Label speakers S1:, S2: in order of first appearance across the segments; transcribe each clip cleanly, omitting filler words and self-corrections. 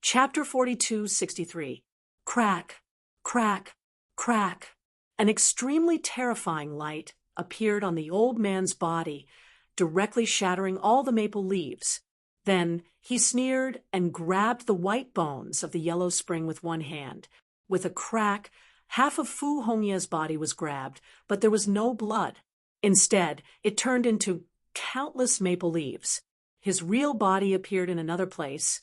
S1: Chapter 4263. Crack, crack, crack. An extremely terrifying light appeared on the old man's body, directly shattering all the maple leaves. Then he sneered and grabbed the white bones of the yellow spring with one hand. With a crack, half of Fu Hongye's body was grabbed, but there was no blood. Instead, it turned into countless maple leaves. His real body appeared in another place,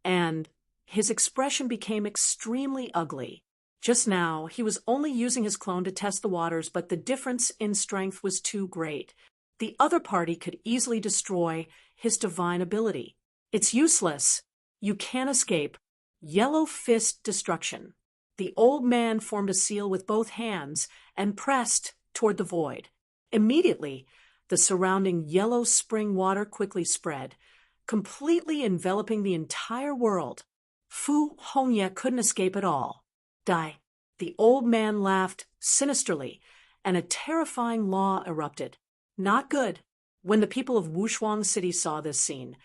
S1: and his expression became extremely ugly. Just now, he was only using his clone to test the waters, but the difference in strength was too great. The other party could easily destroy his divine ability. It's useless. You can't escape. Yellow fist destruction. The old man formed a seal with both hands and pressed toward the void. Immediately, the surrounding yellow spring water quickly spread, completely enveloping the entire world. Fu Hongye couldn't escape at all. Die. The old man laughed sinisterly, and a terrifying law erupted. Not good. When the people of Wushuang City saw this scene,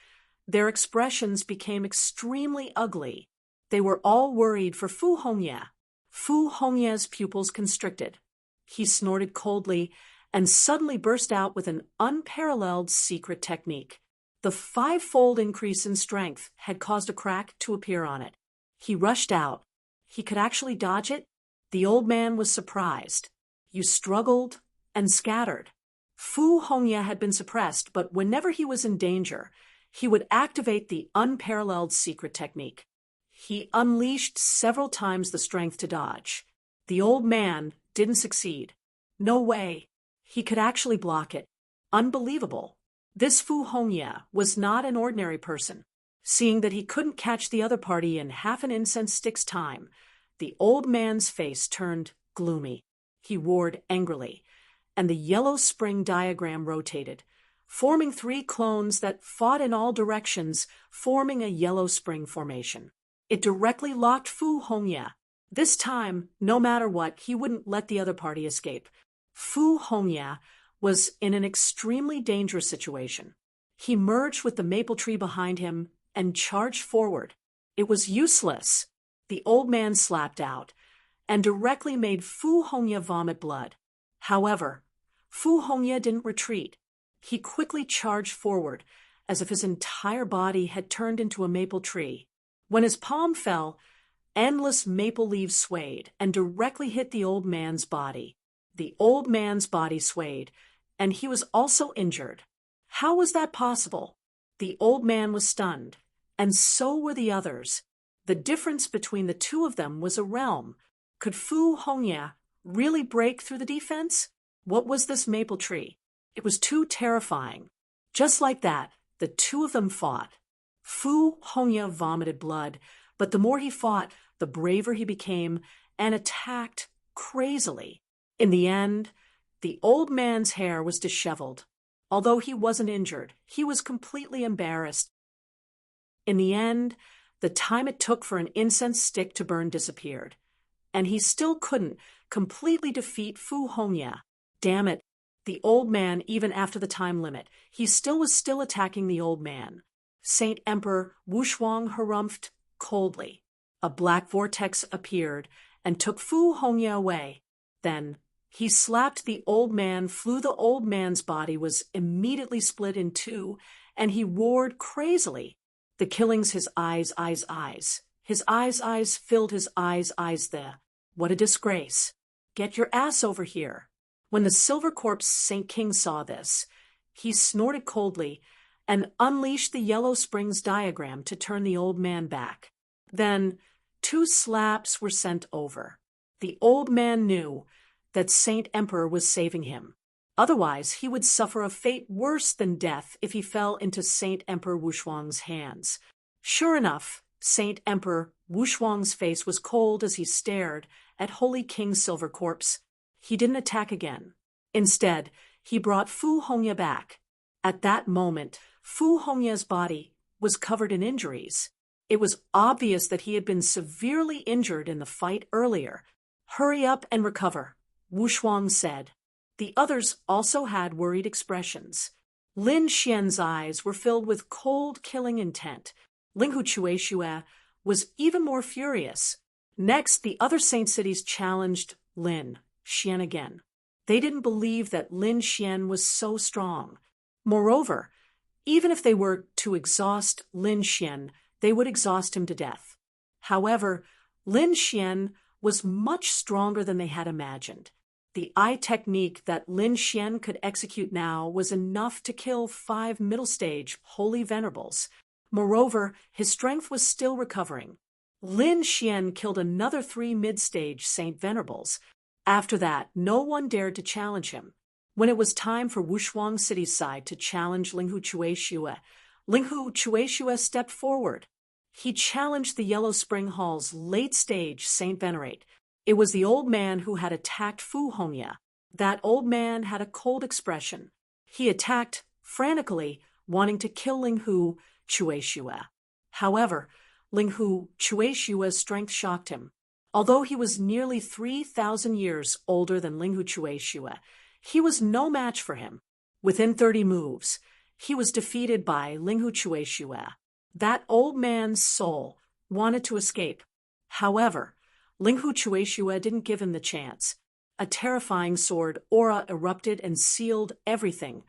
S1: their expressions became extremely ugly. They were all worried for Fu Hongye. Fu Hongye's pupils constricted. He snorted coldly and suddenly burst out with an unparalleled secret technique. The five-fold increase in strength had caused a crack to appear on it. He rushed out. He could actually dodge it? The old man was surprised. You struggled and scattered. Fu Hongye had been suppressed, but whenever he was in danger, he would activate the unparalleled secret technique. He unleashed several times the strength to dodge. The old man didn't succeed. No way. He could actually block it. Unbelievable. This Fu Hongye was not an ordinary person. Seeing that he couldn't catch the other party in half an incense stick's time, the old man's face turned gloomy. He roared angrily, and the yellow spring diagram rotated, forming three clones that fought in all directions, forming a yellow spring formation. It directly locked Fu Hongye. This time, no matter what, he wouldn't let the other party escape. Fu Hongye was in an extremely dangerous situation. He merged with the maple tree behind him and charged forward. It was useless. The old man slapped out and directly made Fu Hongye vomit blood. However, Fu Hongye didn't retreat. He quickly charged forward, as if his entire body had turned into a maple tree. When his palm fell, endless maple leaves swayed and directly hit the old man's body. The old man's body swayed, and he was also injured. How was that possible? The old man was stunned, and so were the others. The difference between the two of them was a realm. Could Fu Hongye really break through the defense? What was this maple tree? It was too terrifying. Just like that, the two of them fought. Fu Hongye vomited blood, but the more he fought, the braver he became and attacked crazily. In the end, the old man's hair was disheveled. Although he wasn't injured, he was completely embarrassed. In the end, the time it took for an incense stick to burn disappeared, and he still couldn't completely defeat Fu Hongye. Damn it, the old man, even after the time limit, he was still attacking the old man. Saint Emperor Wushuang harumphed coldly. A black vortex appeared and took Fu Hongye away. Then he slapped the old man. The old man's body was immediately split in two, and he roared crazily. The killings, his eyes. His eyes filled his eyes there. What a disgrace. Get your ass over here. When the silver corpse Saint King saw this, he snorted coldly and unleashed the yellow springs diagram to turn the old man back. Then 2 slaps were sent over. The old man knew that Saint Emperor was saving him. Otherwise, he would suffer a fate worse than death if he fell into Saint Emperor Wushuang's hands. Sure enough, Saint Emperor Wushuang's face was cold as he stared at Holy King Silver Corpse. He didn't attack again. Instead, he brought Fu Hongye back. At that moment, Fu Hongye's body was covered in injuries. It was obvious that he had been severely injured in the fight earlier. Hurry up and recover, Wushuang said. The others also had worried expressions. Lin Xian's eyes were filled with cold, killing intent. Linghu Chueshue was even more furious. Next, the other Saint cities challenged Lin Xian again. They didn't believe that Lin Xian was so strong. Moreover, even if they were to exhaust Lin Xian, they would exhaust him to death. However, Lin Xian was much stronger than they had imagined. The eye technique that Lin Xian could execute now was enough to kill 5 middle-stage holy venerables. Moreover, his strength was still recovering. Lin Xian killed another 3 mid-stage saint venerables. After that, no one dared to challenge him. When it was time for Wushuang City's side to challenge Linghu Chueshue, Linghu Chueshue stepped forward. He challenged the Yellow Spring Hall's late-stage Saint Venerate. It was the old man who had attacked Fu Hongya. That old man had a cold expression. He attacked frantically, wanting to kill Linghu Chueshue. However, Linghu Chueshue's strength shocked him. Although he was nearly 3,000 years older than Linghu Chueshue, he was no match for him. Within 30 moves, he was defeated by Linghu Chueshue. That old man's soul wanted to escape. However, Linghu Chueshue didn't give him the chance. A terrifying sword aura erupted and sealed everything,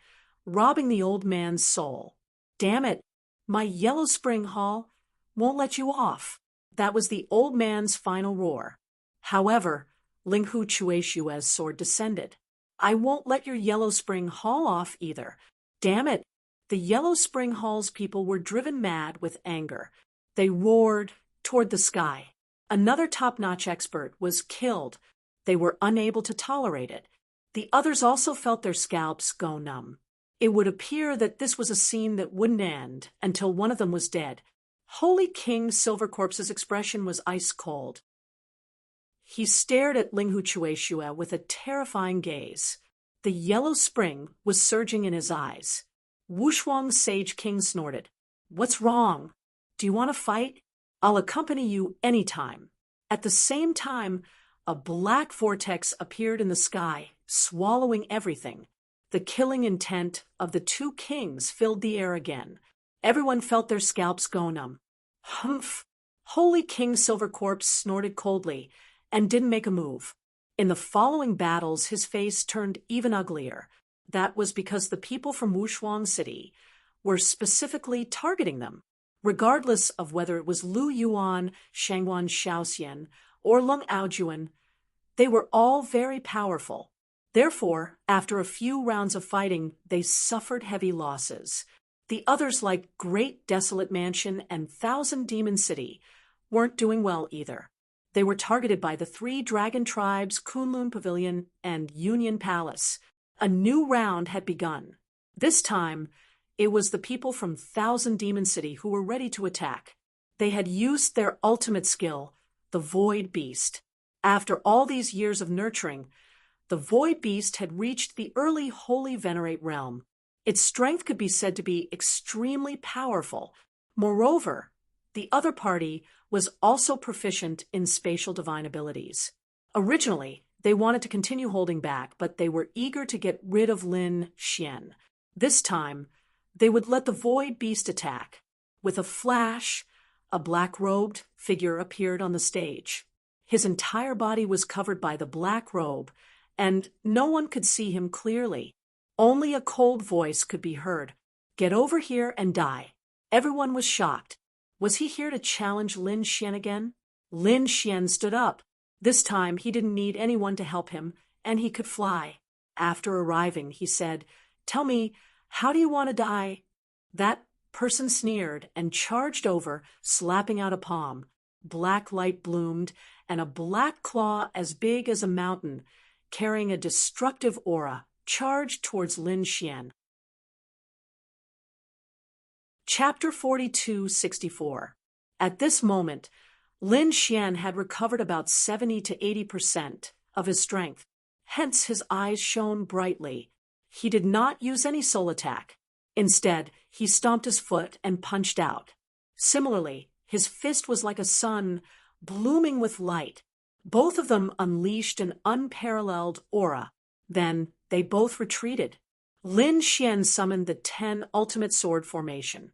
S1: robbing the old man's soul. Damn it, my Yellow Spring Hall won't let you off. That was the old man's final roar. However, Linghu Chueshue's sword descended. I won't let your Yellow Spring Hall off either. Damn it. The Yellow Spring Hall's people were driven mad with anger. They roared toward the sky. Another top-notch expert was killed. They were unable to tolerate it. The others also felt their scalps go numb. It would appear that this was a scene that wouldn't end until one of them was dead. Holy King Silvercorpse's expression was ice cold. He stared at Linghu Chueshue with a terrifying gaze. The yellow spring was surging in his eyes. Wushuang's Sage King snorted. What's wrong? Do you want to fight? I'll accompany you anytime. At the same time, a black vortex appeared in the sky, swallowing everything. The killing intent of the 2 kings filled the air again. Everyone felt their scalps go numb. Humph! Holy King Silvercorpse snorted coldly and didn't make a move. In the following battles, his face turned even uglier. That was because the people from Wushuang City were specifically targeting them. Regardless of whether it was Lu Yuan, Shangguan Shaoxian, or Lung Aojuan, they were all very powerful. Therefore, after a few rounds of fighting, they suffered heavy losses. The others, like Great Desolate Mansion and Thousand Demon City, weren't doing well either. They were targeted by the 3 dragon tribes, Kunlun Pavilion, and Union Palace. A new round had begun. This time, it was the people from Thousand Demon City who were ready to attack. They had used their ultimate skill, the Void Beast. After all these years of nurturing, the Void Beast had reached the early Holy Venerate realm. Its strength could be said to be extremely powerful. Moreover, the other party was also proficient in spatial divine abilities. Originally, they wanted to continue holding back, but they were eager to get rid of Lin Xian. This time, they would let the Void Beast attack. With a flash, a black-robed figure appeared on the stage. His entire body was covered by the black robe, and no one could see him clearly. Only a cold voice could be heard. Get over here and die. Everyone was shocked. Was he here to challenge Lin Xian again? Lin Xian stood up. This time he didn't need anyone to help him, and he could fly. After arriving, he said, Tell me, how do you want to die? That person sneered and charged over, slapping out a palm. Black light bloomed, and a black claw as big as a mountain, carrying a destructive aura, charged towards Lin Xian. Chapter 4264. At this moment, Lin Xian had recovered about 70 to 80% of his strength. Hence, his eyes shone brightly. He did not use any soul attack. Instead, he stomped his foot and punched out. Similarly, his fist was like a sun, blooming with light. Both of them unleashed an unparalleled aura. Then they both retreated. Lin Xian summoned the 10 ultimate sword formation.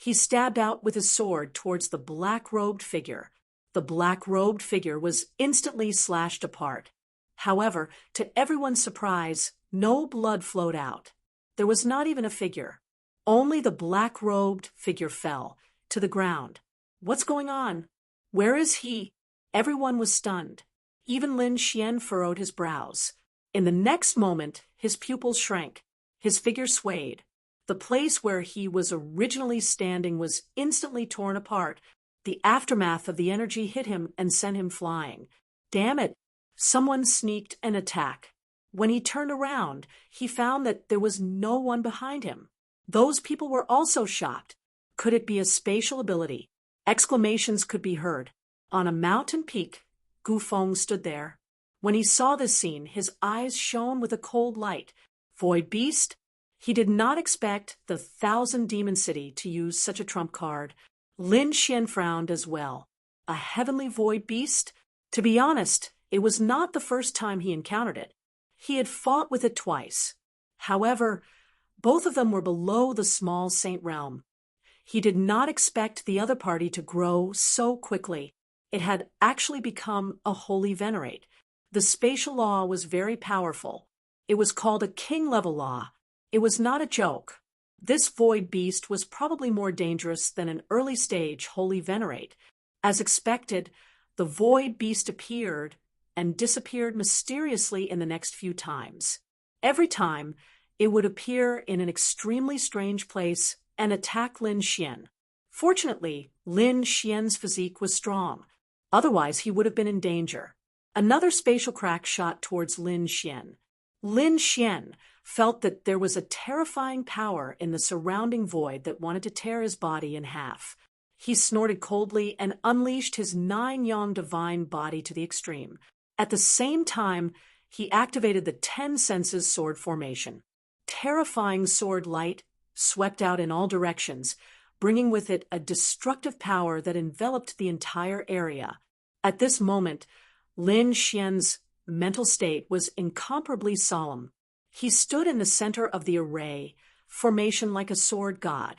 S1: He stabbed out with his sword towards the black-robed figure. The black-robed figure was instantly slashed apart. However, to everyone's surprise, no blood flowed out. There was not even a figure. Only the black-robed figure fell to the ground. What's going on? Where is he? Everyone was stunned. Even Lin Xian furrowed his brows. In the next moment, his pupils shrank. His figure swayed. The place where he was originally standing was instantly torn apart. The aftermath of the energy hit him and sent him flying. Damn it! Someone sneaked an attack. When he turned around, he found that there was no one behind him. Those people were also shocked. Could it be a spatial ability? Exclamations could be heard. On a mountain peak, Gu Feng stood there. When he saw this scene, his eyes shone with a cold light. Void Beast? He did not expect the 1,000 Demon City to use such a trump card. Lin Xian frowned as well. A heavenly Void Beast? To be honest, it was not the first time he encountered it. He had fought with it twice. However, both of them were below the small saint realm. He did not expect the other party to grow so quickly. It had actually become a holy venerate. The spatial law was very powerful. It was called a king-level law. It was not a joke. This void beast was probably more dangerous than an early-stage holy venerate. As expected, the void beast appeared and disappeared mysteriously in the next few times. Every time, it would appear in an extremely strange place and attack Lin Xian. Fortunately, Lin Xian's physique was strong. Otherwise, he would have been in danger. Another spatial crack shot towards Lin Xian. Lin Xian felt that there was a terrifying power in the surrounding void that wanted to tear his body in half. He snorted coldly and unleashed his 9-yang divine body to the extreme. At the same time, he activated the 10 senses sword formation. Terrifying sword light swept out in all directions, bringing with it a destructive power that enveloped the entire area. At this moment, Lin Xian's mental state was incomparably solemn. He stood in the center of the array, formation like a sword god.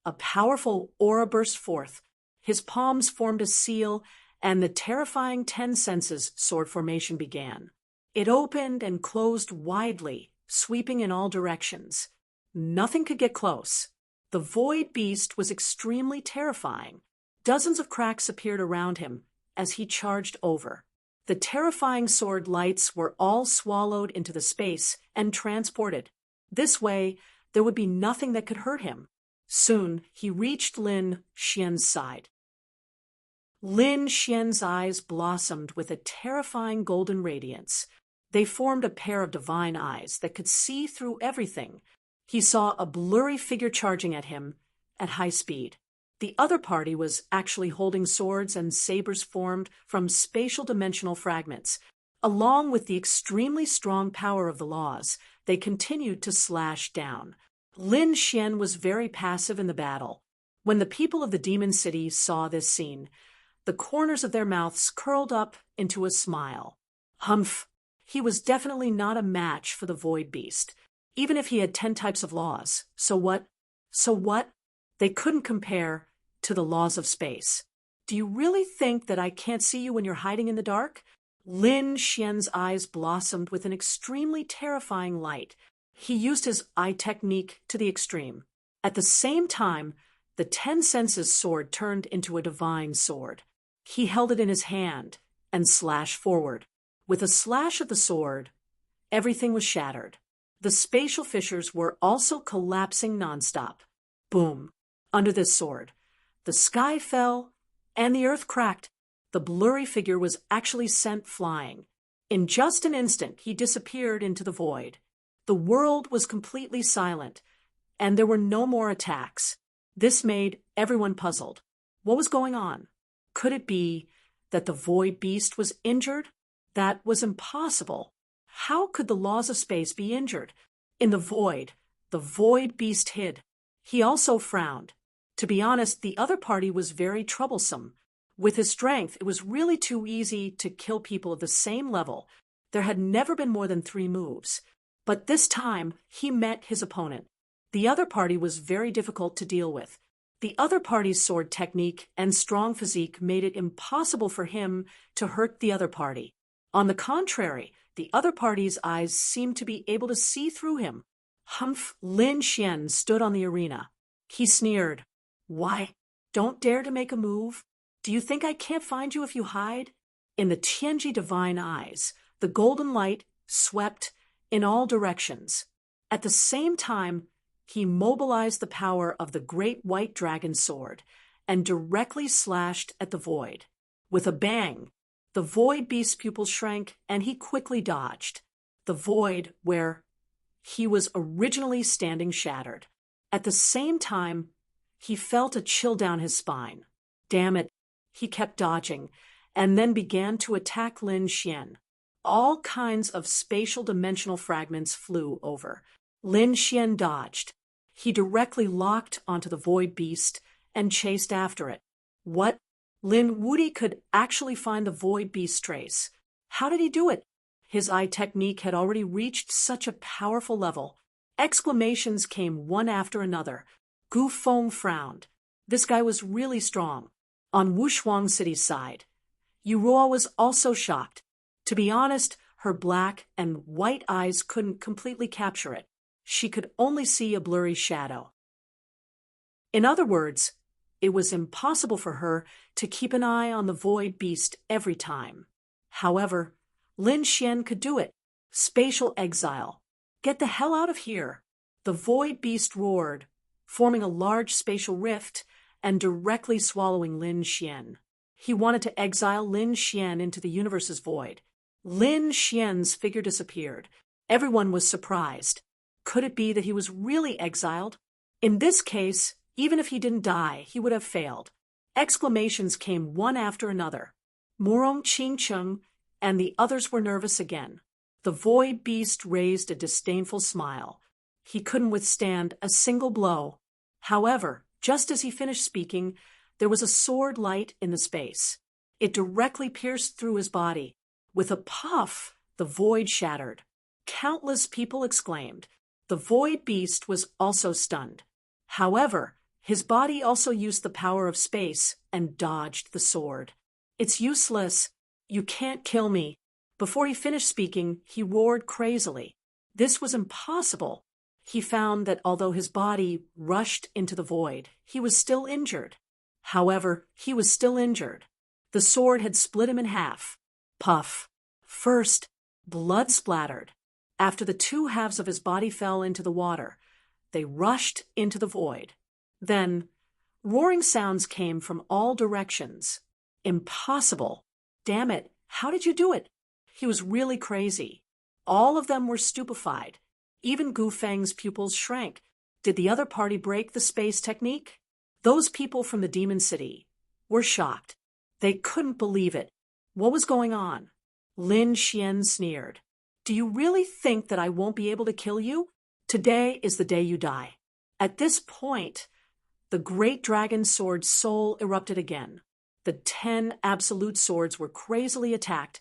S1: A powerful aura burst forth. His palms formed a seal, and the terrifying 10 senses sword formation began. It opened and closed widely, sweeping in all directions. Nothing could get close. The void beast was extremely terrifying. Dozens of cracks appeared around him as he charged over. The terrifying sword lights were all swallowed into the space and transported. This way, there would be nothing that could hurt him. Soon, he reached Lin Xian's side. Lin Xian's eyes blossomed with a terrifying golden radiance. They formed a pair of divine eyes that could see through everything. He saw a blurry figure charging at him at high speed. The other party was actually holding swords and sabers formed from spatial dimensional fragments. Along with the extremely strong power of the laws, they continued to slash down. Lin Xian was very passive in the battle. When the people of the Demon City saw this scene, the corners of their mouths curled up into a smile. Humph! He was definitely not a match for the Void Beast. Even if he had 10 types of laws. So what? So what? They couldn't compare to the laws of space. Do you really think that I can't see you when you're hiding in the dark? Lin Xian's eyes blossomed with an extremely terrifying light. He used his eye technique to the extreme. At the same time, the 10 senses sword turned into a divine sword. He held it in his hand and slashed forward. With a slash of the sword, everything was shattered. The spatial fissures were also collapsing nonstop. Boom! Under this sword, the sky fell and the earth cracked. The blurry figure was actually sent flying. In just an instant, he disappeared into the void. The world was completely silent, and there were no more attacks. This made everyone puzzled. What was going on? Could it be that the void beast was injured? That was impossible. How could the laws of space be injured? In the void beast hid. He also frowned. To be honest, the other party was very troublesome. With his strength, it was really too easy to kill people of the same level. There had never been more than 3 moves. But this time, he met his opponent. The other party was very difficult to deal with. The other party's sword technique and strong physique made it impossible for him to hurt the other party. On the contrary, the other party's eyes seemed to be able to see through him. Humph! Lin Xian stood on the arena. He sneered. Why? Don't dare to make a move? Do you think I can't find you if you hide? In the Tianji divine eyes, the golden light swept in all directions. At the same time, he mobilized the power of the great white dragon sword and directly slashed at the void. With a bang, the void beast's pupils shrank and he quickly dodged. The void where he was originally standing shattered. At the same time, he felt a chill down his spine. Damn it, he kept dodging, and then began to attack Lin Xian. All kinds of spatial dimensional fragments flew over. Lin Xian dodged. He directly locked onto the void beast and chased after it. What? Lin Wuyi could actually find the void beast's trace. How did he do it? His eye technique had already reached such a powerful level. Exclamations came one after another. Gu Feng frowned. This guy was really strong. On Wushuang City's side, Yuruo was also shocked. To be honest, her black and white eyes couldn't completely capture it. She could only see a blurry shadow. In other words, it was impossible for her to keep an eye on the void beast every time. However, Lin Xian could do it. Spatial exile. Get the hell out of here. The void beast roared, forming a large spatial rift and directly swallowing Lin Xian. He wanted to exile Lin Xian into the universe's void. Lin Xian's figure disappeared. Everyone was surprised. Could it be that he was really exiled? In this case, even if he didn't die, he would have failed. Exclamations came one after another. Morong Qingcheng and the others were nervous again. The void beast raised a disdainful smile. He couldn't withstand a single blow. However, just as he finished speaking, there was a sword light in the space. It directly pierced through his body. With a puff, the void shattered. Countless people exclaimed. The void beast was also stunned. However, his body also used the power of space and dodged the sword. It's useless. You can't kill me. Before he finished speaking, he roared crazily. This was impossible. He found that although his body rushed into the void, he was still injured. However, he was still injured. The sword had split him in half. Puff. First, blood splattered. After the two halves of his body fell into the water, they rushed into the void. Then, roaring sounds came from all directions. Impossible. Damn it, how did you do it? He was really crazy. All of them were stupefied. Even Gu Feng's pupils shrank. Did the other party break the space technique? Those people from the Demon City were shocked. They couldn't believe it. What was going on? Lin Xian sneered. Do you really think that I won't be able to kill you? Today is the day you die. At this point, the great dragon sword's soul erupted again. The 10 absolute swords were crazily attacked,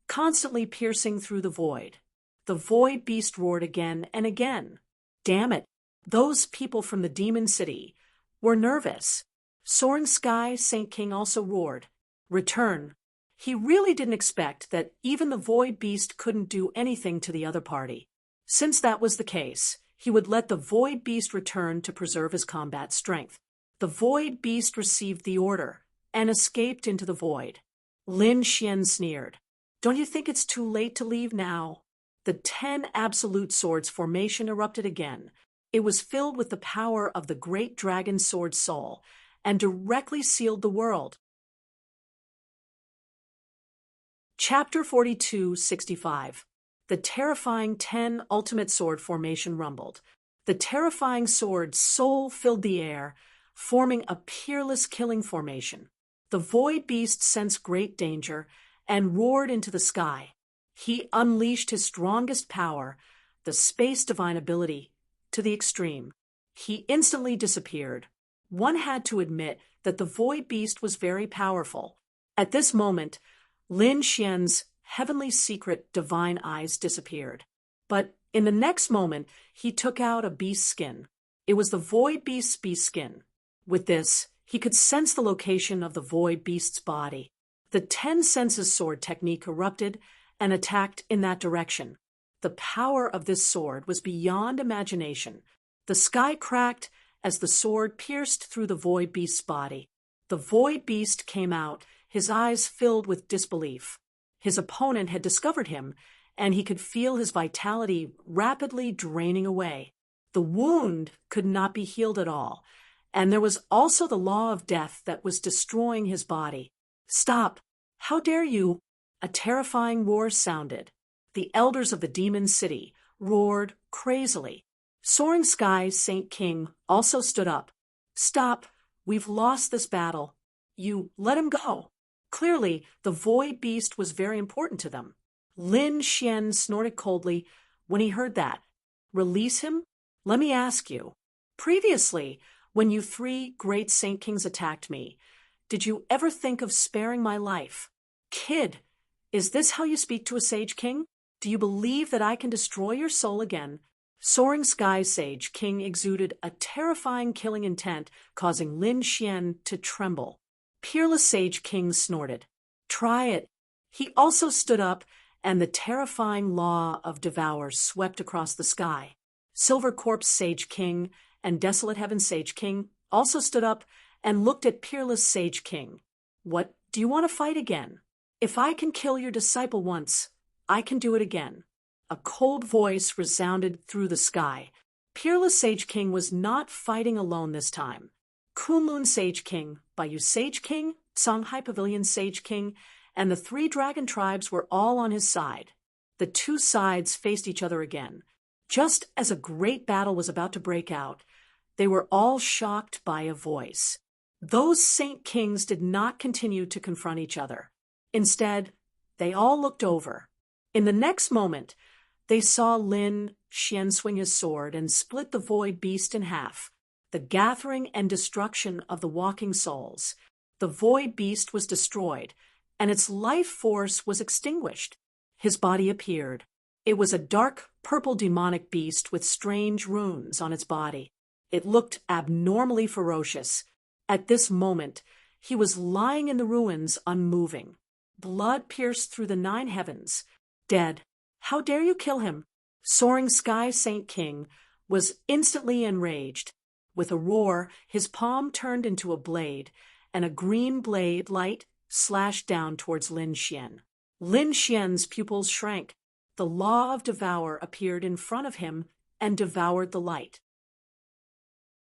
S1: constantly piercing through the void. The void beast roared again and again. Damn it, those people from the Demon City were nervous. Soaring Sky Saint King also roared. Return. He really didn't expect that even the void beast couldn't do anything to the other party. Since that was the case, he would let the void beast return to preserve his combat strength. The void beast received the order and escaped into the void. Lin Xian sneered. Don't you think it's too late to leave now? The 10 absolute swords formation erupted again. It was filled with the power of the great dragon sword soul and directly sealed the world. Chapter 42:65. The terrifying 10 ultimate sword formation rumbled. The terrifying sword soul filled the air, forming a peerless killing formation. The void beast sensed great danger and roared into the sky. He unleashed his strongest power, the space divine ability, to the extreme. He instantly disappeared. One had to admit that the void beast was very powerful. At this moment, Lin Xian's heavenly secret divine eyes disappeared. But in the next moment, he took out a beast skin. It was the void beast's beast skin. With this, he could sense the location of the void beast's body. The 10 senses sword technique erupted and attacked in that direction. The power of this sword was beyond imagination. The sky cracked as the sword pierced through the void beast's body. The void beast came out, his eyes filled with disbelief. His opponent had discovered him, and he could feel his vitality rapidly draining away. The wound could not be healed at all, and there was also the law of death that was destroying his body. "Stop! How dare you!" A terrifying roar sounded. The elders of the demon city roared crazily. Soaring Sky Saint King also stood up. "Stop! We've lost this battle. You let him go." Clearly, the void beast was very important to them. Lin Xian snorted coldly when he heard that. "Release him? Let me ask you. Previously, when you 3 great Saint Kings attacked me, did you ever think of sparing my life? Kid, is this how you speak to a Sage King? Do you believe that I can destroy your soul again?" Soaring Sky Sage King exuded a terrifying killing intent, causing Lin Xian to tremble. Peerless Sage King snorted. "Try it." He also stood up, and the terrifying law of Devour swept across the sky. Silver Corpse Sage King and Desolate Heaven Sage King also stood up and looked at Peerless Sage King. "What, do you want to fight again? If I can kill your disciple once, I can do it again." A cold voice resounded through the sky. Peerless Sage King was not fighting alone this time. Kunlun Sage King, Bayou Sage King, Songhai Pavilion Sage King, and the 3 dragon tribes were all on his side. The 2 sides faced each other again. Just as a great battle was about to break out, they were all shocked by a voice. Those Saint Kings did not continue to confront each other. Instead, they all looked over. In the next moment, they saw Lin Xian swing his sword and split the void beast in half. The gathering and destruction of the walking souls. The void beast was destroyed, and its life force was extinguished. His body appeared. It was a dark purple demonic beast with strange runes on its body. It looked abnormally ferocious. At this moment, he was lying in the ruins, unmoving. Blood pierced through the 9 heavens. Dead. "How dare you kill him?" Soaring Sky Saint King was instantly enraged. With a roar, his palm turned into a blade, and a green blade light slashed down towards Lin Xian. Lin Xian's pupils shrank. The law of Devour appeared in front of him and devoured the light.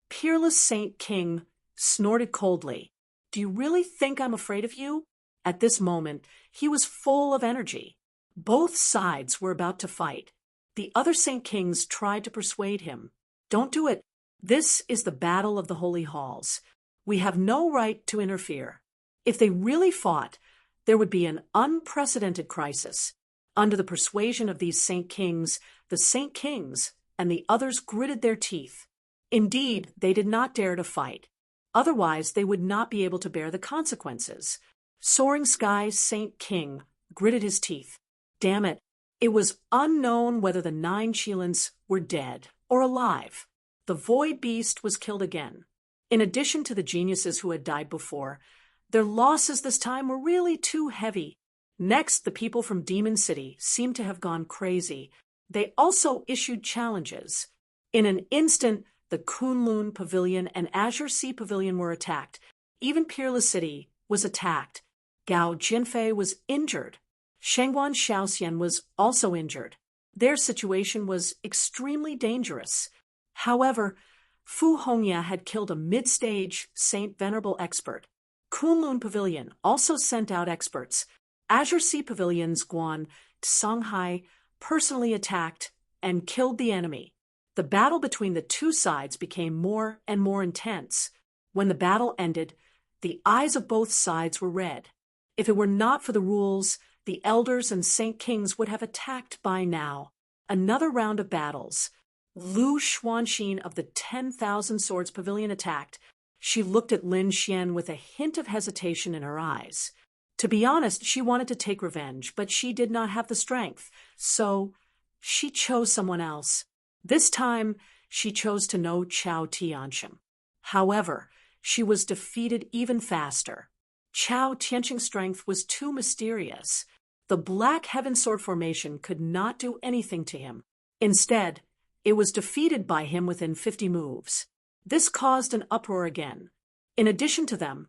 S1: Peerless Saint King snorted coldly. "Do you really think I'm afraid of you?" At this moment, he was full of energy. Both sides were about to fight. The other Saint Kings tried to persuade him. "Don't do it. This is the battle of the Holy Halls. We have no right to interfere." If they really fought, there would be an unprecedented crisis. Under the persuasion of these Saint Kings, the Saint Kings and the others gritted their teeth. Indeed, they did not dare to fight. Otherwise, they would not be able to bear the consequences. Soaring Sky Saint King gritted his teeth. Damn it, it was unknown whether the 9 Chilans were dead or alive. The void beast was killed again. In addition to the geniuses who had died before, their losses this time were really too heavy. Next, the people from Demon City seemed to have gone crazy. They also issued challenges. In an instant, the Kunlun Pavilion and Azure Sea Pavilion were attacked. Even Peerless City was attacked. Gao Jinfei was injured. Shengguan Shaoxian was also injured. Their situation was extremely dangerous. However, Fu Hongya had killed a mid-stage Saint Venerable expert. Kunlun Pavilion also sent out experts. Azure Sea Pavilion's Guan Songhai personally attacked and killed the enemy. The battle between the 2 sides became more and more intense. When the battle ended, the eyes of both sides were red. If it were not for the rules, the elders and Saint Kings would have attacked by now. Another round of battles. Lu Xuanxin of the 10,000 Swords Pavilion attacked. She looked at Lin Xian with a hint of hesitation in her eyes. To be honest, she wanted to take revenge, but she did not have the strength, so she chose someone else. This time, she chose to know Chao Tianshim. However, she was defeated even faster. Chao Tianqing's strength was too mysterious. The Black Heaven Sword formation could not do anything to him. Instead, it was defeated by him within 50 moves. This caused an uproar again. In addition to them,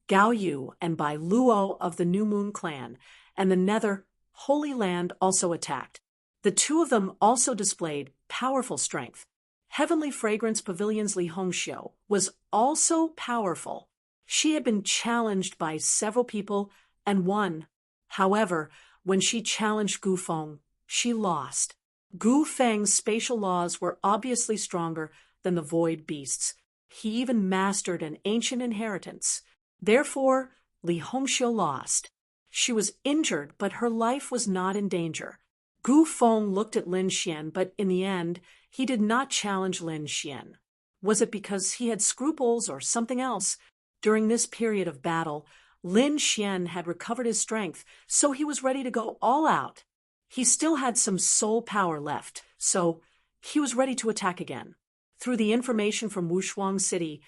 S1: Gao Yu and Bai Luo of the New Moon clan and the Nether Holy Land also attacked. The two of them also displayed powerful strength. Heavenly Fragrance Pavilion's Li Hongxiu was also powerful. She had been challenged by several people and won. However, when she challenged Gu Feng, she lost. Gu Feng's spatial laws were obviously stronger than the Void Beast's. He even mastered an ancient inheritance. Therefore, Li Hongxiu lost. She was injured, but her life was not in danger. Gu Feng looked at Lin Xian, but in the end, he did not challenge Lin Xian. Was it because he had scruples or something else? During this period of battle, Lin Xian had recovered his strength, so he was ready to go all out. He still had some soul power left, so he was ready to attack again. Through the information from Wushuang City,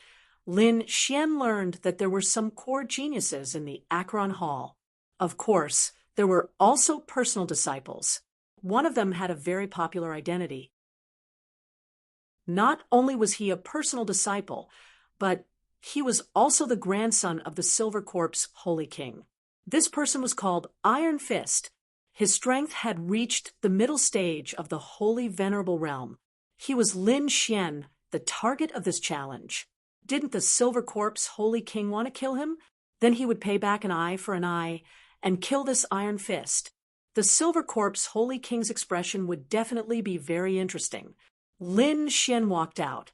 S1: Lin Xian learned that there were some core geniuses in the Acheron Hall. Of course, there were also personal disciples. One of them had a very popular identity. Not only was he a personal disciple, but he was also the grandson of the Silver Corp's Holy King. This person was called Iron Fist. His strength had reached the middle stage of the Holy Venerable Realm. He was Lin Xian, the target of this challenge. Didn't the Silver Corp's Holy King want to kill him? Then he would pay back an eye for an eye and kill this Iron Fist. The Silver Corp's Holy King's expression would definitely be very interesting. Lin Xian walked out,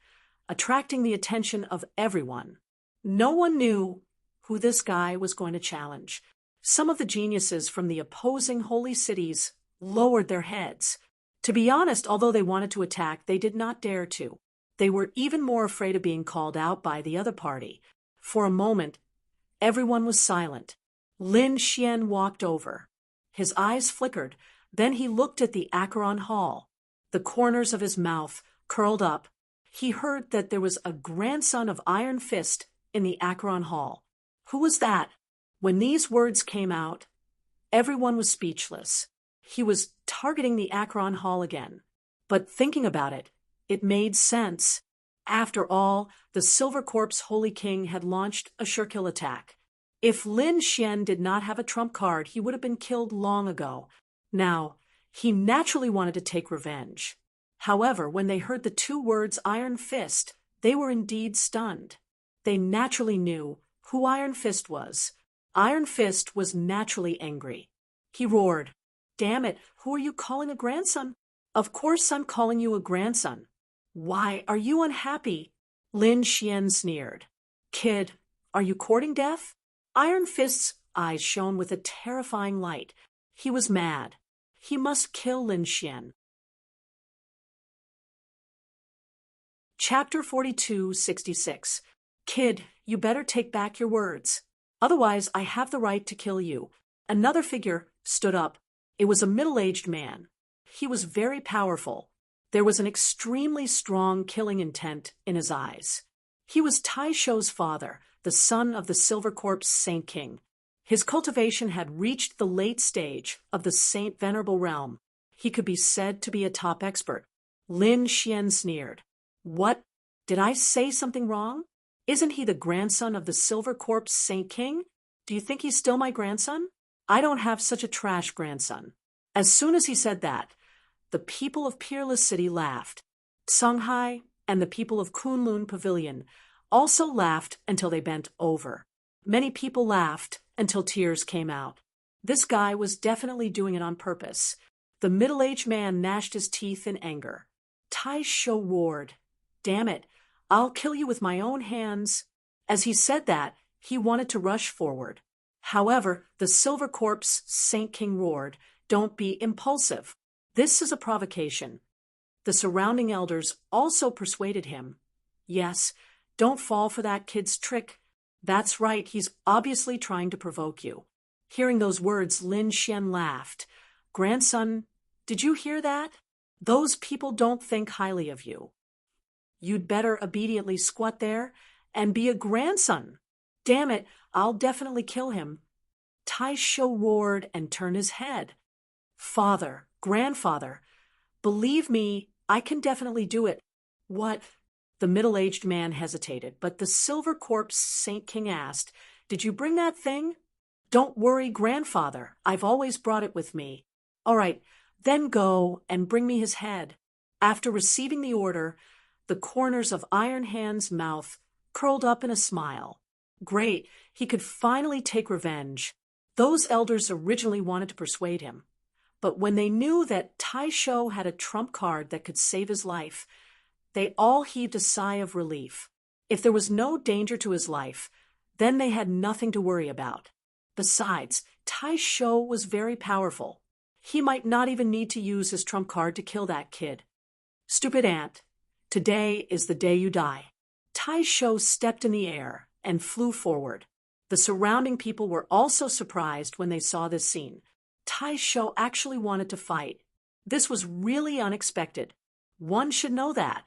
S1: attracting the attention of everyone. No one knew who this guy was going to challenge. Some of the geniuses from the opposing holy cities lowered their heads. To be honest, although they wanted to attack, they did not dare to. They were even more afraid of being called out by the other party. For a moment, everyone was silent. Lin Xian walked over. His eyes flickered. Then he looked at the Acheron Hall. The corners of his mouth curled up. He heard that there was a grandson of Iron Fist in the Acheron Hall. Who was that? When these words came out, everyone was speechless. He was targeting the Acheron Hall again. But thinking about it, it made sense. After all, the Silver Corp's Holy King had launched a sure-kill attack. If Lin Xian did not have a trump card, he would have been killed long ago. Now, he naturally wanted to take revenge. However, when they heard the two words Iron Fist, they were indeed stunned. They naturally knew who Iron Fist was. Iron Fist was naturally angry. He roared, "Damn it, who are you calling a grandson?" "Of course I'm calling you a grandson." "Why, are you unhappy?" Lin Xian sneered. "Kid, are you courting death?" Iron Fist's eyes shone with a terrifying light. He was mad. He must kill Lin Xian. Chapter 42-66. Kid, you better take back your words. Otherwise, I have the right to kill you. Another figure stood up. It was a middle-aged man. He was very powerful. There was an extremely strong killing intent in his eyes. He was Tai Shou's father, the son of the Silver Corp's Saint King. His cultivation had reached the late stage of the Saint Venerable Realm. He could be said to be a top expert. Lin Xian sneered. "What? Did I say something wrong? Isn't he the grandson of the Silver Corp's Saint King? Do you think he's still my grandson? I don't have such a trash grandson." As soon as he said that, the people of Peerless City laughed. Songhai and the people of Kunlun Pavilion also laughed until they bent over. Many people laughed until tears came out. This guy was definitely doing it on purpose. The middle-aged man gnashed his teeth in anger. Tai Shou roared, "Damn it, I'll kill you with my own hands." As he said that, he wanted to rush forward. However, the Silver Corp's Saint King roared, "Don't be impulsive. This is a provocation." The surrounding elders also persuaded him. "Yes, don't fall for that kid's trick. That's right, he's obviously trying to provoke you." Hearing those words, Lin Xian laughed. "Grandson, did you hear that? Those people don't think highly of you. You'd better obediently squat there and be a grandson. Damn it, I'll definitely kill him. Taisho roared and turned his head. Father, grandfather, believe me, I can definitely do it. What? The middle-aged man hesitated, but the silver corpse Saint King asked, Did you bring that thing? Don't worry, grandfather, I've always brought it with me. All right, then go and bring me his head. After receiving the order, the corners of Iron Hand's mouth curled up in a smile. Great, he could finally take revenge. Those elders originally wanted to persuade him. But when they knew that Taisho had a trump card that could save his life, they all heaved a sigh of relief. If there was no danger to his life, then they had nothing to worry about. Besides, Taisho was very powerful. He might not even need to use his trump card to kill that kid. Stupid ant, today is the day you die. Taisho stepped in the air and flew forward. The surrounding people were also surprised when they saw this scene. Taisho actually wanted to fight. This was really unexpected. One should know that.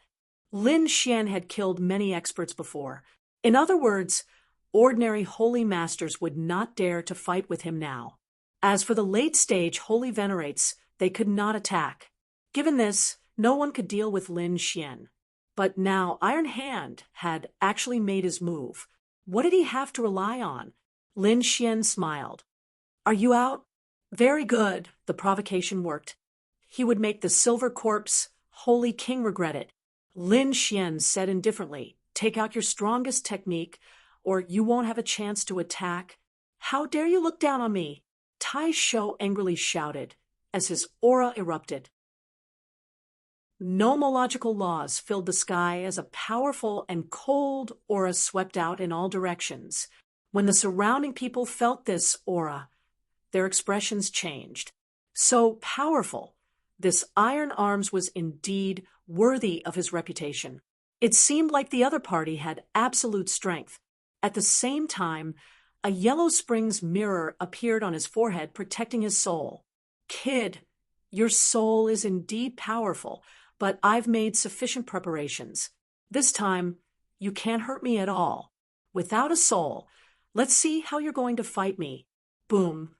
S1: Lin Xian had killed many experts before. In other words, ordinary holy masters would not dare to fight with him now. As for the late-stage holy venerates, they could not attack. Given this, no one could deal with Lin Xian. But now Iron Hand had actually made his move. What did he have to rely on? Lin Xian smiled. Are you out? Very good. The provocation worked. He would make the silver corpse, holy king, regret it. Lin Xian said indifferently, Take out your strongest technique, or you won't have a chance to attack. How dare you look down on me? Taisho angrily shouted as his aura erupted. Nomological laws filled the sky as a powerful and cold aura swept out in all directions. When the surrounding people felt this aura, their expressions changed. So powerful, this Iron Arms was indeed worthy of his reputation. It seemed like the other party had absolute strength. At the same time, a Yellow Springs mirror appeared on his forehead, protecting his soul. Kid, your soul is indeed powerful, but I've made sufficient preparations. This time, you can't hurt me at all. Without a soul, let's see how you're going to fight me. Boom.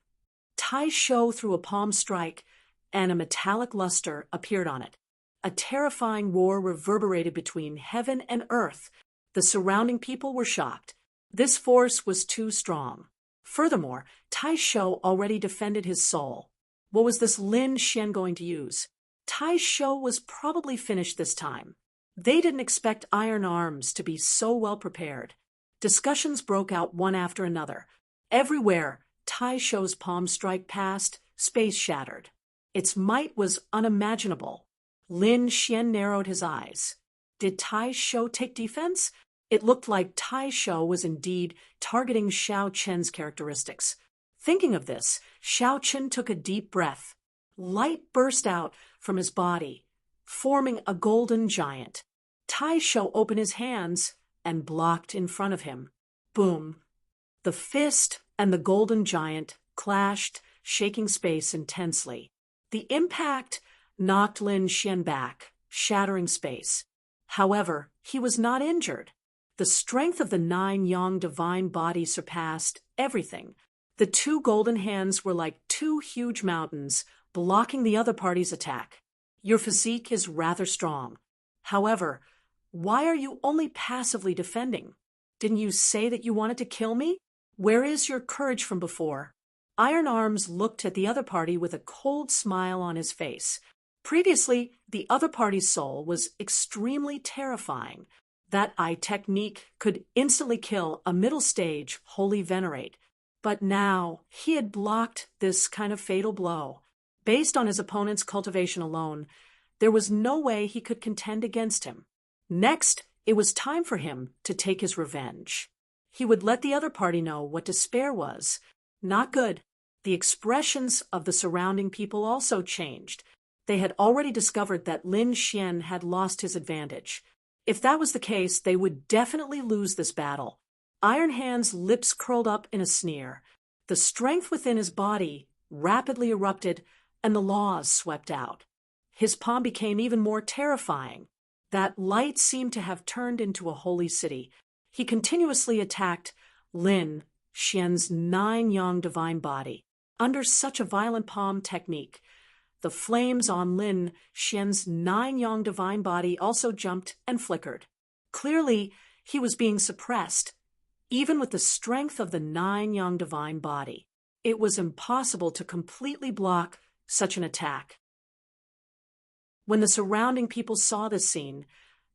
S1: Taisho threw a palm strike, and a metallic luster appeared on it. A terrifying roar reverberated between heaven and earth. The surrounding people were shocked. This force was too strong. Furthermore, Taisho already defended his soul. What was this Lin Xian going to use? Taisho was probably finished this time. They didn't expect Iron Arms to be so well prepared. Discussions broke out one after another. Everywhere Taisho's palm strike passed, space shattered. Its might was unimaginable. Lin Xian narrowed his eyes. Did Taisho take defense? It looked like Taisho was indeed targeting Xiao Chen's characteristics. Thinking of this, Xiao Chen took a deep breath. Light burst out from his body, forming a golden giant. Taisho opened his hands and blocked in front of him. Boom. The fist and the golden giant clashed, shaking space intensely. The impact knocked Lin Xian back, shattering space. However, he was not injured. The strength of the 9 Yang divine body surpassed everything. The 2 golden hands were like 2 huge mountains, blocking the other party's attack. Your physique is rather strong. However, why are you only passively defending? Didn't you say that you wanted to kill me? Where is your courage from before? Iron Arms looked at the other party with a cold smile on his face. Previously, the other party's soul was extremely terrifying. That eye technique could instantly kill a middle-stage holy venerate. But now, he had blocked this kind of fatal blow. Based on his opponent's cultivation alone, there was no way he could contend against him. Next, it was time for him to take his revenge. He would let the other party know what despair was. Not good. The expressions of the surrounding people also changed. They had already discovered that Lin Xian had lost his advantage. If that was the case, they would definitely lose this battle. Iron Hand's lips curled up in a sneer. The strength within his body rapidly erupted, and the laws swept out. His palm became even more terrifying. That light seemed to have turned into a holy city. he continuously attacked Lin Xian's 9-yang divine body. Under such a violent palm technique, the flames on Lin Xian's 9-yang divine body also jumped and flickered. Clearly, he was being suppressed, even with the strength of the 9-yang divine body. It was impossible to completely block such an attack. When the surrounding people saw this scene,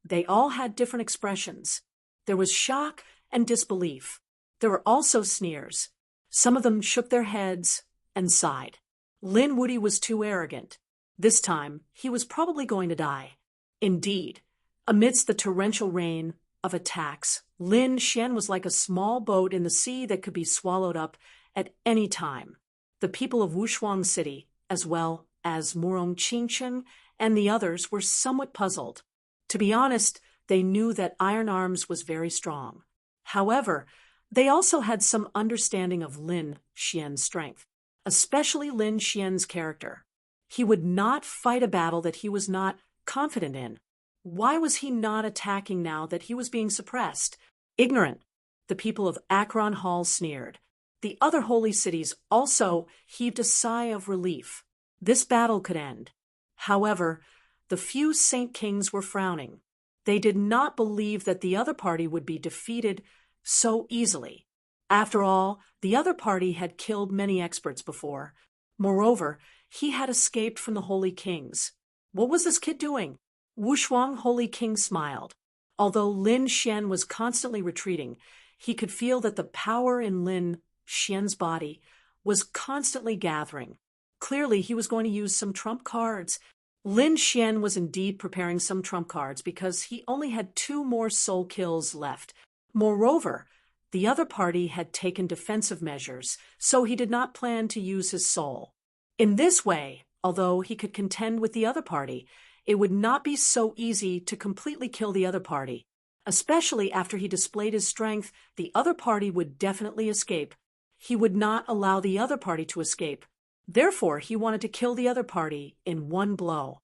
S1: they all had different expressions. There was shock and disbelief. There were also sneers. Some of them shook their heads and sighed. Lin Wuyi was too arrogant. This time, he was probably going to die. Indeed, amidst the torrential rain of attacks, Lin Xian was like a small boat in the sea that could be swallowed up at any time. The people of Wushuang City, as well as Murong Qingcheng and the others, were somewhat puzzled. To be honest, they knew that Iron Arms was very strong. However, they also had some understanding of Lin Xian's strength, especially Lin Xian's character. He would not fight a battle that he was not confident in. Why was he not attacking now that he was being suppressed? Ignorant. The people of Akron Hall sneered. The other holy cities also heaved a sigh of relief. This battle could end. However, the few Saint Kings were frowning. They did not believe that the other party would be defeated so easily. After all, the other party had killed many experts before. Moreover, he had escaped from the Holy Kings. What was this kid doing? Wushuang Holy King smiled. Although Lin Xian was constantly retreating, he could feel that the power in Lin Xian's body was constantly gathering. Clearly, he was going to use some trump cards. Lin Xian was indeed preparing some trump cards because he only had 2 more soul kills left. Moreover, the other party had taken defensive measures, so he did not plan to use his soul. In this way, although he could contend with the other party, it would not be so easy to completely kill the other party. Especially after he displayed his strength, the other party would definitely escape. He would not allow the other party to escape. Therefore, he wanted to kill the other party in one blow.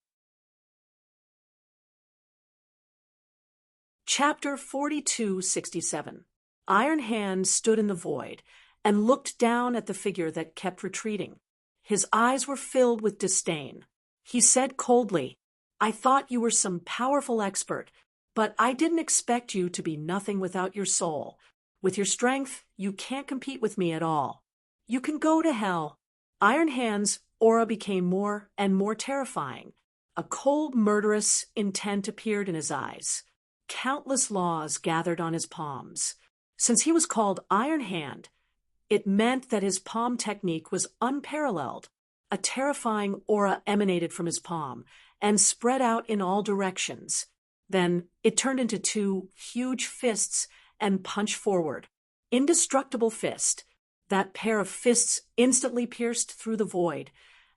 S1: Chapter 4267. Iron Hand stood in the void and looked down at the figure that kept retreating. His eyes were filled with disdain. He said coldly, "I thought you were some powerful expert, but I didn't expect you to be nothing without your soul. With your strength, you can't compete with me at all. You can go to hell." Iron Hand's aura became more and more terrifying. A cold, murderous intent appeared in his eyes. Countless laws gathered on his palms. Since he was called Iron Hand, it meant that his palm technique was unparalleled. A terrifying aura emanated from his palm and spread out in all directions. Then it turned into 2 huge fists and punched forward. Indestructible fist. That pair of fists instantly pierced through the void,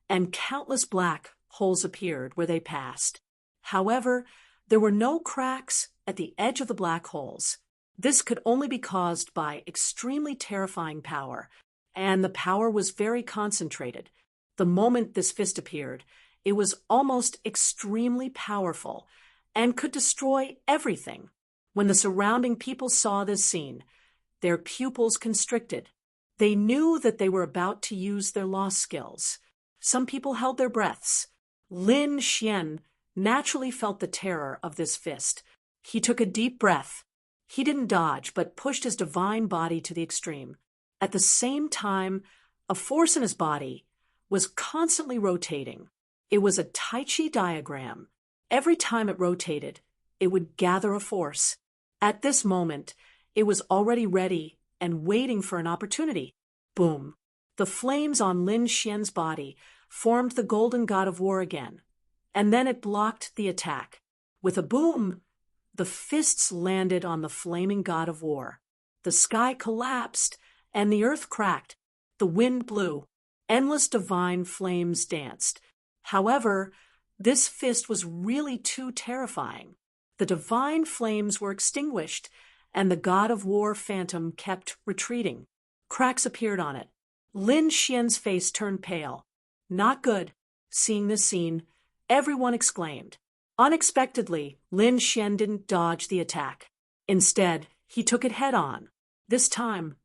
S1: and countless black holes appeared where they passed. However, there were no cracks at the edge of the black holes. This could only be caused by extremely terrifying power, and the power was very concentrated. The moment this fist appeared, it was almost extremely powerful and could destroy everything. When the surrounding people saw this scene, their pupils constricted. They knew that they were about to use their lost skills. Some people held their breaths. Lin Xian naturally felt the terror of this fist. He took a deep breath. He didn't dodge, but pushed his divine body to the extreme. At the same time, a force in his body was constantly rotating. It was a Tai Chi diagram. Every time it rotated, it would gather a force. At this moment, it was already ready and waiting for an opportunity. Boom. The flames on Lin Xian's body formed the golden god of war again, and then it blocked the attack. With a boom, the fists landed on the flaming god of war. The sky collapsed, and the earth cracked. The wind blew. Endless divine flames danced. However, this fist was really too terrifying. The divine flames were extinguished, and the god of war phantom kept retreating. Cracks appeared on it. Lin Xian's face turned pale. Not good. Seeing this scene, everyone exclaimed. Unexpectedly, Lin Xian didn't dodge the attack. Instead, He took it head on. This time,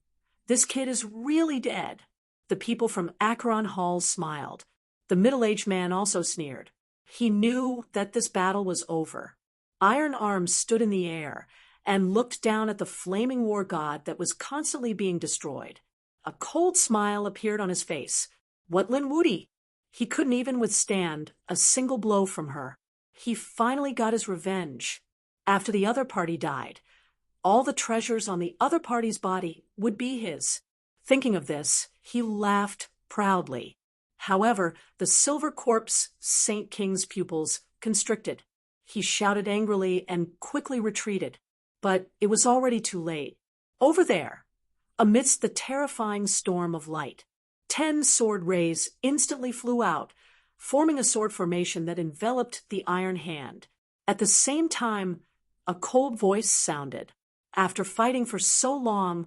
S1: this kid is really dead. The people from Acheron Hall smiled. The middle-aged man also sneered. He knew that this battle was over. Iron Arms stood in the air and looked down at the flaming war god that was constantly being destroyed. A cold smile appeared on his face. What Linwoody? He couldn't even withstand a single blow from her. He finally got his revenge. After the other party died, all the treasures on the other party's body would be his. Thinking of this, he laughed proudly. However, the silver corpse Saint King's pupils constricted. He shouted angrily and quickly retreated. But it was already too late. Over there, amidst the terrifying storm of light, 10 sword rays instantly flew out, forming a sword formation that enveloped the iron hand. At the same time, a cold voice sounded. After fighting for so long,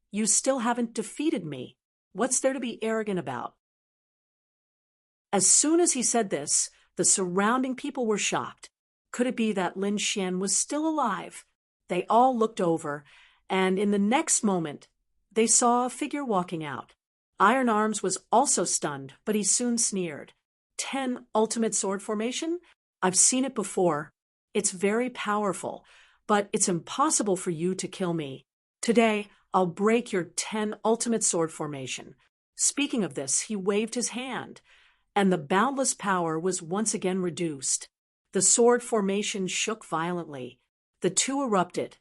S1: you still haven't defeated me. What's there to be arrogant about? As soon as he said this, the surrounding people were shocked. Could it be that Lin Xian was still alive? They all looked over, and in the next moment, they saw a figure walking out. Iron Arms was also stunned, but he soon sneered. 10 ultimate sword formation? I've seen it before. It's very powerful, but it's impossible for you to kill me. Today, I'll break your 10 ultimate sword formation. Speaking of this, he waved his hand, and the boundless power was once again reduced. The sword formation shook violently. The two erupted,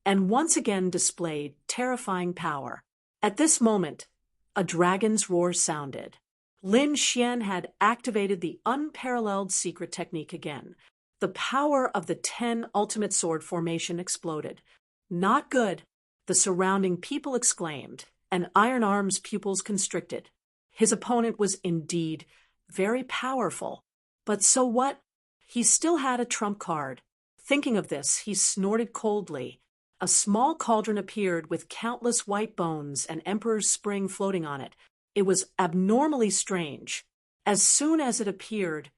S1: and once again displayed terrifying power. At this moment, a dragon's roar sounded. Lin Xian had activated the unparalleled secret technique again. The power of the 10 ultimate sword formation exploded. Not good, the surrounding people exclaimed, and Iron Arms' pupils constricted. His opponent was indeed very powerful. But so what? He still had a trump card. Thinking of this, he snorted coldly. A small cauldron appeared with countless white bones and Emperor's Spring floating on it. It was abnormally strange. As soon as it appeared,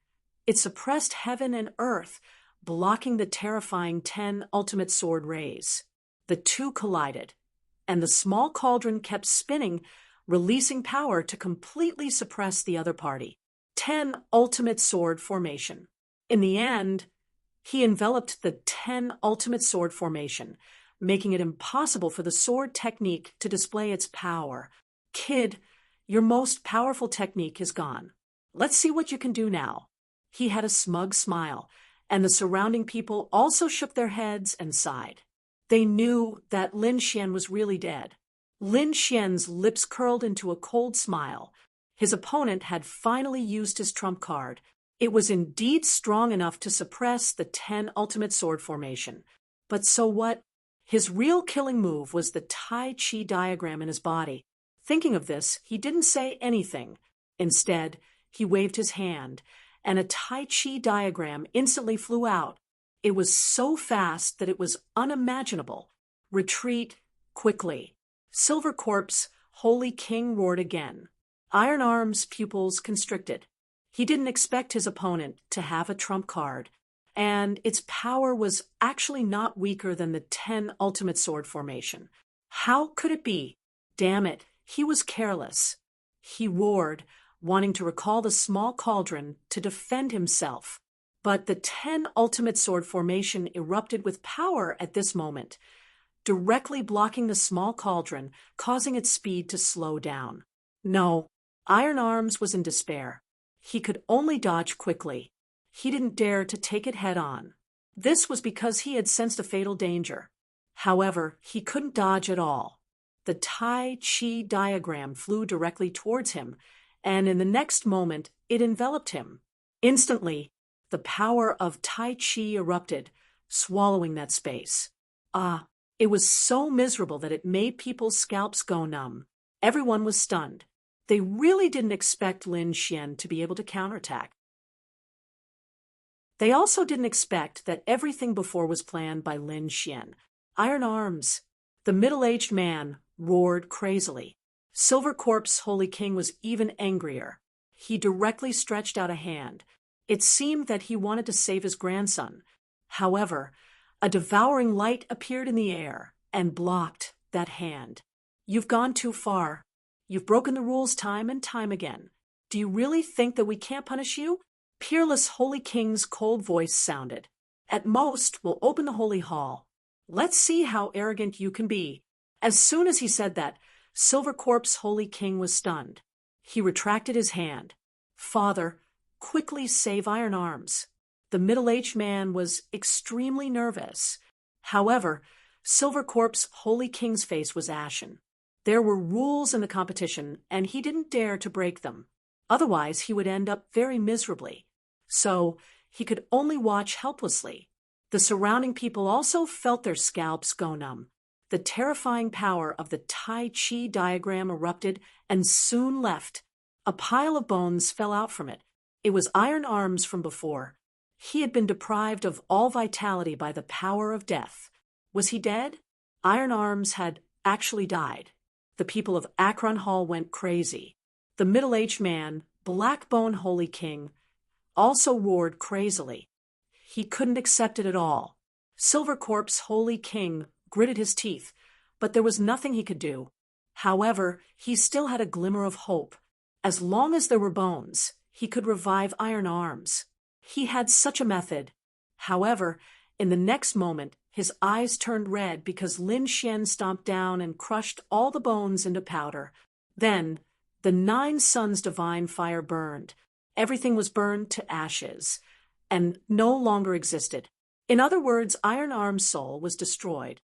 S1: it suppressed heaven and earth, blocking the terrifying 10 ultimate sword rays. The two collided, and the small cauldron kept spinning, releasing power to completely suppress the other party. 10 ultimate sword formation. In the end, he enveloped the 10 ultimate sword formation, making it impossible for the sword technique to display its power. Kid, your most powerful technique is gone. Let's see what you can do now. He had a smug smile, and the surrounding people also shook their heads and sighed. They knew that Lin Xian was really dead. Lin Xian's lips curled into a cold smile. His opponent had finally used his trump card. It was indeed strong enough to suppress the 10 ultimate sword formation. But so what? His real killing move was the Tai Chi diagram in his body. Thinking of this, he didn't say anything. Instead, he waved his hand, and a Tai Chi diagram instantly flew out. It was so fast that it was unimaginable. Retreat quickly. Silver Corpse, Holy King roared again. Iron Arms' pupils constricted. He didn't expect his opponent to have a trump card, and its power was actually not weaker than the 10 ultimate sword formation. How could it be? Damn it, he was careless. He roared, wanting to recall the small cauldron to defend himself. But the 10 ultimate sword formation erupted with power at this moment, directly blocking the small cauldron, causing its speed to slow down. No, Iron Arms was in despair. He could only dodge quickly. He didn't dare to take it head on. This was because he had sensed a fatal danger. However, he couldn't dodge at all. The Tai Chi diagram flew directly towards him, and in the next moment, it enveloped him. Instantly, the power of Tai Chi erupted, swallowing that space. It was so miserable that it made people's scalps go numb. Everyone was stunned. They really didn't expect Lin Xian to be able to counterattack. They also didn't expect that everything before was planned by Lin Xian. Iron Arms. The middle-aged man roared crazily. Silver Corpse Holy King was even angrier. He directly stretched out a hand. It seemed that he wanted to save his grandson. However, a devouring light appeared in the air, and blocked that hand. You've gone too far. You've broken the rules time and time again. Do you really think that we can't punish you? Peerless Holy King's cold voice sounded. At most, we'll open the holy hall. Let's see how arrogant you can be. As soon as he said that, Silvercorp's Holy King was stunned. He retracted his hand. Father, quickly save Iron Arms. The middle-aged man was extremely nervous. However, Silvercorp's Holy King's face was ashen. There were rules in the competition, and he didn't dare to break them. Otherwise, he would end up very miserably. So, he could only watch helplessly. The surrounding people also felt their scalps go numb. The terrifying power of the Tai Chi diagram erupted and soon left. A pile of bones fell out from it. It was Iron Arms from before. He had been deprived of all vitality by the power of death. Was he dead? Iron Arms had actually died. The people of Akron Hall went crazy. The middle-aged man, Blackbone Holy King, also roared crazily. He couldn't accept it at all. Silvercorp's Holy King gritted his teeth, but there was nothing he could do. However, he still had a glimmer of hope. As long as there were bones, he could revive Iron Arms. He had such a method. However, in the next moment, his eyes turned red because Lin Xian stomped down and crushed all the bones into powder. Then, the 9 suns' divine fire burned. Everything was burned to ashes, and no longer existed. In other words, Iron Arm's soul was destroyed.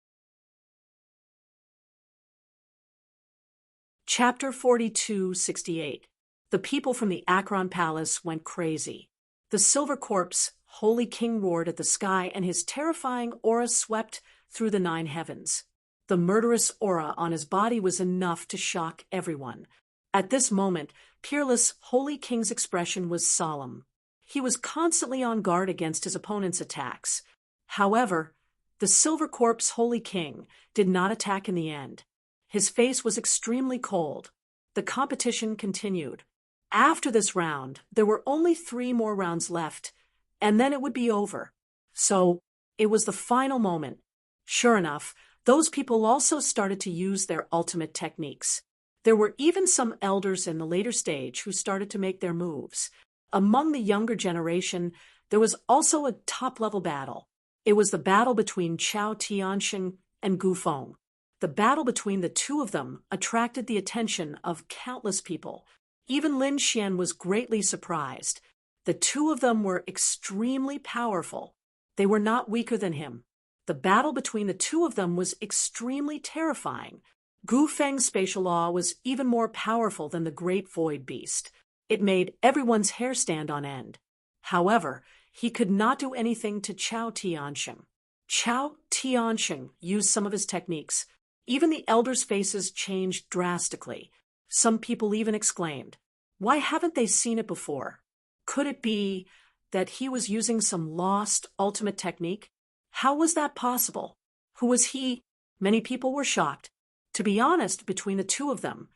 S1: Chapter 42:68. The people from the Akron Palace went crazy. The Silvercorp's Holy King roared at the sky, and his terrifying aura swept through the 9 heavens. The murderous aura on his body was enough to shock everyone. At this moment, Peerless Holy King's expression was solemn. He was constantly on guard against his opponent's attacks. However, the Silvercorp's Holy King did not attack in the end. His face was extremely cold. The competition continued. After this round, there were only 3 more rounds left, and then it would be over. So, it was the final moment. Sure enough, those people also started to use their ultimate techniques. There were even some elders in the later stage who started to make their moves. Among the younger generation, there was also a top-level battle. It was the battle between Chao Tianxing and Gu Feng. The battle between the two of them attracted the attention of countless people. Even Lin Xian was greatly surprised. The two of them were extremely powerful. They were not weaker than him. The battle between the two of them was extremely terrifying. Gu Feng's spatial law was even more powerful than the Great Void Beast. It made everyone's hair stand on end. However, he could not do anything to Chao Tianxing. Chao Tianxing used some of his techniques. Even the elders' faces changed drastically. Some people even exclaimed, "Why haven't they seen it before?" Could it be that he was using some lost ultimate technique? How was that possible? Who was he? Many people were shocked. To be honest, between the two of them,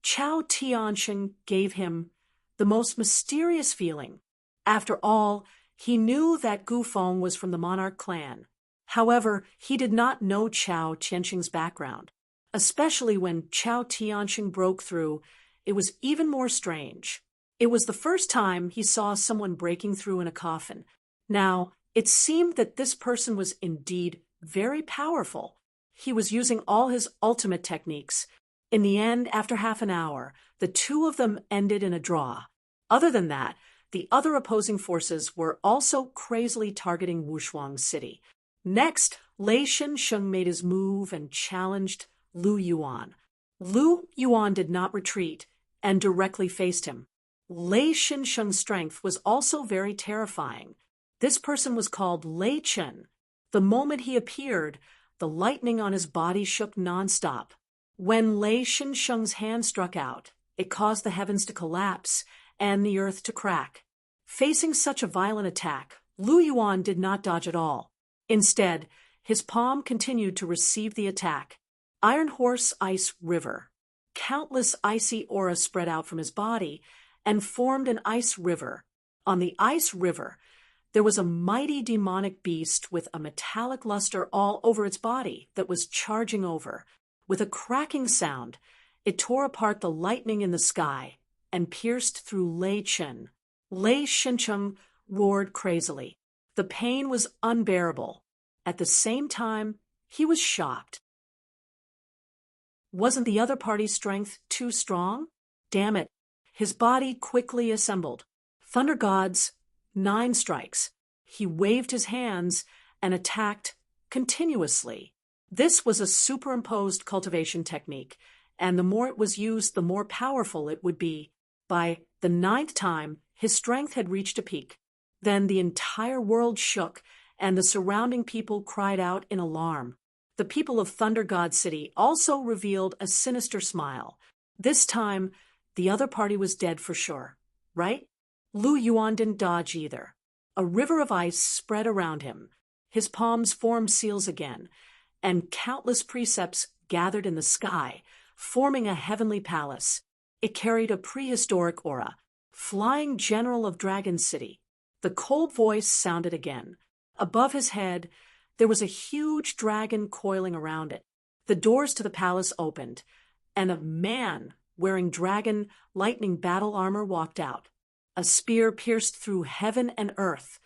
S1: Chao Tianxing gave him the most mysterious feeling. After all, he knew that Gu Feng was from the Monarch clan. However, he did not know Chao Tianxing's background. Especially when Chao Tianxing broke through, it was even more strange. It was the first time he saw someone breaking through in a coffin. Now, it seemed that this person was indeed very powerful. He was using all his ultimate techniques. In the end, after half an hour, the two of them ended in a draw. Other than that, the other opposing forces were also crazily targeting Wushuang City. Next, Lei Shensheng made his move and challenged Lu Yuan. Lu Yuan did not retreat and directly faced him. Lei Shensheng's strength was also very terrifying. This person was called Lei Chen. The moment he appeared, the lightning on his body shook nonstop. When Lei Shensheng's hand struck out, it caused the heavens to collapse and the earth to crack. Facing such a violent attack, Lu Yuan did not dodge at all. Instead, his palm continued to receive the attack. Iron Horse Ice River. Countless icy auras spread out from his body and formed an ice river. On the ice river, There was a mighty demonic beast with a metallic luster all over its body that was charging over. With a cracking sound, it tore apart the lightning in the sky and pierced through Lei Chen. Lei Shincheng roared crazily. The pain was unbearable. At the same time, he was shocked. Wasn't the other party's strength too strong? Damn it. His body quickly assembled. Thunder Gods, 9 strikes. He waved his hands and attacked continuously. This was a superimposed cultivation technique, and the more it was used, the more powerful it would be. By the 9th time, his strength had reached a peak. Then the entire world shook, and the surrounding people cried out in alarm. The people of Thunder God City also revealed a sinister smile. This time, the other party was dead for sure, right? Lu Yuan didn't dodge either. A river of ice spread around him. His palms formed seals again, and countless precepts gathered in the sky, forming a heavenly palace. It carried a prehistoric aura. Flying General of Dragon City. The cold voice sounded again. Above his head, there was a huge dragon coiling around it. The doors to the palace opened, and a man wearing dragon lightning battle armor walked out. A spear pierced through heaven and earth.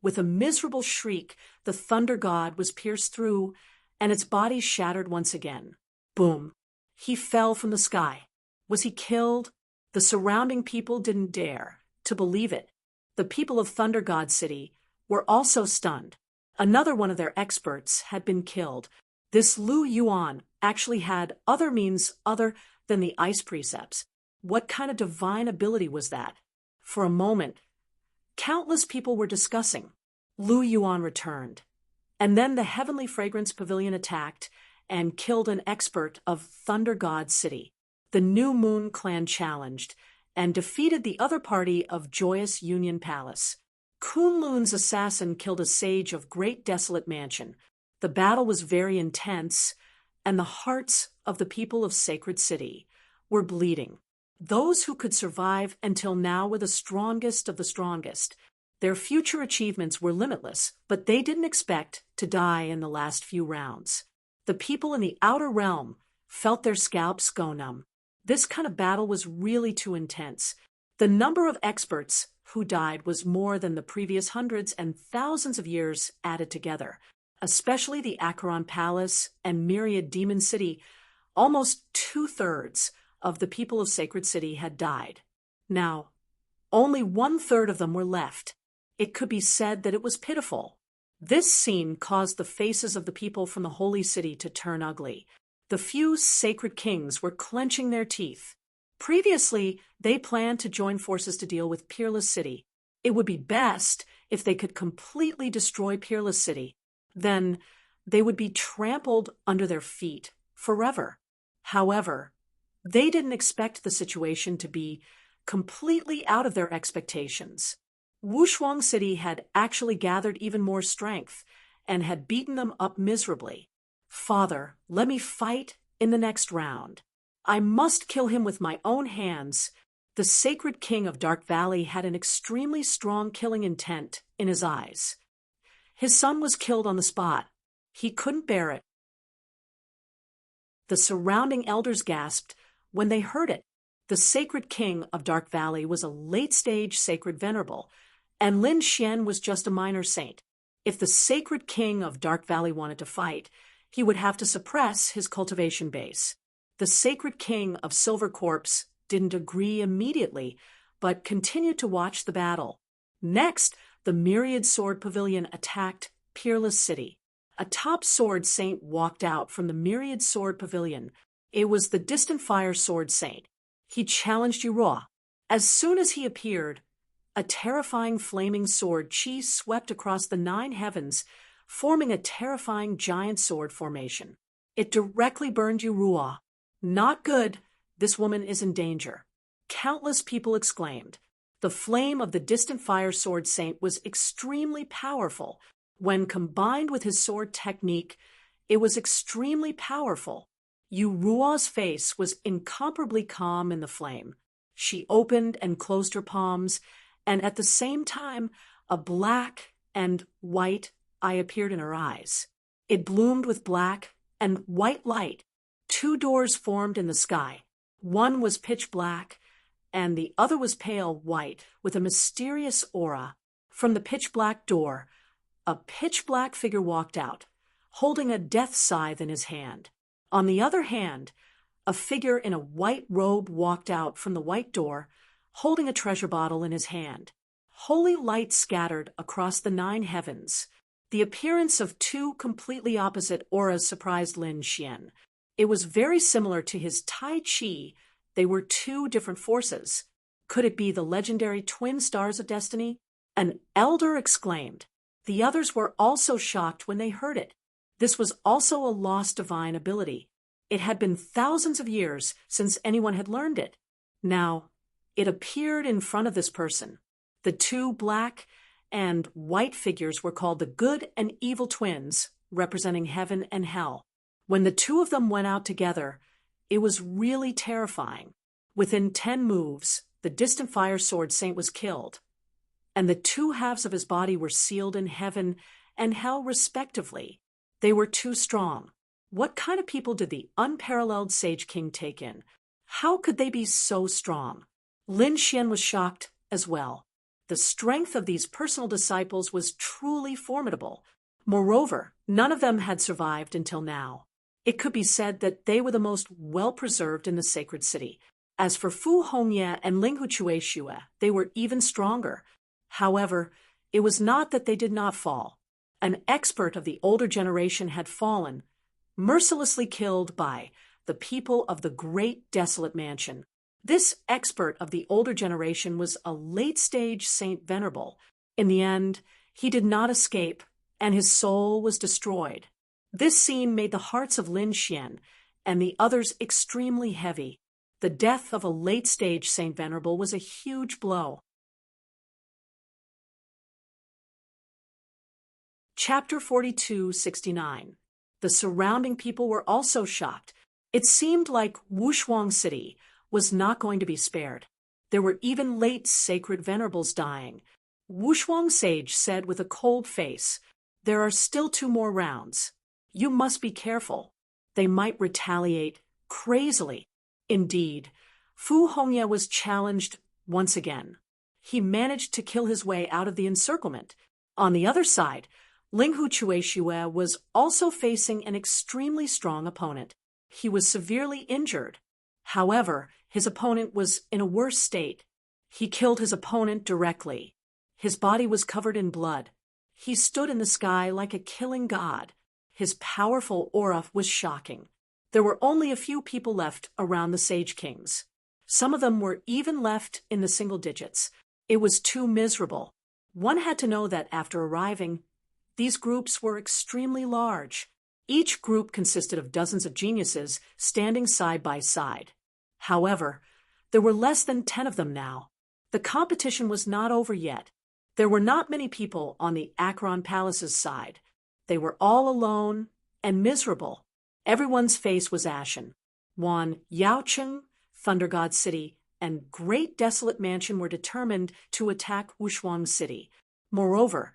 S1: With a miserable shriek, the thunder god was pierced through, and its body shattered once again. Boom. He fell from the sky. Was he killed? The surrounding people didn't dare to believe it. The people of Thunder God City were also stunned. Another one of their experts had been killed. This Lu Yuan actually had other means other than the ice precepts. What kind of divine ability was that? For a moment, countless people were discussing. Lu Yuan returned. And then the Heavenly Fragrance Pavilion attacked and killed an expert of Thunder God City. The New Moon Clan challenged and defeated the other party of Joyous Union Palace. Kunlun's assassin killed a sage of Great Desolate Mansion. The battle was very intense, and the hearts of the people of Sacred City were bleeding. Those who could survive until now were the strongest of the strongest. Their future achievements were limitless, but they didn't expect to die in the last few rounds. The people in the outer realm felt their scalps go numb. This kind of battle was really too intense. The number of experts who died was more than the previous hundreds and thousands of years added together, especially the Acheron Palace and Myriad Demon City. Almost 2/3 of the people of Sacred City had died. Now, only 1/3 of them were left. It could be said that it was pitiful. This scene caused the faces of the people from the Holy City to turn ugly. The few sacred kings were clenching their teeth. Previously, they planned to join forces to deal with Peerless City. It would be best if they could completely destroy Peerless City. Then they would be trampled under their feet forever. However, they didn't expect the situation to be completely out of their expectations. Wushuang City had actually gathered even more strength and had beaten them up miserably. Father, let me fight in the next round. I must kill him with my own hands. The sacred king of Dark Valley had an extremely strong killing intent in his eyes. His son was killed on the spot. He couldn't bear it. The surrounding elders gasped when they heard it. The sacred king of Dark Valley was a late-stage sacred venerable, and Lin Xian was just a minor saint. If the sacred king of Dark Valley wanted to fight, he would have to suppress his cultivation base. The sacred king of Silver Corpse didn't agree immediately, but continued to watch the battle. Next, the Myriad Sword Pavilion attacked Peerless City. A top sword saint walked out from the Myriad Sword Pavilion. It was the Distant Fire Sword Saint. He challenged Yuruo. As soon as he appeared, a terrifying flaming sword chi swept across the 9 heavens, forming a terrifying giant sword formation. It directly burned Yuruo. Not good. This woman is in danger. Countless people exclaimed. The flame of the Distant Fire Sword Saint was extremely powerful. When combined with his sword technique, it was extremely powerful. Yuruo's face was incomparably calm in the flame. She opened and closed her palms, and at the same time, A black and white eye appeared in her eyes. It bloomed with black and white light. Two doors formed in the sky. One was pitch black, and the other was pale white, with a mysterious aura. From the pitch black door, a pitch black figure walked out, holding a death scythe in his hand. On the other hand, a figure in a white robe walked out from the white door, holding a treasure bottle in his hand. Holy light scattered across the 9 heavens. The appearance of two completely opposite auras surprised Lin Xian. It was very similar to his Tai Chi. They were two different forces. Could it be the legendary twin stars of destiny? An elder exclaimed. The others were also shocked when they heard it. This was also a lost divine ability. It had been thousands of years since anyone had learned it. Now, it appeared in front of this person. The two black and white figures were called the good and evil twins, representing heaven and hell. When the two of them went out together, it was really terrifying. Within 10 moves, the distant fire sword saint was killed, and the two halves of his body were sealed in heaven and hell respectively. They were too strong. What kind of people did the unparalleled Sage King take in? How could they be so strong? Lin Xian was shocked as well. The strength of these personal disciples was truly formidable. Moreover, none of them had survived until now. It could be said that they were the most well-preserved in the sacred city. As for Fu Hongye and Ling Huchueshue, they were even stronger. However, it was not that they did not fall. An expert of the older generation had fallen, mercilessly killed by the people of the great desolate mansion. This expert of the older generation was a late-stage Saint Venerable. In the end, he did not escape, and his soul was destroyed. This scene made the hearts of Lin Xian and the others extremely heavy. The death of a late-stage Saint Venerable was a huge blow. Chapter 42:69. The surrounding people were also shocked. It seemed like Wushuang City was not going to be spared. There were even late sacred venerables dying. Wushuang Sage said with a cold face, "There are still 2 more rounds. You must be careful. They might retaliate crazily." Indeed, Fu Hongye was challenged once again. He managed to kill his way out of the encirclement. On the other side, Ling Huchueshue was also facing an extremely strong opponent. He was severely injured. However, his opponent was in a worse state. He killed his opponent directly. His body was covered in blood. He stood in the sky like a killing god. His powerful aura was shocking. There were only a few people left around the Sage Kings. Some of them were even left in the single digits. It was too miserable. One had to know that after arriving, these groups were extremely large. Each group consisted of dozens of geniuses standing side by side. However, there were less than 10 of them now. The competition was not over yet. There were not many people on the Akron Palace's side. They were all alone and miserable. Everyone's face was ashen. Wan Yaocheng, Thunder God City, and Great Desolate Mansion were determined to attack Wushuang City. Moreover,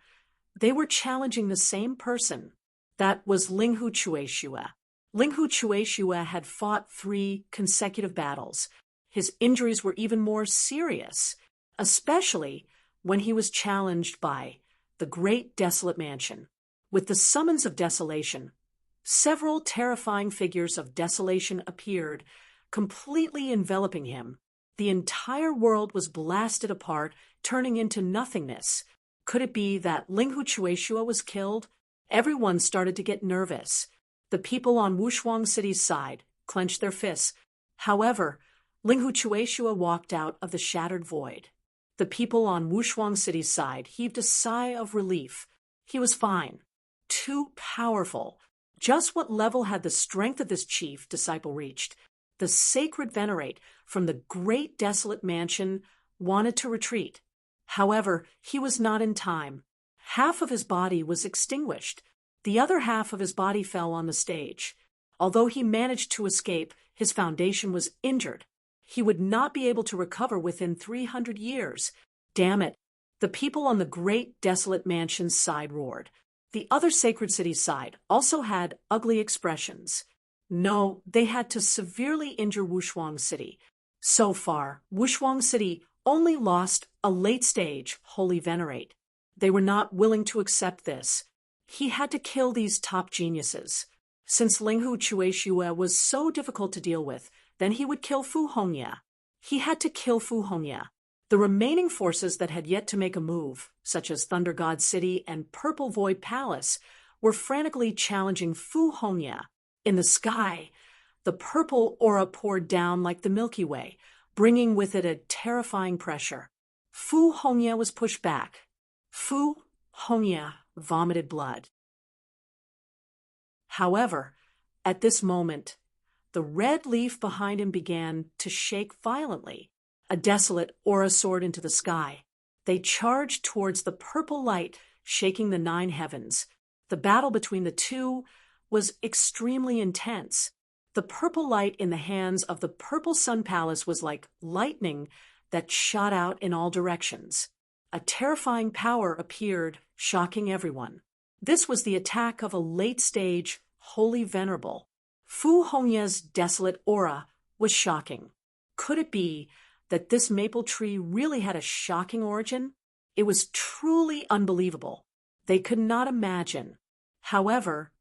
S1: they were challenging the same person. That was Ling Huchueshue. Ling Huchueshue had fought 3 consecutive battles. His injuries were even more serious, especially when he was challenged by the Great Desolate Mansion. With the summons of desolation, several terrifying figures of desolation appeared, completely enveloping him. The entire world was blasted apart, turning into nothingness. Could it be that Ling Huchueshue was killed? Everyone started to get nervous. The people on Wushuang City's side clenched their fists. However, Ling Huchueshue walked out of the shattered void. The people on Wushuang City's side heaved a sigh of relief. He was fine. Too powerful. Just what level had the strength of this chief disciple reached? The sacred venerate from the Great Desolate Mansion wanted to retreat. However, he was not in time. Half of his body was extinguished. The other half of his body fell on the stage. Although he managed to escape, his foundation was injured. He would not be able to recover within 300 years. Damn it. The people on the great desolate mansion's side roared. The other sacred city's side also had ugly expressions. No, they had to severely injure Wushuang City. So far, Wushuang City only lost a late-stage holy venerate. They were not willing to accept this. He had to kill these top geniuses. Since Linghu Chueshue was so difficult to deal with, then he would kill Fu Hongya. He had to kill Fu Hongya. The remaining forces that had yet to make a move, such as Thunder God City and Purple Void Palace, were frantically challenging Fu Hongya. In the sky, the purple aura poured down like the Milky Way, bringing with it a terrifying pressure. Fu Hongya was pushed back. Fu Hongya vomited blood. However, at this moment, the red leaf behind him began to shake violently. A desolate aura soared into the sky. They charged towards the purple light, shaking the 9 heavens. The battle between the two was extremely intense. The purple light in the hands of the Purple Sun Palace was like lightning that shot out in all directions. A terrifying power appeared, shocking everyone. This was the attack of a late-stage holy venerable. Fu Hongya's desolate aura was shocking. Could it be that this maple tree really had a shocking origin? It was truly unbelievable. They could not imagine. However,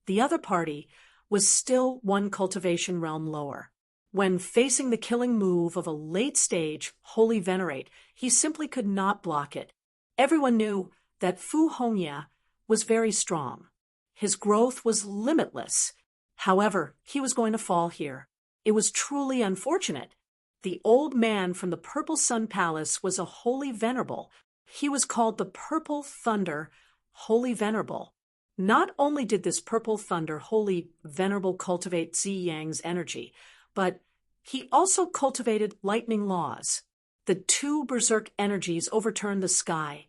S1: the other party was still one cultivation realm lower. When facing the killing move of a late-stage holy venerate, he simply could not block it. Everyone knew that Fu Hongya was very strong. His growth was limitless. However, he was going to fall here. It was truly unfortunate. The old man from the Purple Sun Palace was a holy venerable. He was called the Purple Thunder Holy Venerable. Not only did this Purple Thunder Holy Venerable cultivate Zi Yang's energy, but he also cultivated lightning laws. The 2 berserk energies overturned the sky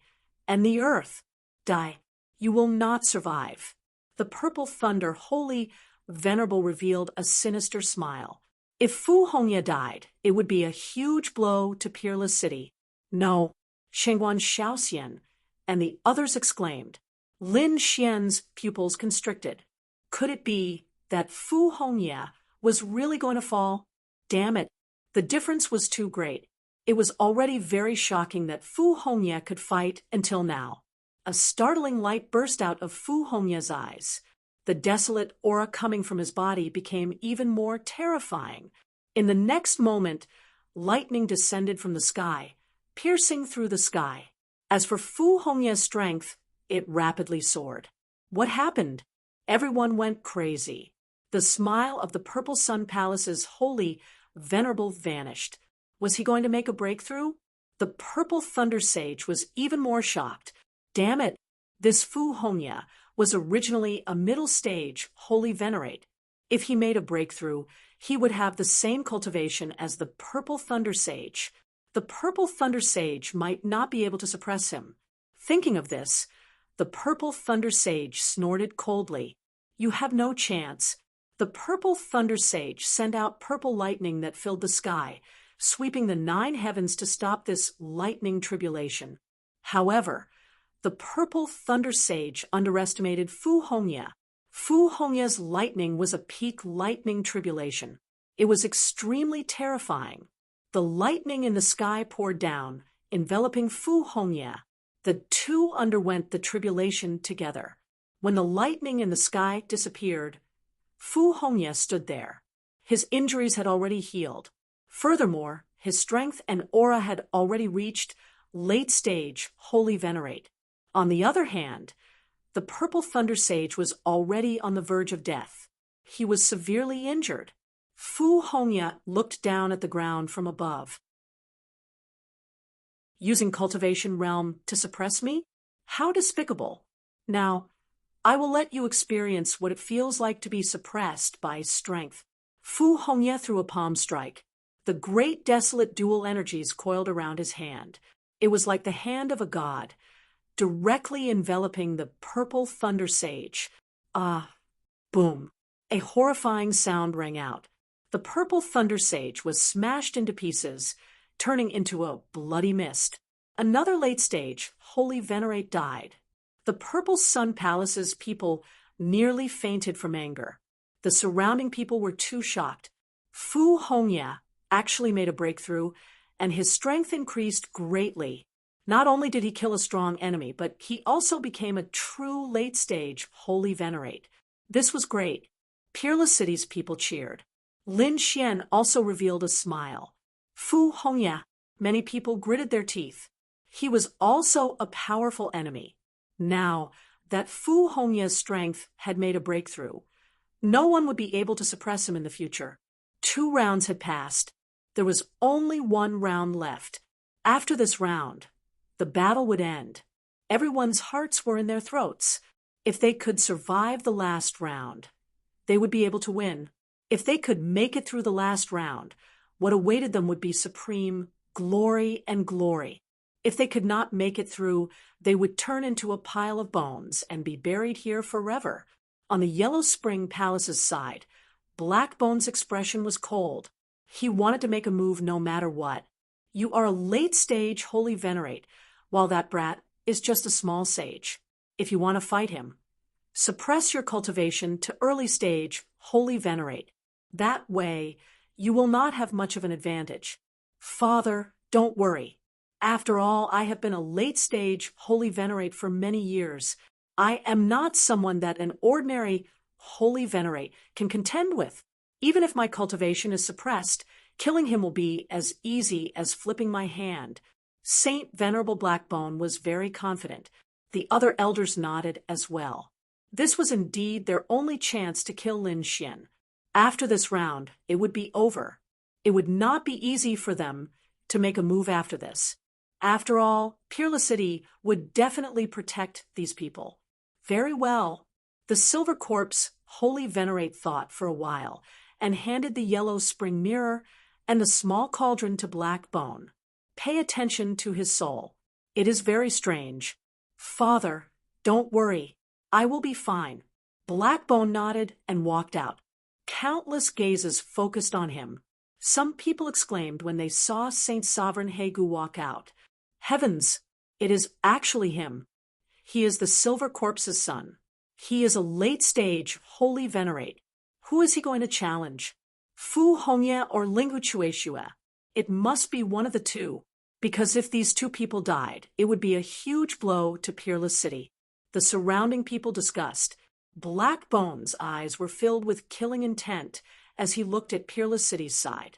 S1: and the earth. Die, you will not survive. The Purple Thunder Holy Venerable revealed a sinister smile. If Fu Hongya died, it would be a huge blow to Peerless City. No, Shengguan Shaoxian and the others exclaimed. Lin Xian's pupils constricted. Could it be that Fu Hongya was really going to fall? Damn it, the difference was too great. It was already very shocking that Fu Hongya could fight until now. A startling light burst out of Fu Hongya's eyes. The desolate aura coming from his body became even more terrifying. In the next moment, lightning descended from the sky, piercing through the sky. As for Fu Hongya's strength, it rapidly soared. What happened? Everyone went crazy. The smile of the Purple Sun Palace's holy venerable vanished. Was he going to make a breakthrough? The Purple Thunder Sage was even more shocked. Damn it, this Fu Hongya was originally a middle stage holy venerate. If he made a breakthrough, he would have the same cultivation as the Purple Thunder Sage. The Purple Thunder Sage might not be able to suppress him. Thinking of this, the Purple Thunder Sage snorted coldly. You have no chance. The Purple Thunder Sage sent out purple lightning that filled the sky, sweeping the 9 heavens to stop this lightning tribulation. However, the Purple Thunder Sage underestimated Fu Hongya. Fu Hongya's lightning was a peak lightning tribulation. It was extremely terrifying. The lightning in the sky poured down, enveloping Fu Hongya. The 2 underwent the tribulation together. When the lightning in the sky disappeared, Fu Hongya stood there. His injuries had already healed. Furthermore, his strength and aura had already reached late-stage holy venerate. On the other hand, the Purple Thunder Sage was already on the verge of death. He was severely injured. Fu Hongya looked down at the ground from above. Using Cultivation Realm to suppress me? How despicable. Now, I will let you experience what it feels like to be suppressed by strength. Fu Hongya threw a palm strike. The great desolate dual energies coiled around his hand. It was like the hand of a god, directly enveloping the Purple Thunder Sage. Boom. A horrifying sound rang out. The Purple Thunder Sage was smashed into pieces, turning into a bloody mist. Another late stage, Holy Venerate, died. The Purple Sun Palace's people nearly fainted from anger. The surrounding people were too shocked. Fu Hongya actually made a breakthrough, and his strength increased greatly. Not only did he kill a strong enemy, but he also became a true late-stage Holy Venerate. This was great. Peerless City's people cheered. Lin Xian also revealed a smile. Fu Hongya, many people gritted their teeth. He was also a powerful enemy. Now that Fu Hongya's strength had made a breakthrough, no one would be able to suppress him in the future. 2 rounds had passed. There was only 1 round left. After this round, the battle would end. Everyone's hearts were in their throats. If they could survive the last round, they would be able to win. If they could make it through the last round, what awaited them would be supreme glory and glory. If they could not make it through, they would turn into a pile of bones and be buried here forever. On the Yellow Spring Palace's side, Blackbone's expression was cold. He wanted to make a move no matter what. You are a late-stage Holy Venerate, while that brat is just a small sage. If you want to fight him, suppress your cultivation to early-stage Holy Venerate. That way, you will not have much of an advantage. Father, don't worry. After all, I have been a late-stage Holy Venerate for many years. I am not someone that an ordinary Holy Venerate can contend with. Even if my cultivation is suppressed, killing him will be as easy as flipping my hand. Saint Venerable Blackbone was very confident. The other elders nodded as well. This was indeed their only chance to kill Lin Xian. After this round, it would be over. It would not be easy for them to make a move after this. After all, Peerless City would definitely protect these people. Very well. The Silver Corpse Holy Venerate thought for a while and handed the Yellow Spring Mirror and the small cauldron to Blackbone. Pay attention to his soul. It is very strange. Father, don't worry. I will be fine. Blackbone nodded and walked out. Countless gazes focused on him. Some people exclaimed when they saw Saint Sovereign Hegu walk out. Heavens, it is actually him. He is the Silver Corpse's son. He is a late-stage Holy Venerate. Who is he going to challenge? Fu Hongya or Lingu Chueshua? It must be one of the two, because if these 2 people died, it would be a huge blow to Peerless City. The surrounding people discussed. Blackbone's eyes were filled with killing intent as he looked at Peerless City's side.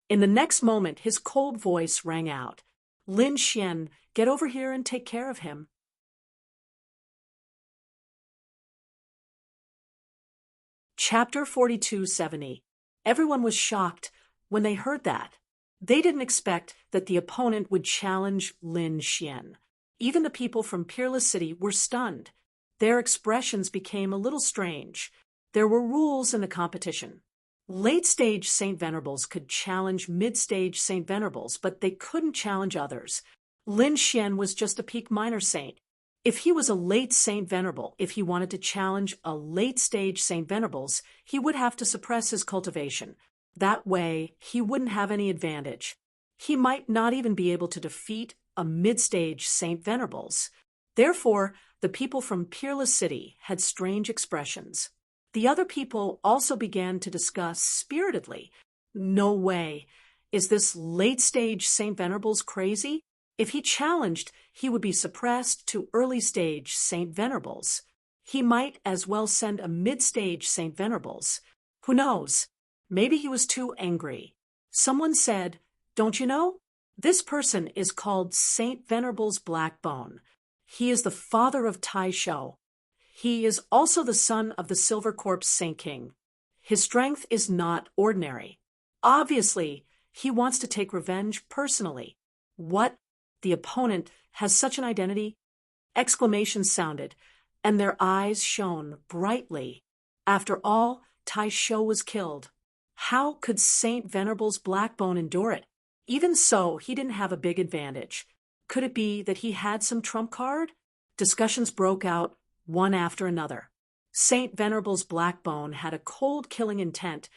S1: In the next moment, his cold voice rang out. Lin Xian, get over here and take care of him. Chapter 4270. Everyone was shocked when they heard that. They didn't expect that the opponent would challenge Lin Xian. Even the people from Peerless City were stunned. Their expressions became a little strange. There were rules in the competition. Late-stage Saint Venerables could challenge mid-stage Saint Venerables, but they couldn't challenge others. Lin Xian was just a peak minor saint. If he was a late Saint Venerable, if he wanted to challenge a late-stage Saint Venerables, he would have to suppress his cultivation. That way, he wouldn't have any advantage. He might not even be able to defeat a mid-stage Saint Venerables. Therefore, the people from Peerless City had strange expressions. The other people also began to discuss spiritedly. No way. Is this late-stage Saint Venerables crazy? If he challenged, he would be suppressed to early-stage Saint Venerables. He might as well send a mid-stage Saint Venerables. Who knows? Maybe he was too angry. Someone said, "Don't you know? This person is called Saint Venerables Blackbone. He is the father of Taisho. He is also the son of the Silver Corpse Saint King. His strength is not ordinary. Obviously, he wants to take revenge personally." What? The opponent has such an identity? Exclamations sounded, and their eyes shone brightly. After all, Taisho was killed. How could Saint Venerables Blackbone endure it? Even so, he didn't have a big advantage. Could it be that he had some trump card? Discussions broke out, one after another. Saint Venerables Blackbone had a cold killing intent,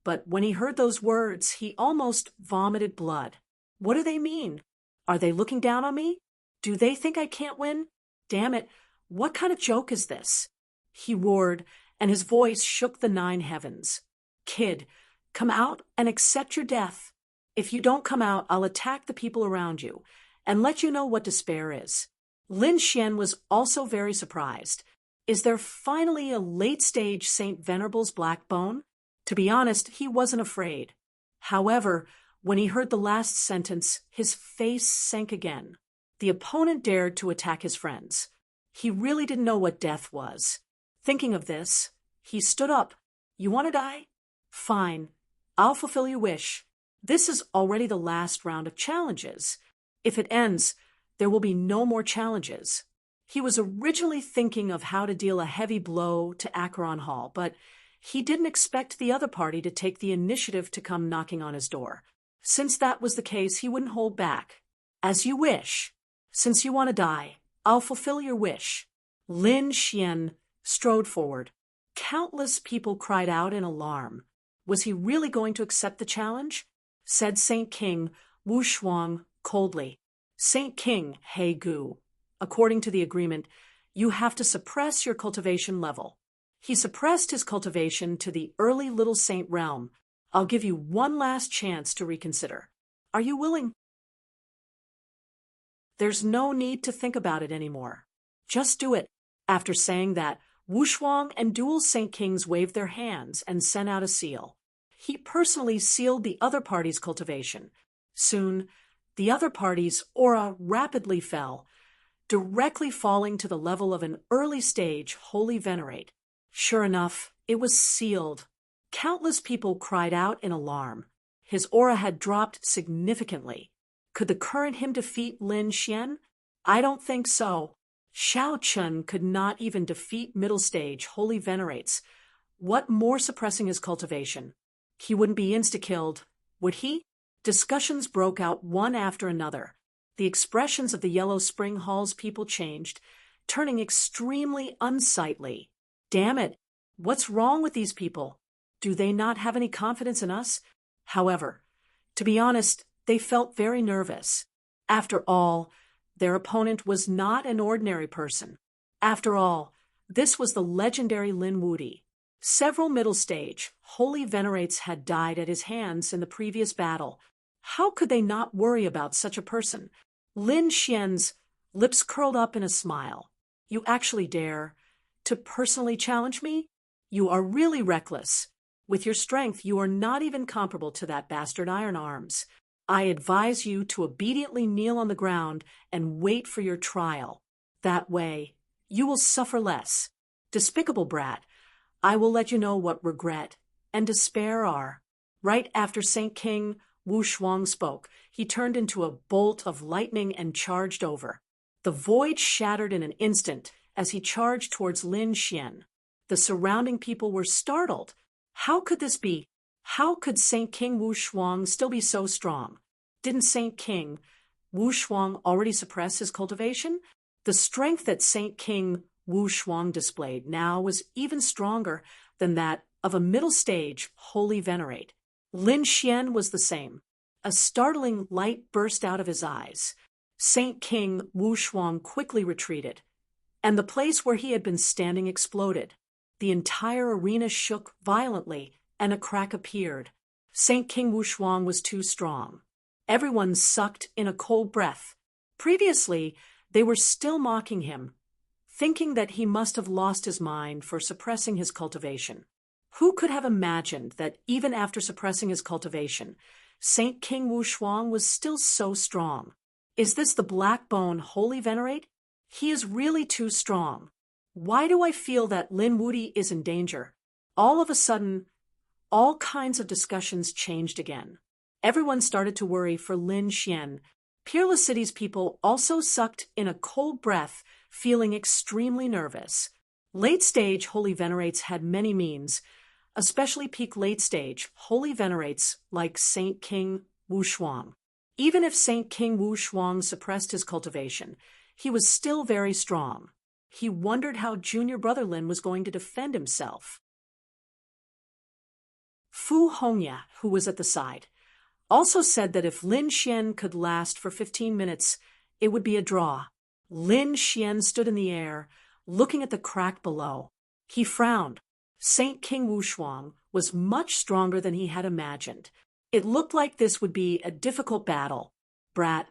S1: but when he heard those words, he almost vomited blood. What do they mean? Are they looking down on me? Do they think I can't win? Damn it, what kind of joke is this? He roared, and his voice shook the 9 heavens. Kid, come out and accept your death. If you don't come out, I'll attack the people around you and let you know what despair is. Lin Xian was also very surprised. Is there finally a late-stage Saint Venerable's black bone? To be honest, he wasn't afraid. However, when he heard the last sentence, his face sank again. The opponent dared to attack his friends. He really didn't know what death was. Thinking of this, he stood up. You want to die? Fine. I'll fulfill your wish. This is already the last round of challenges. If it ends, there will be no more challenges. He was originally thinking of how to deal a heavy blow to Acheron Hall, but he didn't expect the other party to take the initiative to come knocking on his door. Since that was the case, he wouldn't hold back. As you wish. Since you want to die, I'll fulfill your wish. Lin Xian strode forward. Countless people cried out in alarm. Was he really going to accept the challenge? Said Saint King Wu Shuang coldly. Saint King He Gu. According to the agreement, you have to suppress your cultivation level. He suppressed his cultivation to the early Little Saint realm. I'll give you one last chance to reconsider. Are you willing? There's no need to think about it anymore. Just do it. After saying that, Wu Shuang and dual Saint Kings waved their hands and sent out a seal. He personally sealed the other party's cultivation. Soon, the other party's aura rapidly fell, directly falling to the level of an early-stage Holy Venerate. Sure enough, it was sealed. Countless people cried out in alarm. His aura had dropped significantly. Could the current him defeat Lin Xian? I don't think so. Xiao Chun could not even defeat middle-stage Holy Venerates. What more suppressing his cultivation? He wouldn't be insta-killed, would he? Discussions broke out one after another. The expressions of the Yellow Spring Hall's people changed, turning extremely unsightly. Damn it! What's wrong with these people? Do they not have any confidence in us? However, to be honest, they felt very nervous. After all, their opponent was not an ordinary person. After all, this was the legendary Lin Wudi. Several middle-stage, Holy Venerates had died at his hands in the previous battle. How could they not worry about such a person? Lin Xian's lips curled up in a smile. You actually dare to personally challenge me? You are really reckless. With your strength, you are not even comparable to that bastard Iron Arms. I advise you to obediently kneel on the ground and wait for your trial. That way, you will suffer less. Despicable brat, I will let you know what regret and despair are. Right after Saint King Wu Shuang spoke, he turned into a bolt of lightning and charged over. The void shattered in an instant as he charged towards Lin Xian. The surrounding people were startled. How could this be? How could Saint King Wu Shuang still be so strong? Didn't Saint King Wu Shuang already suppress his cultivation? The strength that Saint King Wu Shuang displayed now was even stronger than that of a middle-stage Holy Venerate. Lin Xian was the same. A startling light burst out of his eyes. Saint King Wu Shuang quickly retreated, and the place where he had been standing exploded. The entire arena shook violently, and a crack appeared. Saint King Wu Shuang was too strong. Everyone sucked in a cold breath. Previously, they were still mocking him, thinking that he must have lost his mind for suppressing his cultivation. Who could have imagined that even after suppressing his cultivation, Saint King Wu Shuang was still so strong? Is this the Black Bone Holy Venerate? He is really too strong. Why do I feel that Lin Wudi is in danger? All of a sudden, all kinds of discussions changed again. Everyone started to worry for Lin Xian. Peerless City's people also sucked in a cold breath, feeling extremely nervous. Late-stage Holy Venerates had many means, especially peak late-stage Holy Venerates like Saint King Wu Shuang. Even if Saint King Wu Shuang suppressed his cultivation, he was still very strong. He wondered how junior brother Lin was going to defend himself. Fu Hongya, who was at the side, also said that if Lin Xian could last for 15 minutes, it would be a draw. Lin Xian stood in the air, looking at the crack below. He frowned. Saint King Wushuang was much stronger than he had imagined. It looked like this would be a difficult battle. Brat,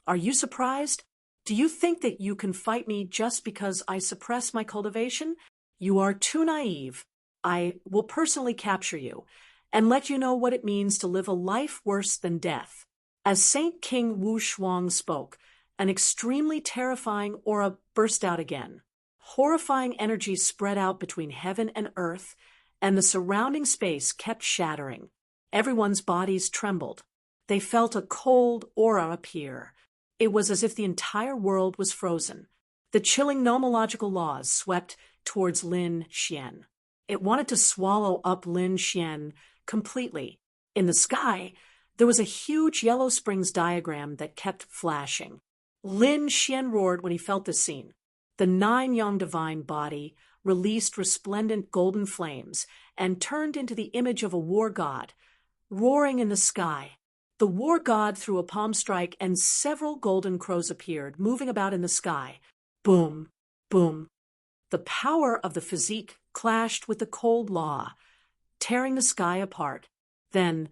S1: are you surprised? Do you think that you can fight me just because I suppress my cultivation? You are too naive. I will personally capture you and let you know what it means to live a life worse than death. As Saint King Wushuang spoke, an extremely terrifying aura burst out again. Horrifying energy spread out between heaven and earth, and the surrounding space kept shattering. Everyone's bodies trembled. They felt a cold aura appear. It was as if the entire world was frozen. The chilling nomological laws swept towards Lin Xian. It wanted to swallow up Lin Xian completely. In the sky, there was a huge Yellow Springs diagram that kept flashing. Lin Xian roared when he felt this scene. The 9 Yang divine body released resplendent golden flames and turned into the image of a war god, roaring in the sky. The war god threw a palm strike and several golden crows appeared, moving about in the sky. Boom, boom. The power of the physique clashed with the cold law, tearing the sky apart. Then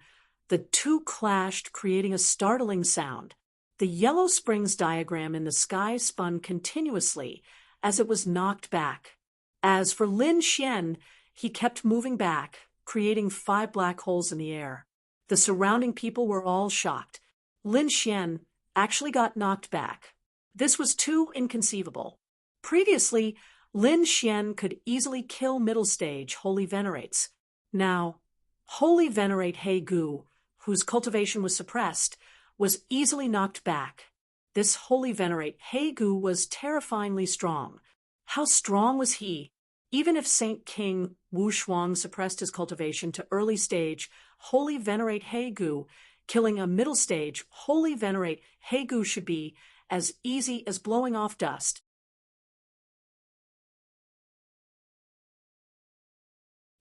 S1: the two clashed, creating a startling sound. The Yellow Springs diagram in the sky spun continuously as it was knocked back. As for Lin Xian, he kept moving back, creating 5 black holes in the air. The surrounding people were all shocked. Lin Xian actually got knocked back. This was too inconceivable. Previously, Lin Xian could easily kill middle stage Holy Venerates. Now, Holy Venerate He Gu, whose cultivation was suppressed, was easily knocked back. This Holy Venerate He Gu was terrifyingly strong. How strong was he? Even if Saint King Wushuang suppressed his cultivation to early stage Holy Venerate He Gu, killing a middle stage Holy Venerate He Gu should be as easy as blowing off dust.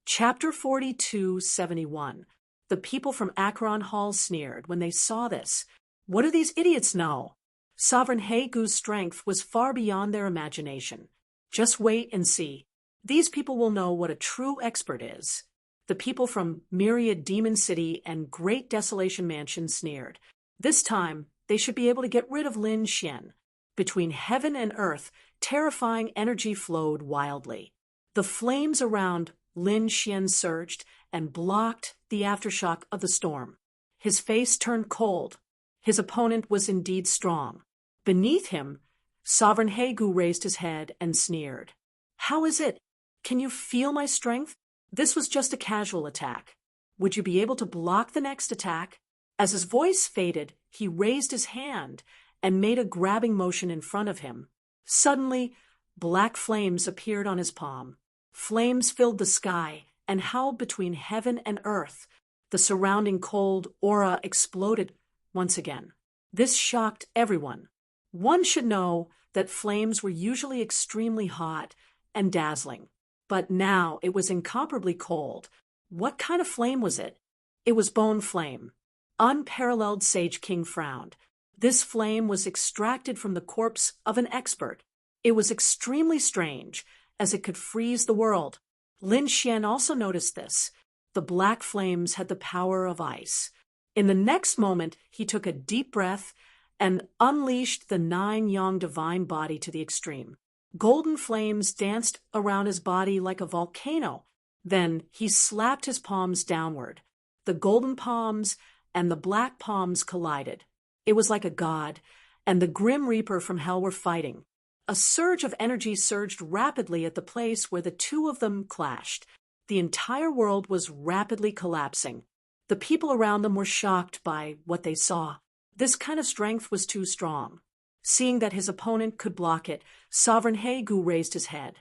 S1: Chapter 42:71. The people from Acheron Hall sneered when they saw this. What do these idiots know? Sovereign He Gu's strength was far beyond their imagination. Just wait and see. These people will know what a true expert is. The people from Myriad Demon City and Great Desolation Mansion sneered. This time, they should be able to get rid of Lin Xian. Between heaven and earth, terrifying energy flowed wildly. The flames around Lin Xian surged and blocked the aftershock of the storm. His face turned cold. His opponent was indeed strong. Beneath him, Sovereign He Gu raised his head and sneered. How is it? Can you feel my strength? This was just a casual attack. Would you be able to block the next attack? As his voice faded, he raised his hand and made a grabbing motion in front of him. Suddenly, black flames appeared on his palm. Flames filled the sky and howled between heaven and earth. The surrounding cold aura exploded once again. This shocked everyone. One should know that flames were usually extremely hot and dazzling, but now it was incomparably cold. What kind of flame was it? It was bone flame. Unparalleled Sage King frowned. This flame was extracted from the corpse of an expert. It was extremely strange, as it could freeze the world. Lin Xian also noticed this. The black flames had the power of ice. In the next moment, he took a deep breath and unleashed the 9 Yang divine body to the extreme. Golden flames danced around his body like a volcano. Then he slapped his palms downward. The golden palms and the black palms collided. It was like a god, and the Grim Reaper from hell were fighting. A surge of energy surged rapidly at the place where the two of them clashed. The entire world was rapidly collapsing. The people around them were shocked by what they saw. This kind of strength was too strong. Seeing that his opponent could block it, Sovereign He Gu raised his head.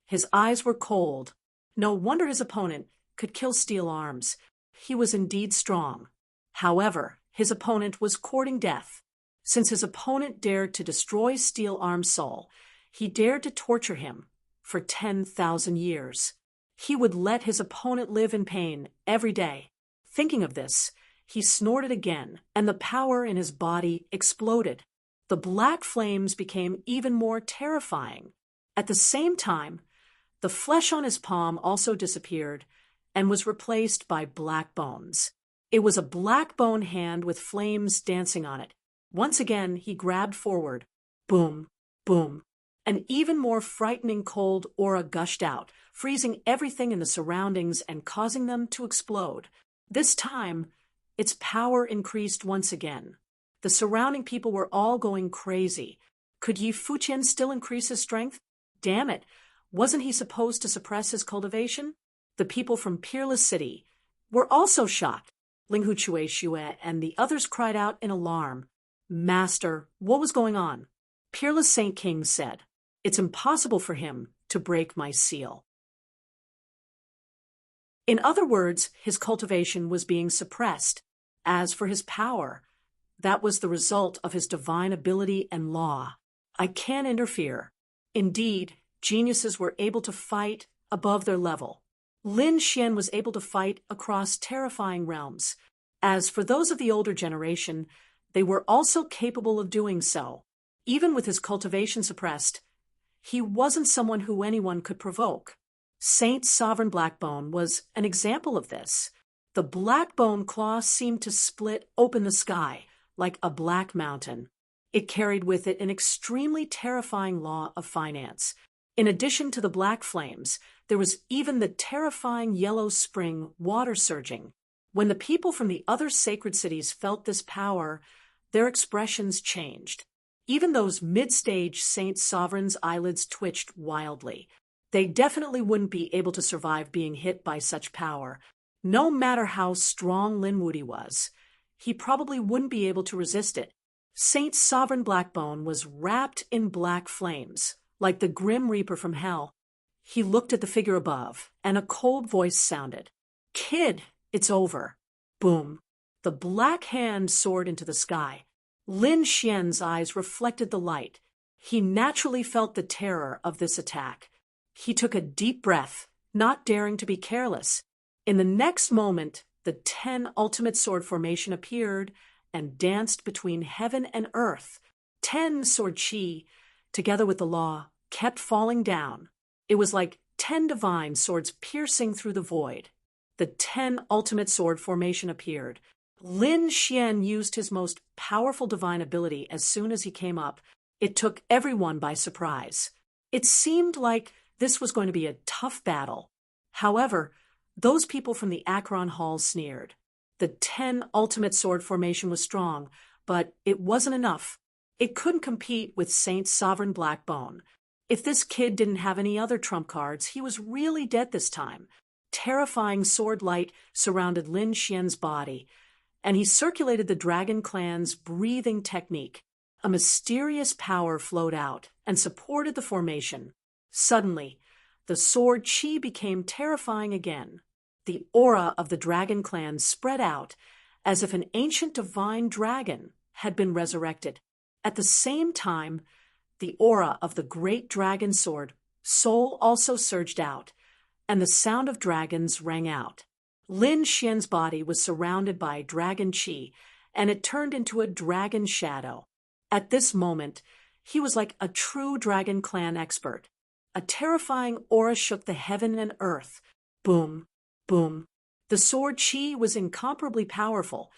S1: His eyes were cold. No wonder his opponent could kill steel arms. He was indeed strong. However, his opponent was courting death. Since his opponent dared to destroy Steel Arm's soul, he dared to torture him for 10,000 years. He would let his opponent live in pain every day. Thinking of this, He snorted again, and the power in his body exploded. The black flames became even more terrifying. At the same time, the flesh on his palm also disappeared and was replaced by black bones. It was a black bone hand with flames dancing on it. Once again, he grabbed forward. Boom, boom. An even more frightening cold aura gushed out, freezing everything in the surroundings and causing them to explode. This time, its power increased once again. The surrounding people were all going crazy. Could Yi Fuqian still increase his strength? Damn it, wasn't he supposed to suppress his cultivation? The people from Peerless City were also shocked. Ling Hu Chue Xue and the others cried out in alarm. Master, what was going on? Peerless Saint King said, "It's impossible for him to break my seal." In other words, his cultivation was being suppressed. As for his power, that was the result of his divine ability and law. I can't interfere. Indeed, geniuses were able to fight above their level. Lin Xian was able to fight across terrifying realms. As for those of the older generation, they were also capable of doing so. Even with his cultivation suppressed, he wasn't someone who anyone could provoke. Saint Sovereign Blackbone was an example of this. The Blackbone claw seemed to split open the sky like a black mountain. It carried with it an extremely terrifying law of finance. In addition to the black flames, there was even the terrifying yellow spring water surging. When the people from the other sacred cities felt this power, their expressions changed. Even those mid-stage Saint Sovereigns' eyelids twitched wildly. They definitely wouldn't be able to survive being hit by such power. No matter how strong Lin Wudi was, he probably wouldn't be able to resist it. Saint Sovereign Blackbone was wrapped in black flames, like the Grim Reaper from hell. He looked at the figure above, and a cold voice sounded. "Kid, it's over." Boom. The black hand soared into the sky. Lin Xian's eyes reflected the light. He naturally felt the terror of this attack. He took a deep breath, not daring to be careless. In the next moment, the 10 ultimate sword formation appeared and danced between heaven and earth. 10 sword chi, together with the law, kept falling down. It was like 10 divine swords piercing through the void. The 10 ultimate sword formation appeared. Lin Xian used his most powerful divine ability as soon as he came up. It took everyone by surprise. It seemed like this was going to be a tough battle. However, those people from the Akron Hall sneered. The 10 ultimate sword formation was strong, but it wasn't enough. It couldn't compete with Saint Sovereign Blackbone. If this kid didn't have any other trump cards, he was really dead this time. Terrifying sword light surrounded Lin Xian's body, and he circulated the Dragon Clan's breathing technique. A mysterious power flowed out and supported the formation. Suddenly, the sword chi became terrifying again. The aura of the Dragon Clan spread out as if an ancient divine dragon had been resurrected. At the same time, the aura of the great dragon sword, Soul, also surged out, and the sound of dragons rang out. Lin Xian's body was surrounded by dragon chi, and it turned into a dragon shadow. At this moment, he was like a true Dragon Clan expert. A terrifying aura shook the heaven and earth. Boom, boom. The sword chi was incomparably powerful,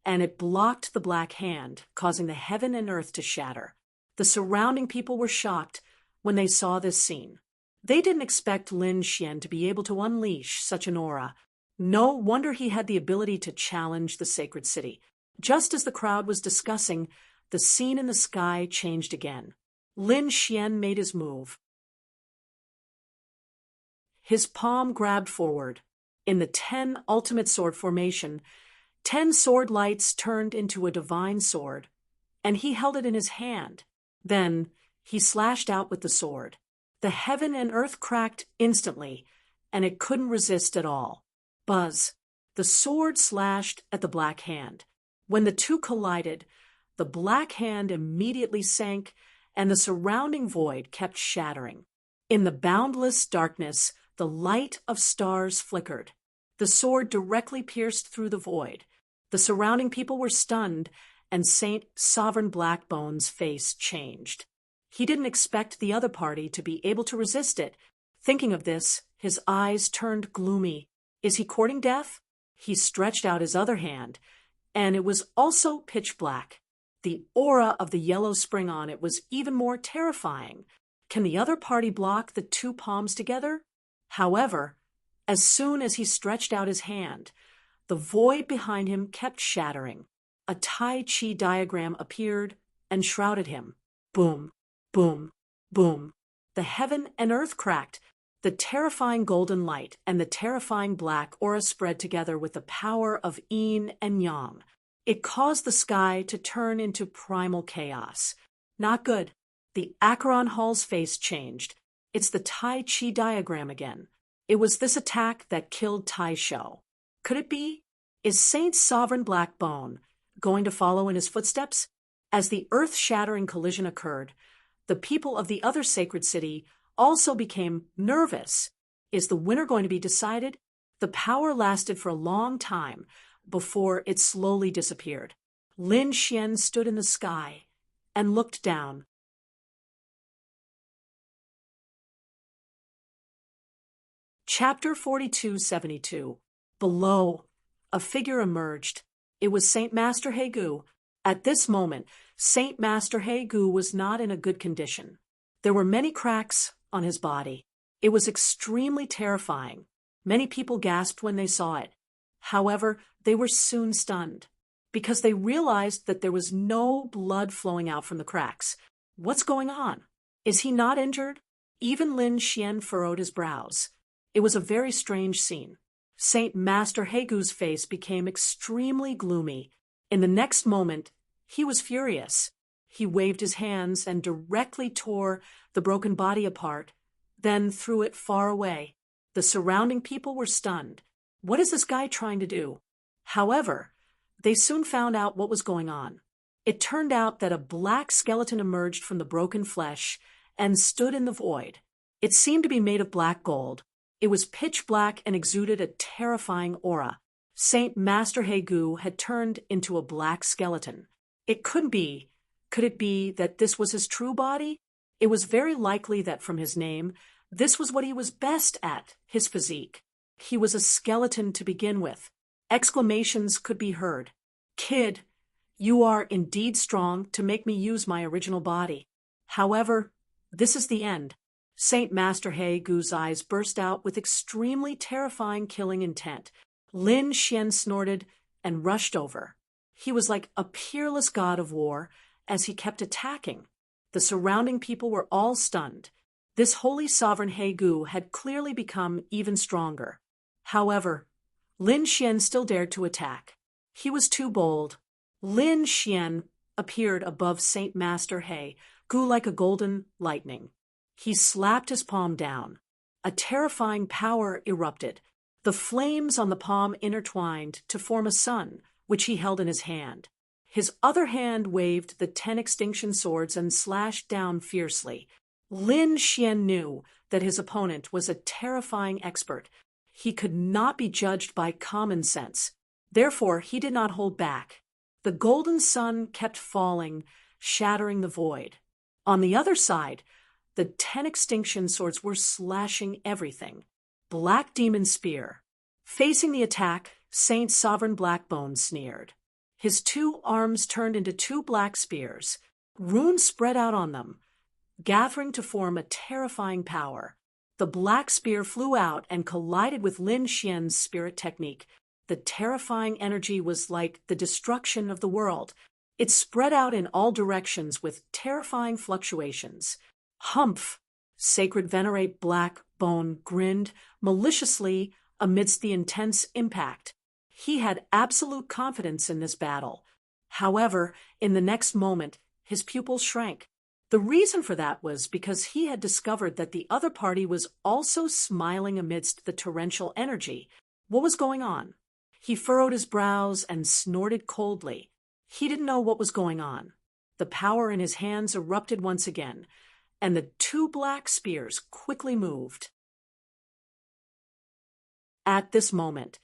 S1: and it blocked the black hand, causing the heaven and earth to shatter. The surrounding people were shocked when they saw this scene. They didn't expect Lin Xian to be able to unleash such an aura. No wonder he had the ability to challenge the sacred city. Just as the crowd was discussing, the scene in the sky changed again. Lin Xian made his move. His palm grabbed forward. In the 10 ultimate sword formation, 10 sword lights turned into a divine sword, and he held it in his hand. Then he slashed out with the sword. The heaven and earth cracked instantly, and it couldn't resist at all. Buzz. The sword slashed at the black hand. When the two collided, the black hand immediately sank, and the surrounding void kept shattering. In the boundless darkness, the light of stars flickered. The sword directly pierced through the void. The surrounding people were stunned, and Saint Sovereign Blackbone's face changed. He didn't expect the other party to be able to resist it. Thinking of this, his eyes turned gloomy. Is he courting death? He stretched out his other hand, and it was also pitch black. The aura of the yellow spring on it was even more terrifying. Can the other party block the two palms together? However, as soon as he stretched out his hand, the void behind him kept shattering. A Tai Chi diagram appeared and shrouded him. Boom, boom, boom. The heaven and earth cracked. The terrifying golden light and the terrifying black aura spread together with the power of yin and yang. It caused the sky to turn into primal chaos. Not good. The Acheron Hall's face changed. It's the Tai Chi diagram again. It was this attack that killed Tai Shou. Could it be? Is Saint Sovereign Blackbone going to follow in his footsteps? As the earth-shattering collision occurred, the people of the other sacred city also became nervous. Is the winner going to be decided? The power lasted for a long time before it slowly disappeared. Lin Xian stood in the sky and looked down. Chapter 4272. Below, a figure emerged. It was Saint Master Hegu. At this moment, Saint Master Hegu was not in a good condition. There were many cracks on his body. It was extremely terrifying. Many people gasped when they saw it. However, they were soon stunned, because they realized that there was no blood flowing out from the cracks. What's going on? Is he not injured? Even Lin Xian furrowed his brows. It was a very strange scene. Saint Master Hegu's face became extremely gloomy. In the next moment, he was furious. He waved his hands and directly tore the broken body apart, then threw it far away. The surrounding people were stunned. What is this guy trying to do? However, they soon found out what was going on. It turned out that a black skeleton emerged from the broken flesh and stood in the void. It seemed to be made of black gold. It was pitch black and exuded a terrifying aura. Saint Master Hegu had turned into a black skeleton. It couldn't be. Could it be that this was his true body? It was very likely that from his name, this was what he was best at, his physique. He was a skeleton to begin with. Exclamations could be heard. Kid, you are indeed strong to make me use my original body. However, this is the end. Saint Master Hegu's eyes burst out with extremely terrifying killing intent. Lin Xian snorted and rushed over. He was like a peerless god of war as he kept attacking. The surrounding people were all stunned. This holy sovereign Hegu had clearly become even stronger. However, Lin Xian still dared to attack. He was too bold. Lin Xian appeared above Saint Master Hegu like a golden lightning. He slapped his palm down. A terrifying power erupted. The flames on the palm intertwined to form a sun, which he held in his hand. His other hand waved the 10 extinction swords and slashed down fiercely. Lin Xian knew that his opponent was a terrifying expert. He could not be judged by common sense. Therefore, he did not hold back. The golden sun kept falling, shattering the void. On the other side, the 10 extinction swords were slashing everything. Black Demon Spear. Facing the attack, Saint Sovereign Blackbone sneered. His two arms turned into two black spears. Runes spread out on them, gathering to form a terrifying power. The black spear flew out and collided with Lin Xian's spirit technique. The terrifying energy was like the destruction of the world. It spread out in all directions with terrifying fluctuations. Humph! Sacred Venerate Blackbone grinned maliciously amidst the intense impact. He had absolute confidence in this battle. However, in the next moment, his pupils shrank. The reason for that was because he had discovered that the other party was also smiling amidst the torrential energy. What was going on? He furrowed his brows and snorted coldly. He didn't know what was going on. The power in his hands erupted once again, and the two black spears quickly moved. At this moment,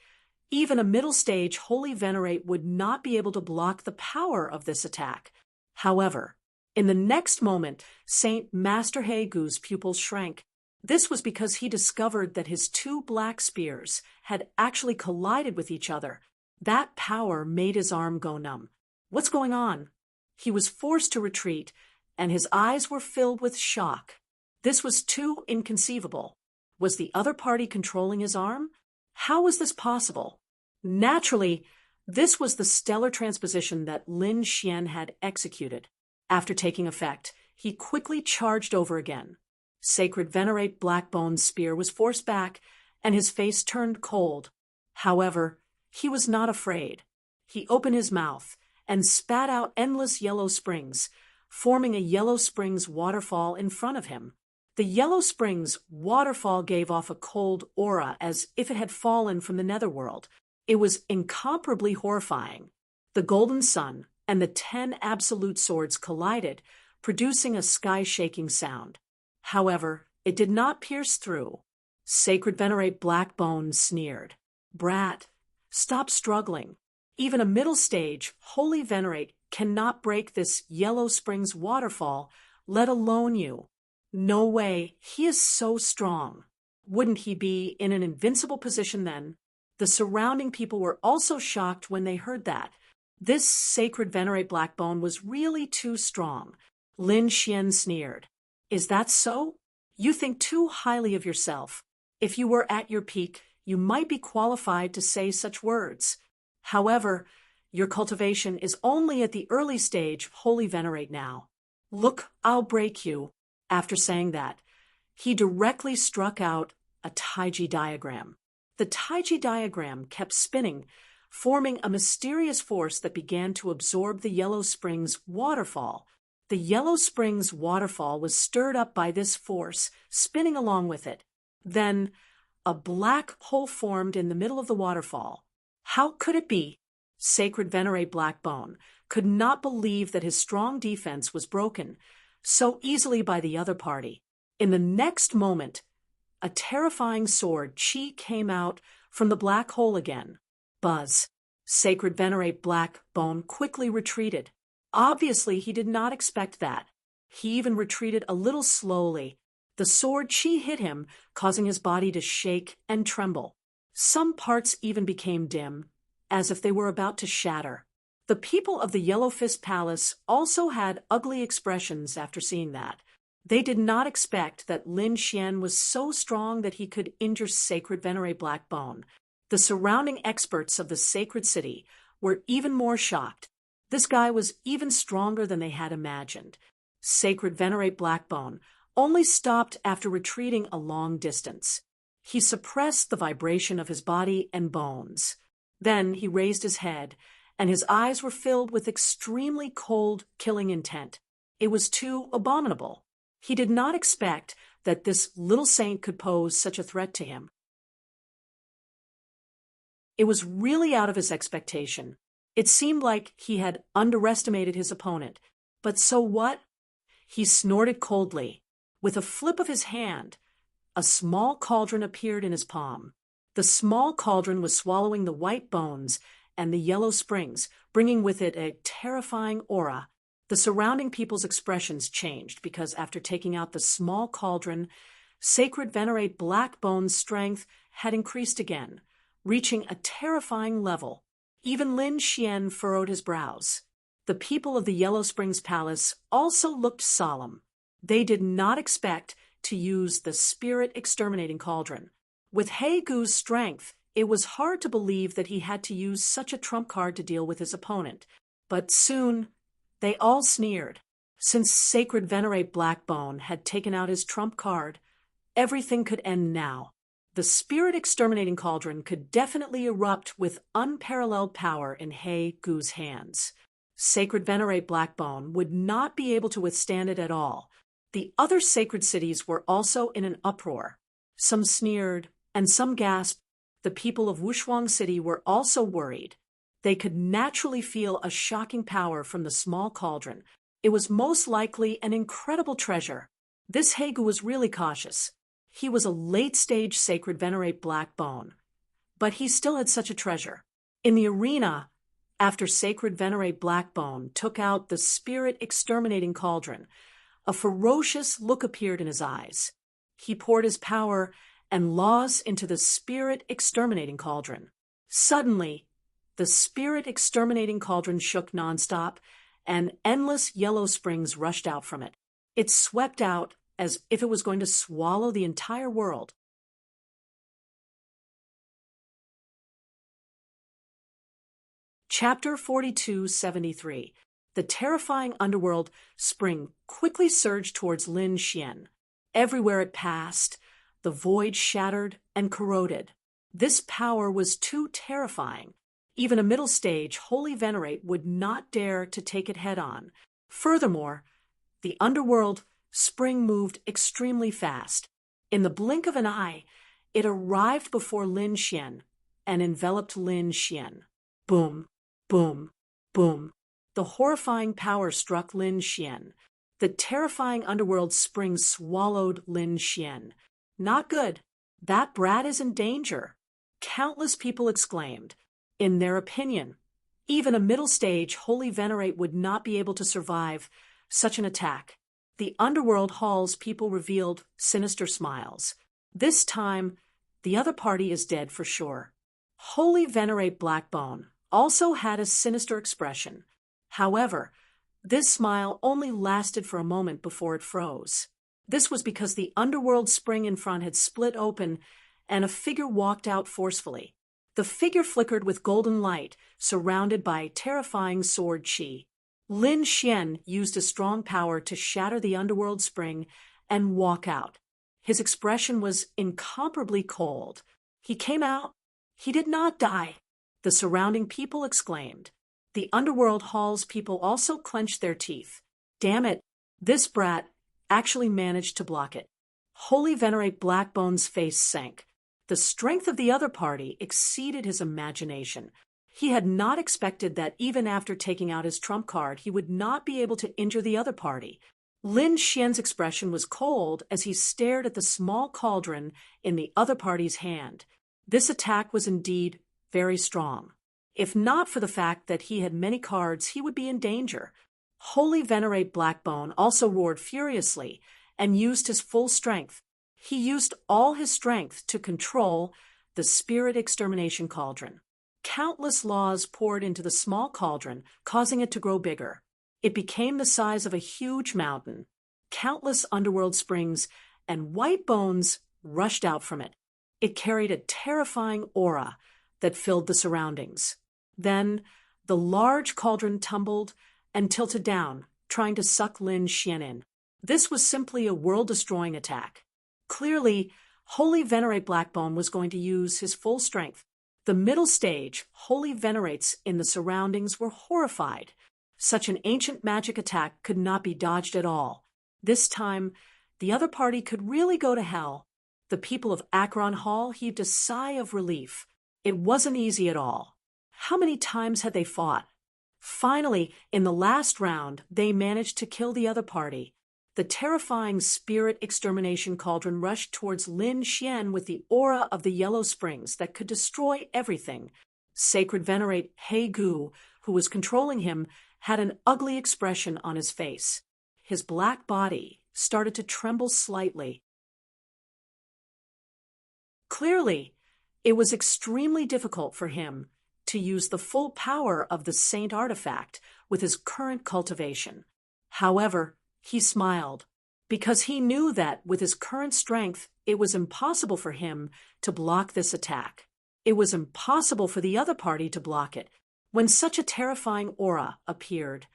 S1: Even a middle stage Holy Venerate would not be able to block the power of this attack. However, in the next moment, Saint Master Hagu's pupils shrank. This was because he discovered that his two black spears had actually collided with each other. That power made his arm go numb. What's going on? He was forced to retreat, and his eyes were filled with shock. This was too inconceivable. Was the other party controlling his arm? How was this possible? Naturally, this was the stellar transposition that Lin Xian had executed. After taking effect, he quickly charged over again. Sacred Venerate Blackbone's spear was forced back, and his face turned cold. However, he was not afraid. He opened his mouth and spat out endless yellow springs, forming a yellow springs waterfall in front of him. The yellow springs waterfall gave off a cold aura as if it had fallen from the netherworld. It was incomparably horrifying. The golden sun and the 10 absolute swords collided, producing a sky-shaking sound. However, it did not pierce through. Sacred Venerate Blackbone sneered. "Brat, stop struggling. Even a middle stage, Holy Venerate, cannot break this yellow springs waterfall, let alone you. No way, he is so strong. Wouldn't he be in an invincible position then?" The surrounding people were also shocked when they heard that. This Sacred Venerate Blackbone was really too strong. Lin Xian sneered. "Is that so? You think too highly of yourself. If you were at your peak, you might be qualified to say such words. However, your cultivation is only at the early stage of Holy Venerate now. Look, I'll break you." After saying that, he directly struck out a Taiji diagram. The Taiji diagram kept spinning, forming a mysterious force that began to absorb the Yellow Springs waterfall. The Yellow Springs waterfall was stirred up by this force, spinning along with it. Then, a black hole formed in the middle of the waterfall. How could it be? Sacred Venerate Blackbone could not believe that his strong defense was broken so easily by the other party. In the next moment, a terrifying sword chi came out from the black hole again. Buzz. Sacred Venerate Blackbone quickly retreated. Obviously, he did not expect that. He even retreated a little slowly. The sword chi hit him, causing his body to shake and tremble. Some parts even became dim, as if they were about to shatter. The people of the Yellow Fist Palace also had ugly expressions after seeing that. They did not expect that Lin Xian was so strong that he could injure Sacred Venerate Blackbone. The surrounding experts of the sacred city were even more shocked. This guy was even stronger than they had imagined. Sacred Venerate Blackbone only stopped after retreating a long distance. He suppressed the vibration of his body and bones. Then he raised his head, and his eyes were filled with extremely cold, killing intent. It was too abominable. He did not expect that this little saint could pose such a threat to him. It was really out of his expectation. It seemed like he had underestimated his opponent. But so what? He snorted coldly. With a flip of his hand, a small cauldron appeared in his palm. The small cauldron was swallowing the white bones and the yellow springs, bringing with it a terrifying aura. The surrounding people's expressions changed because after taking out the small cauldron, Sacred Venerate Blackbone's strength had increased again, reaching a terrifying level. Even Lin Xian furrowed his brows. The people of the Yellow Springs Palace also looked solemn. They did not expect to use the spirit-exterminating cauldron. With Hagu's strength, it was hard to believe that he had to use such a trump card to deal with his opponent. But soon, they all sneered. Since Sacred Venerate Blackbone had taken out his trump card, everything could end now. The spirit-exterminating cauldron could definitely erupt with unparalleled power in Hagu's hands. Sacred Venerate Blackbone would not be able to withstand it at all. The other sacred cities were also in an uproar. Some sneered, and some gasped. The people of Wushuang City were also worried. They could naturally feel a shocking power from the small cauldron. It was most likely an incredible treasure. This Hagu was really cautious. He was a late-stage Sacred Venerate Blackbone. but he still had such a treasure. In the arena, after Sacred Venerate Blackbone took out the spirit-exterminating cauldron, a ferocious look appeared in his eyes. He poured his power and laws into the spirit-exterminating cauldron. Suddenly, the spirit-exterminating cauldron shook nonstop, and endless yellow springs rushed out from it. It swept out as if it was going to swallow the entire world. Chapter 4273. The terrifying underworld spring quickly surged towards Lin Xian. Everywhere it passed, the void shattered and corroded. This power was too terrifying. Even a middle stage Holy Venerate would not dare to take it head-on. Furthermore, the underworld spring moved extremely fast. In the blink of an eye, it arrived before Lin Xian and enveloped Lin Xian. Boom, boom, boom. The horrifying power struck Lin Xian. The terrifying underworld spring swallowed Lin Xian. Not good. That brat is in danger. Countless people exclaimed. In their opinion, even a middle stage Holy Venerate would not be able to survive such an attack. The underworld hall's people revealed sinister smiles. This time, the other party is dead for sure. Holy Venerate Blackbone also had a sinister expression. However, this smile only lasted for a moment before it froze. This was because the underworld spring in front had split open and a figure walked out forcefully. The figure flickered with golden light, surrounded by terrifying sword chi. Lin Xian used a strong power to shatter the underworld spring and walk out. His expression was incomparably cold. He came out. He did not die. The surrounding people exclaimed. The underworld hall's people also clenched their teeth. Damn it, this brat actually managed to block it. Holy Venerate Blackbone's face sank. The strength of the other party exceeded his imagination. He had not expected that even after taking out his trump card, he would not be able to injure the other party. Lin Xian's expression was cold as he stared at the small cauldron in the other party's hand. This attack was indeed very strong. If not for the fact that he had many cards, he would be in danger. Holy Venerate Blackbone also roared furiously and used his full strength. He used all his strength to control the spirit extermination cauldron. Countless laws poured into the small cauldron, causing it to grow bigger. It became the size of a huge mountain. Countless underworld springs and white bones rushed out from it. It carried a terrifying aura that filled the surroundings. Then, the large cauldron tumbled and tilted down, trying to suck Lin Xian in. This was simply a world-destroying attack. Clearly, Holy Venerate Blackbone was going to use his full strength. The middle stage, Holy Venerates in the surroundings were horrified. Such an ancient magic attack could not be dodged at all. This time, the other party could really go to hell. The people of Akron Hall heaved a sigh of relief. It wasn't easy at all. How many times had they fought? Finally, in the last round, they managed to kill the other party. The terrifying spirit extermination cauldron rushed towards Lin Xian with the aura of the yellow springs that could destroy everything. Sacred Venerate He Gu, who was controlling him, had an ugly expression on his face. His black body started to tremble slightly. Clearly, it was extremely difficult for him to use the full power of the Saint artifact with his current cultivation. However, he smiled, because he knew that with his current strength, it was impossible for him to block this attack. It was impossible for the other party to block it. When such a terrifying aura appeared,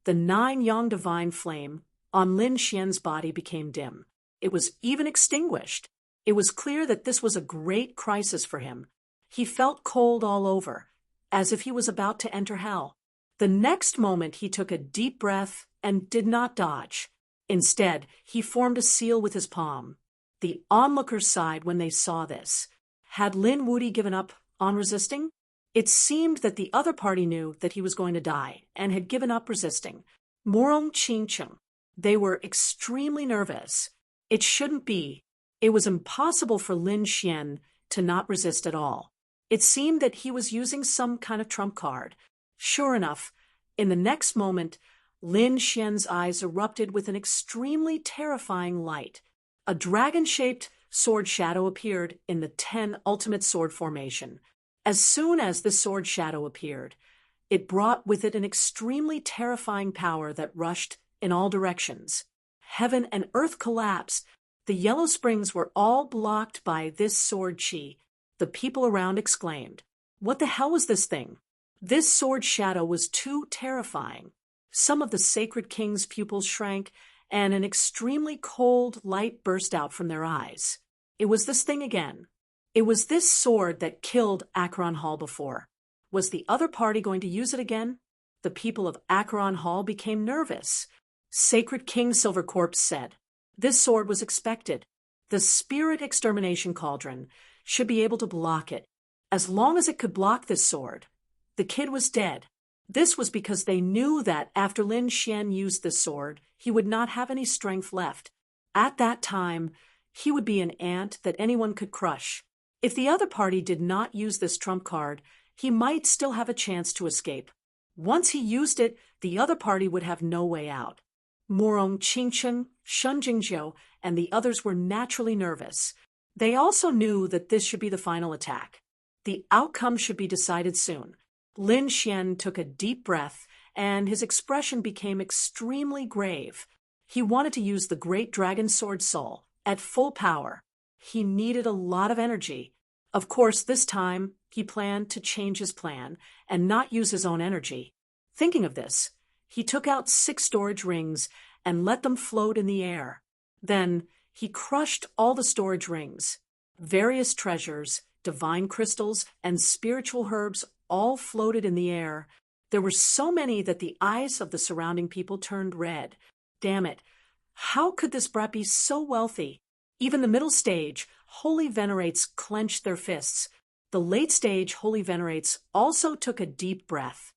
S1: the 9-yang divine flame on Lin Xian's body became dim. It was even extinguished. It was clear that this was a great crisis for him. He felt cold all over, as if he was about to enter hell. The next moment he took a deep breath and did not dodge. Instead, he formed a seal with his palm. The onlookers sighed when they saw this. Had Lin Wudi given up on resisting? It seemed that the other party knew that he was going to die and had given up resisting. Morong Qingcheng. They were extremely nervous. It shouldn't be. It was impossible for Lin Xian to not resist at all. It seemed that he was using some kind of trump card. Sure enough, in the next moment, Lin Xian's eyes erupted with an extremely terrifying light. A dragon-shaped sword shadow appeared in the 10 ultimate sword formation. As soon as the sword shadow appeared, it brought with it an extremely terrifying power that rushed in all directions. Heaven and earth collapsed. The yellow springs were all blocked by this sword chi. The people around exclaimed, "What the hell was this thing?" This sword shadow was too terrifying. Some of the sacred king's pupils shrank, and an extremely cold light burst out from their eyes. It was this thing again. It was this sword that killed Acheron Hall before. Was the other party going to use it again? The people of Acheron Hall became nervous. Sacred King Silvercorpse said, "This sword was expected. The spirit extermination cauldron should be able to block it. As long as it could block this sword, the kid was dead." This was because they knew that after Lin Xian used the sword, he would not have any strength left. At that time, he would be an ant that anyone could crush. If the other party did not use this trump card, he might still have a chance to escape. Once he used it, the other party would have no way out. Morong Qingcheng, Shun Jingzhou, and the others were naturally nervous. They also knew that this should be the final attack. The outcome should be decided soon. Lin Xian took a deep breath, and his expression became extremely grave. He wanted to use the Great Dragon Sword Soul at full power. He needed a lot of energy. Of course, this time, he planned to change his plan and not use his own energy. Thinking of this, he took out 6 storage rings and let them float in the air. Then, he crushed all the storage rings. Various treasures, divine crystals, and spiritual herbs all floated in the air. There were so many that the eyes of the surrounding people turned red. Damn it. How could this brat be so wealthy? Even the middle stage, holy venerates clenched their fists. The late stage holy venerates also took a deep breath.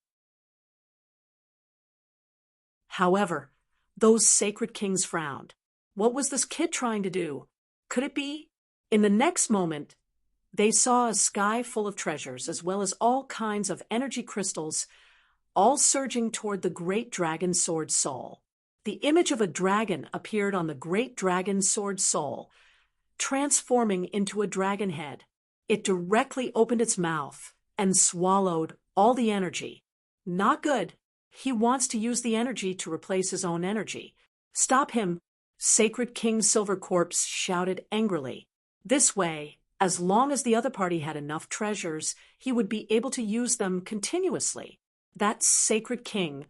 S1: However, those sacred kings frowned. What was this kid trying to do? Could it be? In the next moment, they saw a sky full of treasures as well as all kinds of energy crystals, all surging toward the Great Dragon Sword Soul. The image of a dragon appeared on the Great Dragon Sword Soul, transforming into a dragon head. It directly opened its mouth and swallowed all the energy. Not good. He wants to use the energy to replace his own energy. Stop him, Sacred King Silvercorpse shouted angrily. This way, as long as the other party had enough treasures, he would be able to use them continuously. That Sacred King,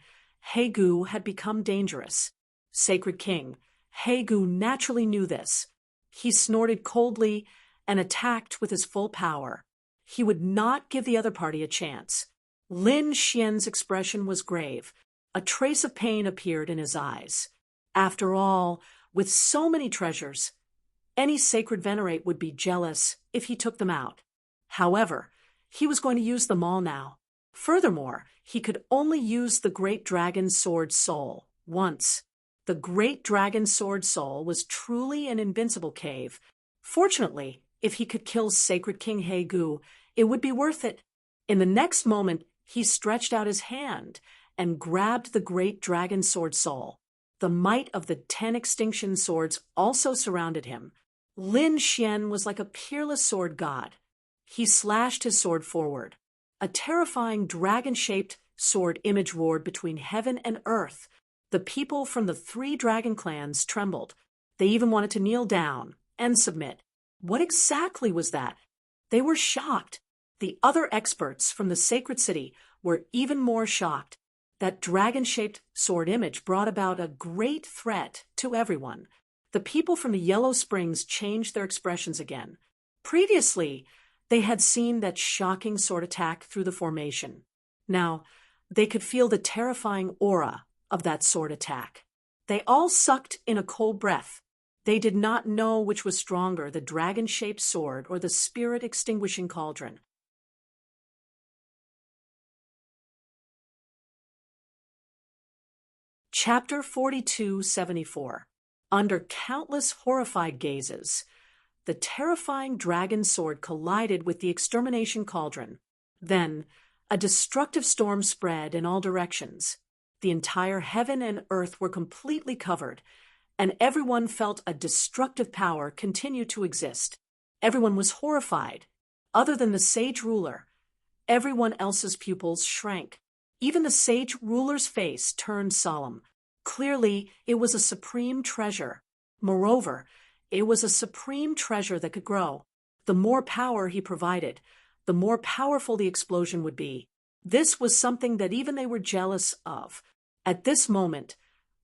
S1: Hegu, had become dangerous. Sacred King, Hegu naturally knew this. He snorted coldly and attacked with his full power. He would not give the other party a chance. Lin Xian's expression was grave. A trace of pain appeared in his eyes. After all, with so many treasures, any sacred venerate would be jealous if he took them out. However, he was going to use them all now. Furthermore, he could only use the Great Dragon Sword Soul once. The Great Dragon Sword Soul was truly an invincible cave. Fortunately, if he could kill Sacred King Hegu, it would be worth it. In the next moment, he stretched out his hand and grabbed the Great Dragon Sword Soul. The might of the 10 extinction swords also surrounded him. Lin Xian was like a peerless sword god. He slashed his sword forward. A terrifying dragon-shaped sword image roared between heaven and earth. The people from the 3 dragon clans trembled. They even wanted to kneel down and submit. What exactly was that? They were shocked. The other experts from the sacred city were even more shocked. That dragon-shaped sword image brought about a great threat to everyone. The people from the Yellow Springs changed their expressions again. Previously, they had seen that shocking sword attack through the formation. Now, they could feel the terrifying aura of that sword attack. They all sucked in a cold breath. They did not know which was stronger, the dragon-shaped sword or the spirit-extinguishing cauldron. Chapter 4274. Under countless horrified gazes, the terrifying dragon sword collided with the extermination cauldron. Then, a destructive storm spread in all directions. The entire heaven and earth were completely covered, and everyone felt a destructive power continue to exist. Everyone was horrified. Other than the sage ruler, everyone else's pupils shrank. Even the sage ruler's face turned solemn. Clearly, it was a supreme treasure. Moreover, it was a supreme treasure that could grow. The more power he provided, the more powerful the explosion would be. This was something that even they were jealous of. At this moment,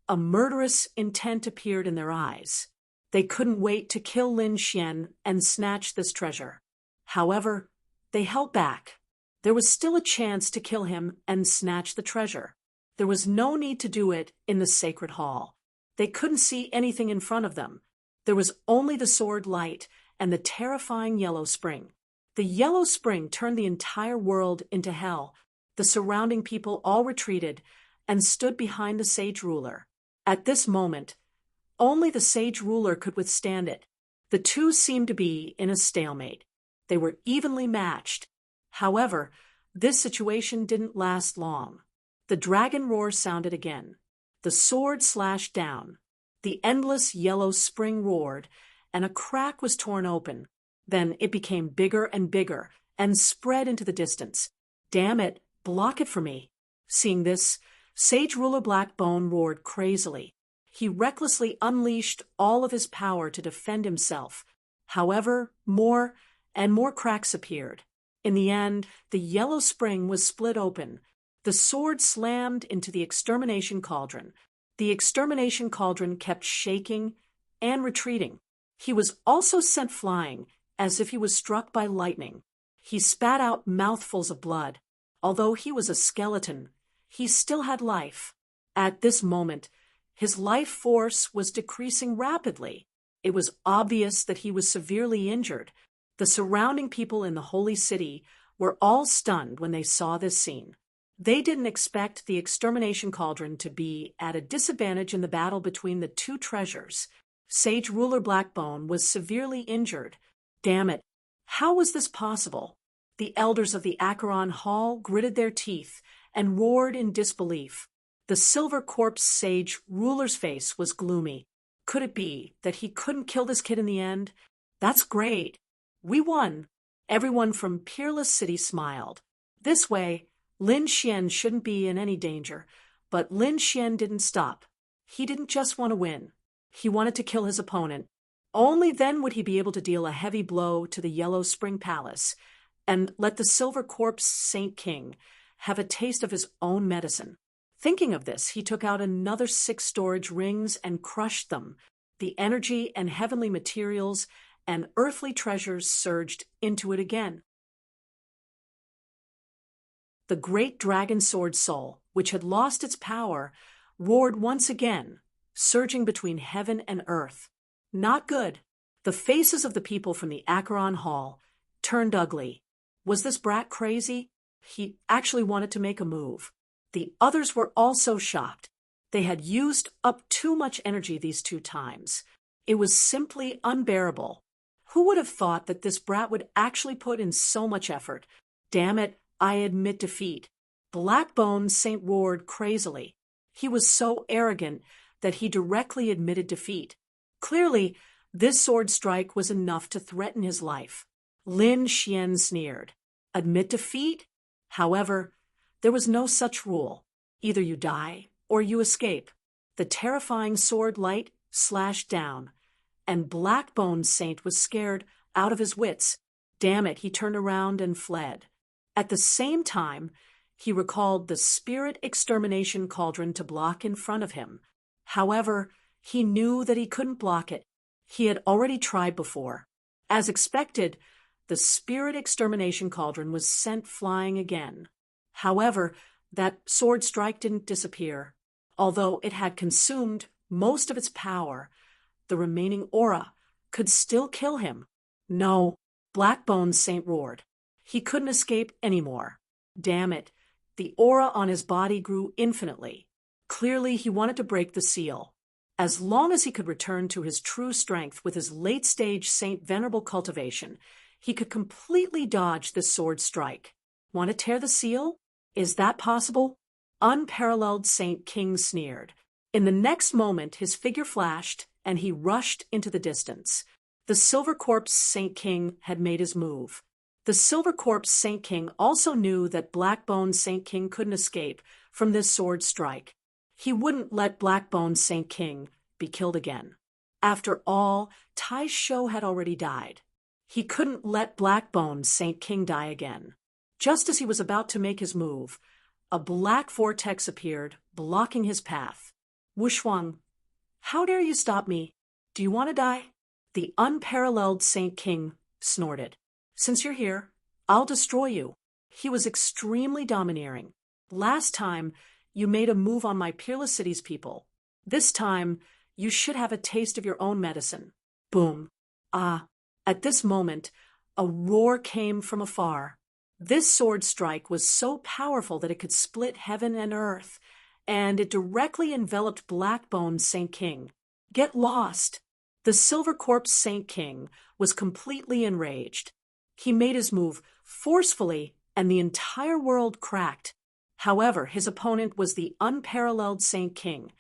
S1: a murderous intent appeared in their eyes. They couldn't wait to kill Lin Xian and snatch this treasure. However, they held back. There was still a chance to kill him and snatch the treasure. There was no need to do it in the sacred hall. They couldn't see anything in front of them. There was only the sword light and the terrifying yellow spring. The yellow spring turned the entire world into hell. The surrounding people all retreated and stood behind the sage ruler. At this moment, only the sage ruler could withstand it. The two seemed to be in a stalemate. They were evenly matched. However, this situation didn't last long. The dragon roar sounded again. The sword slashed down. The endless yellow spring roared, and a crack was torn open. Then it became bigger and bigger and spread into the distance. Damn it, block it for me. Seeing this, Sage Ruler Blackbone roared crazily. He recklessly unleashed all of his power to defend himself. However, more and more cracks appeared. In the end, the yellow spring was split open. The sword slammed into the extermination cauldron. The extermination cauldron kept shaking and retreating. He was also sent flying, as if he was struck by lightning. He spat out mouthfuls of blood. Although he was a skeleton, he still had life. At this moment, his life force was decreasing rapidly. It was obvious that he was severely injured. The surrounding people in the holy city were all stunned when they saw this scene. They didn't expect the extermination cauldron to be at a disadvantage in the battle between the two treasures. Sage Ruler Blackbone was severely injured. Damn it, how was this possible? The elders of the Acheron Hall gritted their teeth and roared in disbelief. The silver corpse sage ruler's face was gloomy. Could it be that he couldn't kill this kid in the end? That's great. We won. Everyone from Peerless City smiled. This way, Lin Xian shouldn't be in any danger. But Lin Xian didn't stop. He didn't just want to win. He wanted to kill his opponent. Only then would he be able to deal a heavy blow to the Yellow Spring Palace and let the Silver Corpse Saint King have a taste of his own medicine. Thinking of this, he took out another 6 storage rings and crushed them. The energy and heavenly materials and earthly treasures surged into it again. The great dragon sword soul, which had lost its power, roared once again, surging between heaven and earth. Not good. The faces of the people from the Acheron Hall turned ugly. Was this brat crazy? He actually wanted to make a move. The others were also shocked. They had used up too much energy these 2 times. It was simply unbearable. Who would have thought that this brat would actually put in so much effort? Damn it, I admit defeat. Blackbone Saint roared crazily. He was so arrogant that he directly admitted defeat. Clearly, this sword strike was enough to threaten his life. Lin Xian sneered. Admit defeat? However, there was no such rule. Either you die or you escape. The terrifying sword light slashed down, and Blackbone Saint was scared out of his wits. Damn it, he turned around and fled. At the same time, he recalled the spirit extermination cauldron to block in front of him. However, he knew that he couldn't block it. He had already tried before. As expected, the spirit extermination cauldron was sent flying again. However, that sword strike didn't disappear. Although it had consumed most of its power, the remaining aura could still kill him. No, Blackbone Saint roared. He couldn't escape anymore. Damn it, the aura on his body grew infinitely. Clearly, he wanted to break the seal. As long as he could return to his true strength with his late-stage Saint Venerable cultivation, he could completely dodge this sword strike. Want to tear the seal? Is that possible? Unparalleled Saint King sneered. In the next moment, his figure flashed, and he rushed into the distance. The Silver Corpse Saint King had made his move. The Silver Corpse Saint King also knew that Blackbone Saint King couldn't escape from this sword strike. He wouldn't let Blackbone Saint King be killed again. After all, Tai Sho had already died. He couldn't let Blackbone Saint King die again. Just as he was about to make his move, a black vortex appeared, blocking his path. Wushuang, how dare you stop me? Do you want to die? The unparalleled Saint King snorted. Since you're here, I'll destroy you. He was extremely domineering. Last time, you made a move on my Peerless City's people. This time, you should have a taste of your own medicine. Boom. Ah. At this moment, a roar came from afar. This sword strike was so powerful that it could split heaven and earth, and it directly enveloped Blackbone Saint King. Get lost! The Silver Corpse Saint King was completely enraged. He made his move forcefully, and the entire world cracked. However, his opponent was the unparalleled Saint King,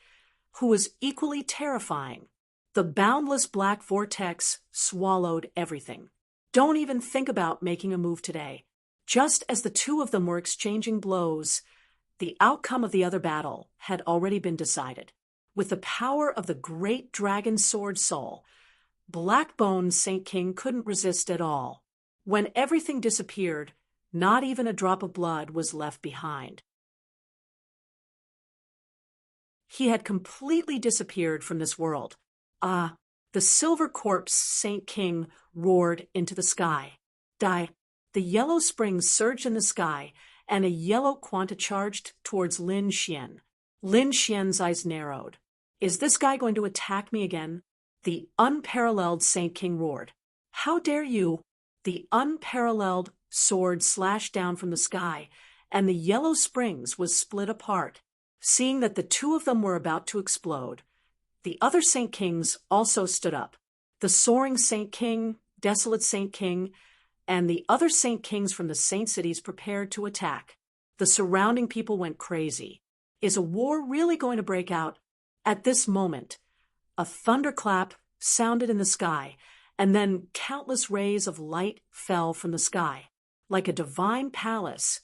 S1: who was equally terrifying. The boundless black vortex swallowed everything. Don't even think about making a move today. Just as the two of them were exchanging blows, the outcome of the other battle had already been decided. With the power of the great dragon sword soul, Blackbone Saint King couldn't resist at all. When everything disappeared, not even a drop of blood was left behind. He had completely disappeared from this world. Ah, the Silver Corpse Saint King roared into the sky. Die. The yellow springs surged in the sky, and a yellow quanta charged towards Lin Xian. Lin Xian's eyes narrowed. Is this guy going to attack me again? The unparalleled Saint King roared. How dare you? The unparalleled sword slashed down from the sky, and the yellow springs was split apart. Seeing that the two of them were about to explode, the other Saint Kings also stood up. The Soaring Saint King, Desolate Saint King, and the other Saint Kings from the Saint Cities prepared to attack. The surrounding people went crazy. Is a war really going to break out? At this moment, a thunderclap sounded in the sky, and then countless rays of light fell from the sky. Like a divine palace,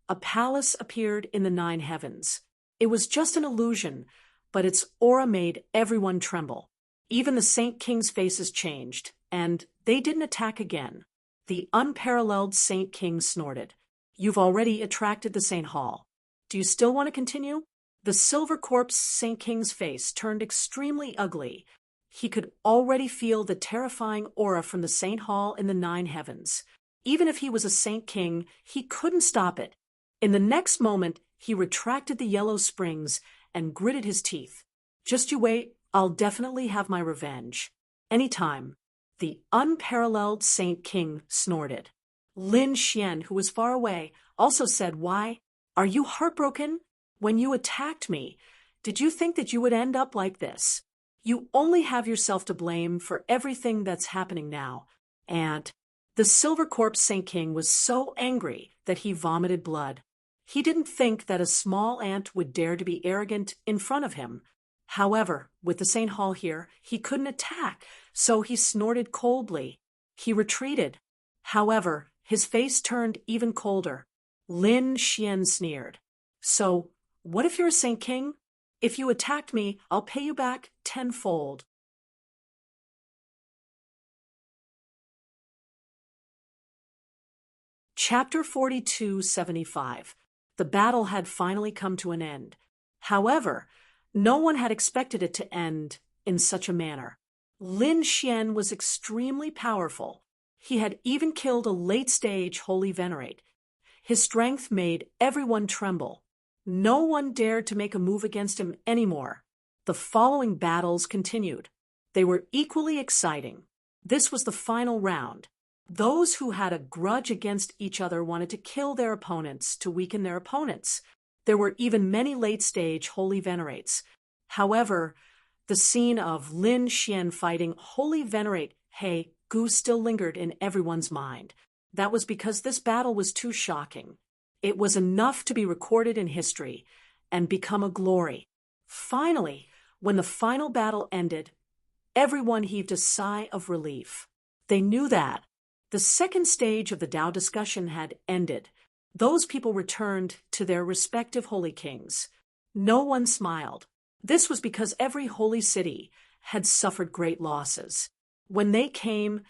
S1: a palace appeared in the 9 heavens. It was just an illusion, but its aura made everyone tremble. Even the Saint King's faces changed, and they didn't attack again. The unparalleled Saint King snorted. You've already attracted the Saint Hall. Do you still want to continue? The Silver Corpse Saint King's face turned extremely ugly. He could already feel the terrifying aura from the Saint Hall in the 9 heavens. Even if he was a Saint King, he couldn't stop it. In the next moment, he retracted the yellow springs and gritted his teeth. Just you wait, I'll definitely have my revenge. Anytime. The unparalleled Saint King snorted. Lin Xian, who was far away, also said, Why? Are you heartbroken? When you attacked me, did you think that you would end up like this? You only have yourself to blame for everything that's happening now. And the Silver Corpse Saint King was so angry that he vomited blood. He didn't think that a small ant would dare to be arrogant in front of him. However, with the Saint Hall here, he couldn't attack, so he snorted coldly. He retreated. However, his face turned even colder. Lin Xian sneered. So, what if you're a Saint King? If you attacked me, I'll pay you back tenfold. Chapter 4275. The battle had finally come to an end. However, no one had expected it to end in such a manner. Lin Xian was extremely powerful. He had even killed a late-stage Holy Venerate. His strength made everyone tremble. No one dared to make a move against him anymore. The following battles continued. They were equally exciting. This was the final round. Those who had a grudge against each other wanted to kill their opponents to weaken their opponents. There were even many late-stage Holy Venerates. However, The scene of Lin Xian fighting Holy Venerate He Gu still lingered in everyone's mind. That was because this battle was too shocking. It was enough to be recorded in history and become a glory. Finally, when the final battle ended, everyone heaved a sigh of relief. They knew that the second stage of the Tao discussion had ended. Those people returned to their respective holy kings. No one smiled. This was because every holy city had suffered great losses. When they came,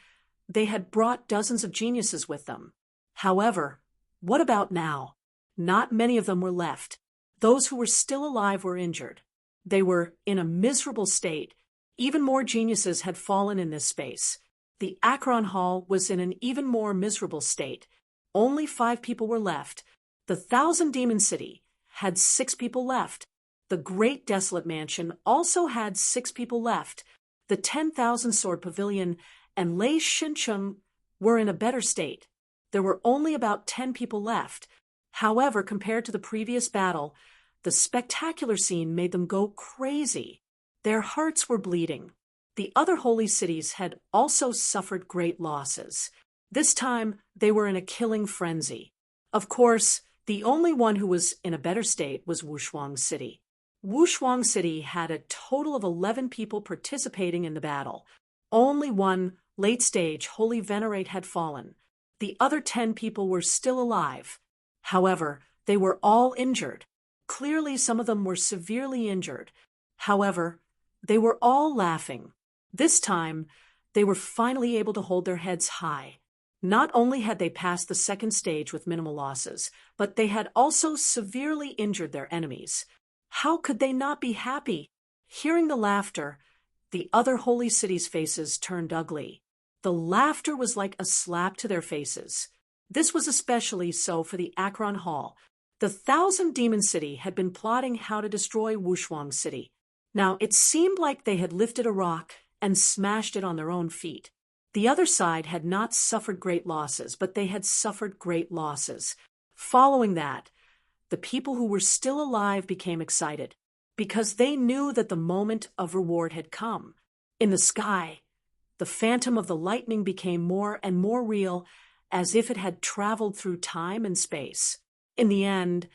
S1: they had brought dozens of geniuses with them. However, what about now? Not many of them were left. Those who were still alive were injured. They were in a miserable state. Even more geniuses had fallen in this space. The Akron Hall was in an even more miserable state. Only 5 people were left. The 1,000 Demon City had 6 people left. The Great Desolate Mansion also had 6 people left. The 10,000 Sword Pavilion and Lei Shincheng were in a better state. There were only about 10 people left. However, compared to the previous battle, the spectacular scene made them go crazy. Their hearts were bleeding. The other holy cities had also suffered great losses. This time, they were in a killing frenzy. Of course, the only one who was in a better state was Wushuang City. Wushuang City had a total of 11 people participating in the battle. Only one late-stage Holy Venerate had fallen. The other 10 people were still alive. However, they were all injured. Clearly, some of them were severely injured. However, they were all laughing. This time, they were finally able to hold their heads high. Not only had they passed the second stage with minimal losses, but they had also severely injured their enemies. How could they not be happy? Hearing the laughter, the other holy cities' faces turned ugly. The laughter was like a slap to their faces. This was especially so for the Akron Hall. The 1,000 Demon City had been plotting how to destroy Wushuang City. Now, it seemed like they had lifted a rock and smashed it on their own feet. The other side had not suffered great losses, but they had suffered great losses. Following that, the people who were still alive became excited, because they knew that the moment of reward had come. In the sky, the phantom of the lightning became more and more real, as if it had traveled through time and space. In the end,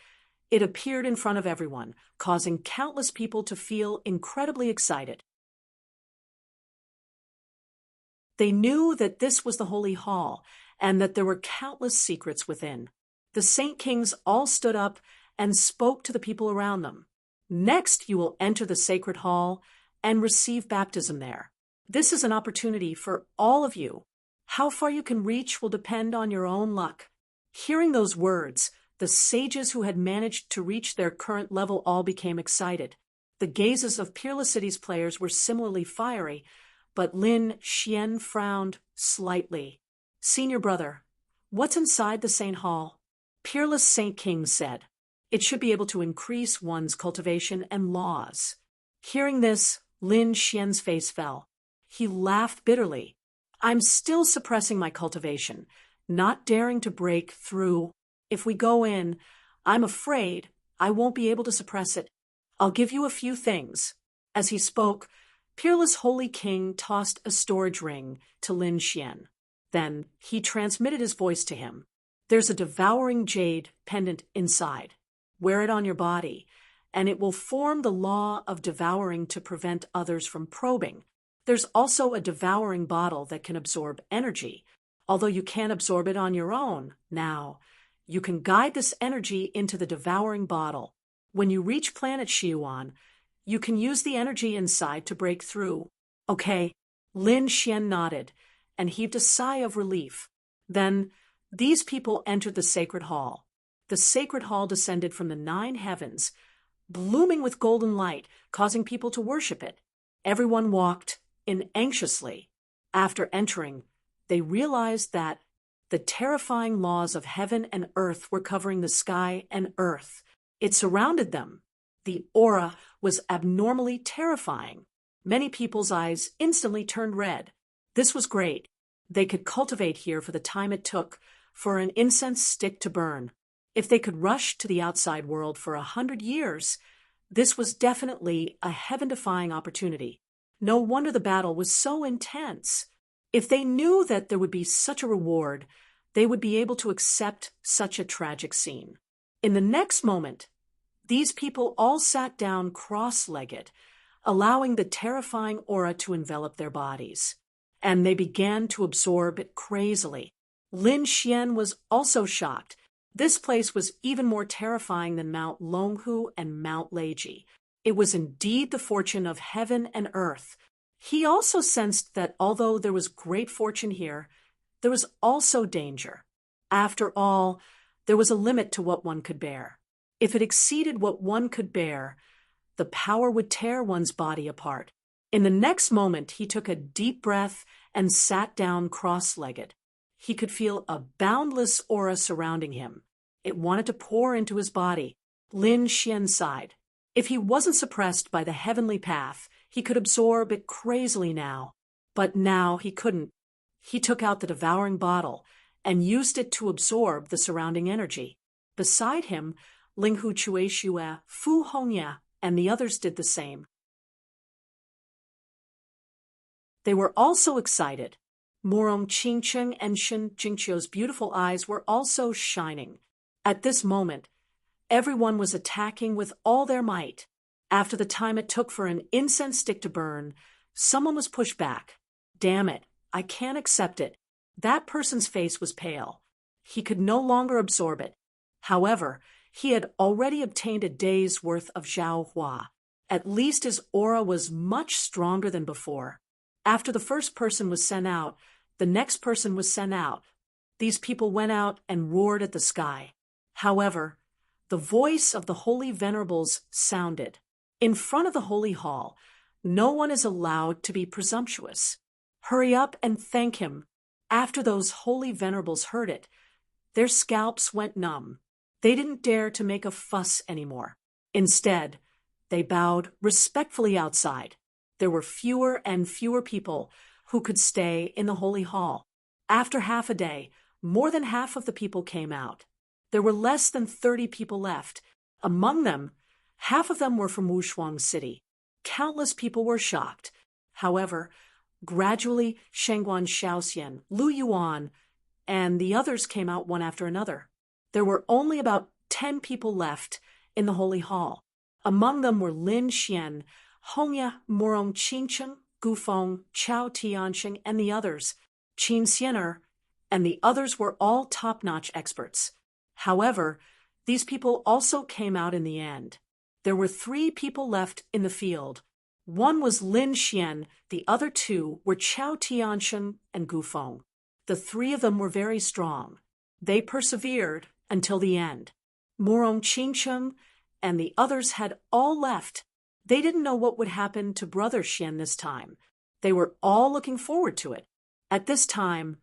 S1: it appeared in front of everyone, causing countless people to feel incredibly excited. They knew that this was the Holy Hall, and that there were countless secrets within. The Saint Kings all stood up and spoke to the people around them. Next, you will enter the Sacred Hall and receive baptism there. This is an opportunity for all of you. How far you can reach will depend on your own luck. Hearing those words, the sages who had managed to reach their current level all became excited. The gazes of Peerless City's players were similarly fiery, but Lin Xian frowned slightly. "Senior brother, what's inside the Saint Hall?" Peerless Saint King said. "It should be able to increase one's cultivation and laws." Hearing this, Lin Xian's face fell. He laughed bitterly. "I'm still suppressing my cultivation, not daring to break through. If we go in, I'm afraid I won't be able to suppress it. I'll give you a few things." As he spoke, Peerless Holy King tossed a storage ring to Lin Xian. Then he transmitted his voice to him. "There's a devouring jade pendant inside. Wear it on your body, and it will form the law of devouring to prevent others from probing. There's also a devouring bottle that can absorb energy, although you can't absorb it on your own. Now, you can guide this energy into the devouring bottle. When you reach planet Xiuan, you can use the energy inside to break through." "Okay." Lin Xian nodded and heaved a sigh of relief. Then, these people entered the Sacred Hall. The Sacred Hall descended from the 9 heavens, blooming with golden light, causing people to worship it. Everyone walked in anxiously. After entering, they realized that the terrifying laws of heaven and earth were covering the sky and earth. It surrounded them. The aura was abnormally terrifying. Many people's eyes instantly turned red. This was great. They could cultivate here for the time it took for an incense stick to burn. If they could rush to the outside world for 100 years, This was definitely a heaven-defying opportunity. No wonder the battle was so intense. If they knew that there would be such a reward, they would be able to accept such a tragic scene. In the next moment, these people all sat down cross-legged, allowing the terrifying aura to envelop their bodies. And they began to absorb it crazily. Lin Xian was also shocked. This place was even more terrifying than Mount Longhu and Mount Leiji. It was indeed the fortune of heaven and earth. He also sensed that although there was great fortune here, there was also danger. After all, there was a limit to what one could bear. If it exceeded what one could bear, the power would tear one's body apart. In the next moment, he took a deep breath and sat down cross-legged. He could feel a boundless aura surrounding him. It wanted to pour into his body. Lin Xian sighed. If he wasn't suppressed by the heavenly path, he could absorb it crazily now. But now he couldn't. He took out the devouring bottle and used it to absorb the surrounding energy. Beside him, Linghu Chueshue, Fu Hongya, and the others did the same. They were also excited. Morong Qingcheng and Shen Jingqiu's beautiful eyes were also shining. At this moment, everyone was attacking with all their might. After the time it took for an incense stick to burn, someone was pushed back. Damn it, I can't accept it. That person's face was pale. He could no longer absorb it. However, he had already obtained a day's worth of Zhao Hua. At least his aura was much stronger than before. After the first person was sent out, the next person was sent out. These people went out and roared at the sky. However, the voice of the holy venerables sounded. In front of the holy hall, no one is allowed to be presumptuous. Hurry up and thank him. After those holy venerables heard it, their scalps went numb. They didn't dare to make a fuss anymore. Instead, they bowed respectfully outside. There were fewer and fewer people who could stay in the holy hall. After half a day, more than half of the people came out. There were less than 30 people left. Among them, half of them were from Wushuang City. Countless people were shocked. However, gradually, Shengguan Shaoxian, Lu Yuan, and the others came out one after another. There were only about 10 people left in the holy hall. Among them were Lin Xian, Hongya, Morong Qingcheng, Gufeng, Chao Tianxing, and the others. Qin Xiener and the others were all top-notch experts. However, these people also came out in the end. There were 3 people left in the field. One was Lin Xian, the other 2 were Chao Tianxing and Gufeng. The 3 of them were very strong. They persevered until the end. Morong Qingcheng and the others had all left. They didn't know what would happen to Brother Xian this time. They were all looking forward to it. At this time,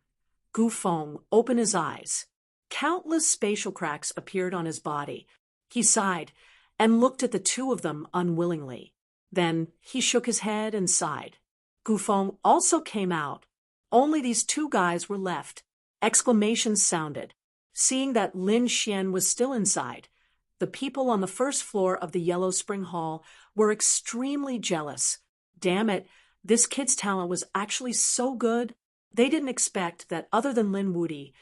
S1: Gufeng opened his eyes. Countless spatial cracks appeared on his body. He sighed and looked at the 2 of them unwillingly. Then he shook his head and sighed. Gufeng also came out. Only these 2 guys were left. Exclamations sounded. Seeing that Lin Xian was still inside, the people on the first floor of the Yellow Spring Hall were extremely jealous. Damn it, this kid's talent was actually so good. They didn't expect that other than Lin Wudi,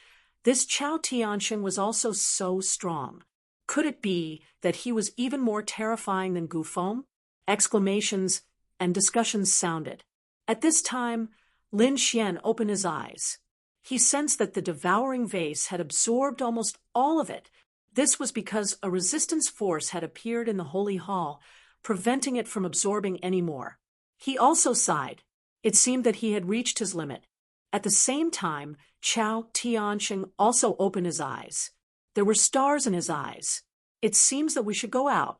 S1: this Chao Tianxing was also so strong. Could it be that he was even more terrifying than Gufeng? Exclamations and discussions sounded. At this time, Lin Xian opened his eyes. He sensed that the devouring vase had absorbed almost all of it. This was because a resistance force had appeared in the holy hall, preventing it from absorbing any more. He also sighed. It seemed that he had reached his limit. At the same time, Chao Tianxing also opened his eyes. There were stars in his eyes. It seems that we should go out.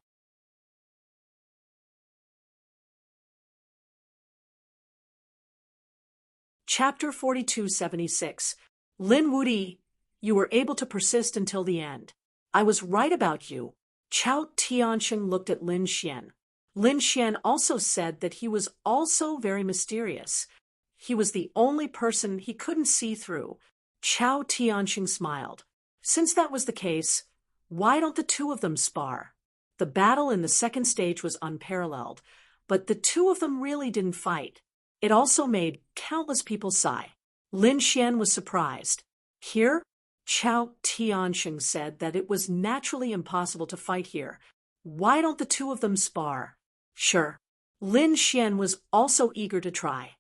S1: Chapter 4276. Lin Wudi, you were able to persist until the end. I was right about you. Chao Tianxing looked at Lin Xian. Lin Xian also said that he was also very mysterious. He was the only person he couldn't see through. Chao Tianxing smiled. Since that was the case, why don't the 2 of them spar? The battle in the second stage was unparalleled, but the two of them really didn't fight. It also made countless people sigh. Lin Xian was surprised. Here, Chao Tianxing said that it was naturally impossible to fight here. Why don't the two of them spar? Sure. Lin Xian was also eager to try.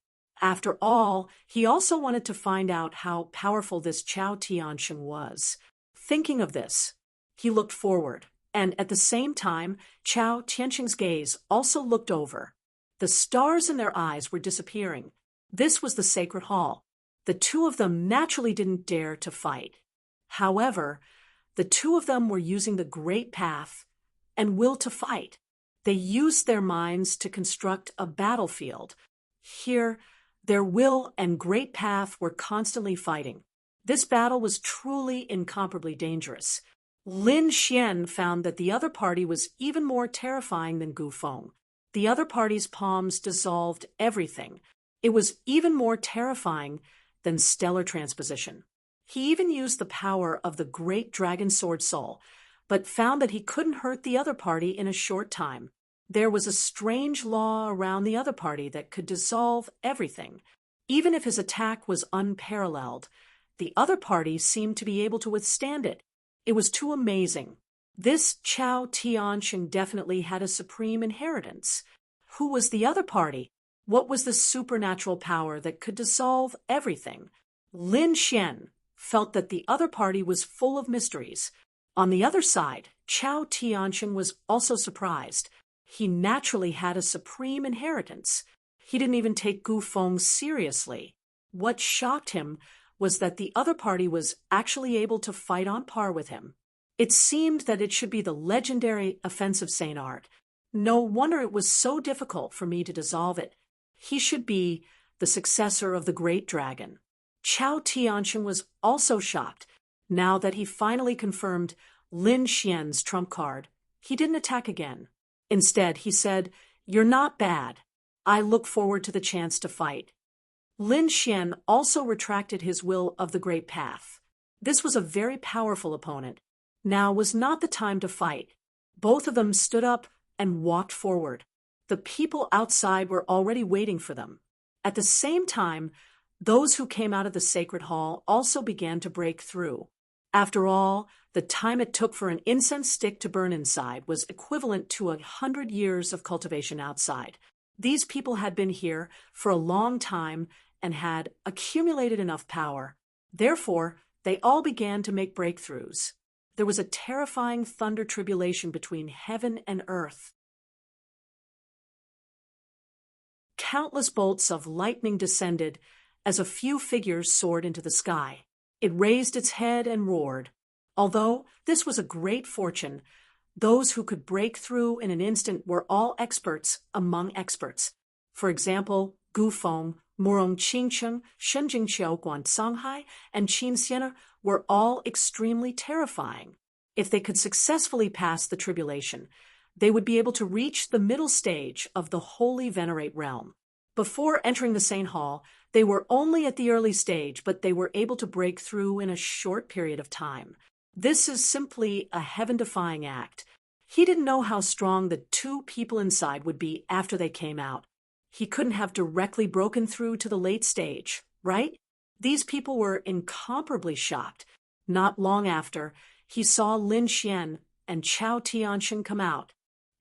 S1: After all, he also wanted to find out how powerful this Chao Tianxing was. Thinking of this, he looked forward, and at the same time, Chao Tianxing's gaze also looked over. The stars in their eyes were disappearing. This was the sacred hall. The two of them naturally didn't dare to fight. However, the two of them were using the great path and will to fight. They used their minds to construct a battlefield. Here, their will and great path were constantly fighting. This battle was truly incomparably dangerous. Lin Xian found that the other party was even more terrifying than Gu Feng. The other party's palms dissolved everything. It was even more terrifying than stellar transposition. He even used the power of the great dragon sword soul, but found that he couldn't hurt the other party in a short time. There was a strange law around the other party that could dissolve everything. Even if his attack was unparalleled, the other party seemed to be able to withstand it. It was too amazing. This Chao Tianxing definitely had a supreme inheritance. Who was the other party? What was the supernatural power that could dissolve everything? Lin Xian felt that the other party was full of mysteries. On the other side, Chao Tianxing was also surprised. He naturally had a supreme inheritance. He didn't even take Gu Feng seriously. What shocked him was that the other party was actually able to fight on par with him. It seemed that it should be the legendary offensive Saint Art. No wonder it was so difficult for me to dissolve it. He should be the successor of the great dragon. Chao Tianxing was also shocked. Now that he finally confirmed Lin Xian's trump card, he didn't attack again. Instead, he said, "You're not bad. I look forward to the chance to fight." Lin Xian also retracted his will of the great path. This was a very powerful opponent. Now was not the time to fight. Both of them stood up and walked forward. The people outside were already waiting for them. At the same time, those who came out of the sacred hall also began to break through. After all, the time it took for an incense stick to burn inside was equivalent to 100 years of cultivation outside. These people had been here for a long time and had accumulated enough power. Therefore, they all began to make breakthroughs. There was a terrifying thunder tribulation between heaven and earth. Countless bolts of lightning descended as a few figures soared into the sky. It raised its head and roared. Although this was a great fortune, those who could break through in an instant were all experts among experts. For example, Gu Feng, Murong Qingcheng, Shen Jingqiu, Guan Sanghai, and Qin Xianer were all extremely terrifying. If they could successfully pass the tribulation, they would be able to reach the middle stage of the Holy Venerate realm. Before entering the Saint Hall, they were only at the early stage, but they were able to break through in a short period of time. This is simply a heaven-defying act. He didn't know how strong the two people inside would be after they came out. He couldn't have directly broken through to the late stage, right? These people were incomparably shocked. Not long after, he saw Lin Xian and Chao Tianxing come out.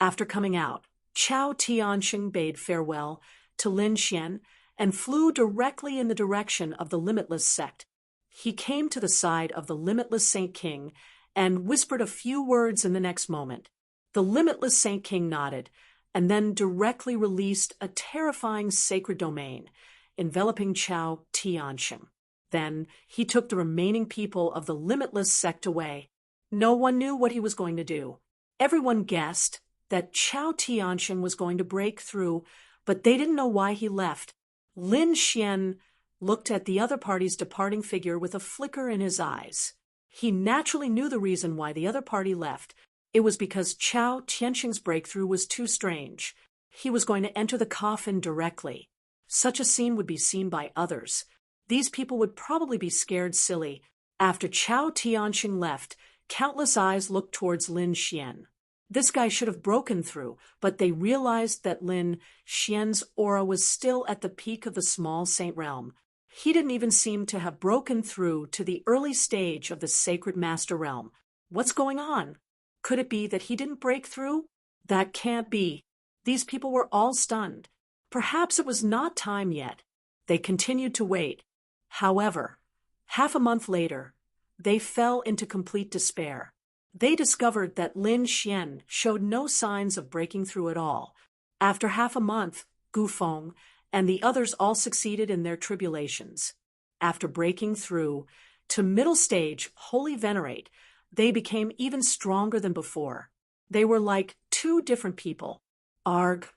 S1: After coming out, Chao Tianxing bade farewell to Lin Xian and flew directly in the direction of the Limitless sect. He came to the side of the Limitless Saint King and whispered a few words in the next moment. The Limitless Saint King nodded and then directly released a terrifying sacred domain, enveloping Chao Tianxing. Then he took the remaining people of the Limitless sect away. No one knew what he was going to do. Everyone guessed that Chao Tianxing was going to break through, but they didn't know why he left. Lin Xian looked at the other party's departing figure with a flicker in his eyes. He naturally knew the reason why the other party left. It was because Chao Tianxing's breakthrough was too strange. He was going to enter the coffin directly. Such a scene would be seen by others. These people would probably be scared silly. After Chao Tianxing left, countless eyes looked towards Lin Xian. This guy should have broken through, but they realized that Lin Xian's aura was still at the peak of the small saint realm. He didn't even seem to have broken through to the early stage of the sacred master realm. What's going on? Could it be that he didn't break through? That can't be. These people were all stunned. Perhaps it was not time yet. They continued to wait. However, half a month later, they fell into complete despair. They discovered that Lin Xian showed no signs of breaking through at all. After half a month, Gu Feng and the others all succeeded in their tribulations. After breaking through to middle stage Holy Venerate, they became even stronger than before. They were like two different people. Arg!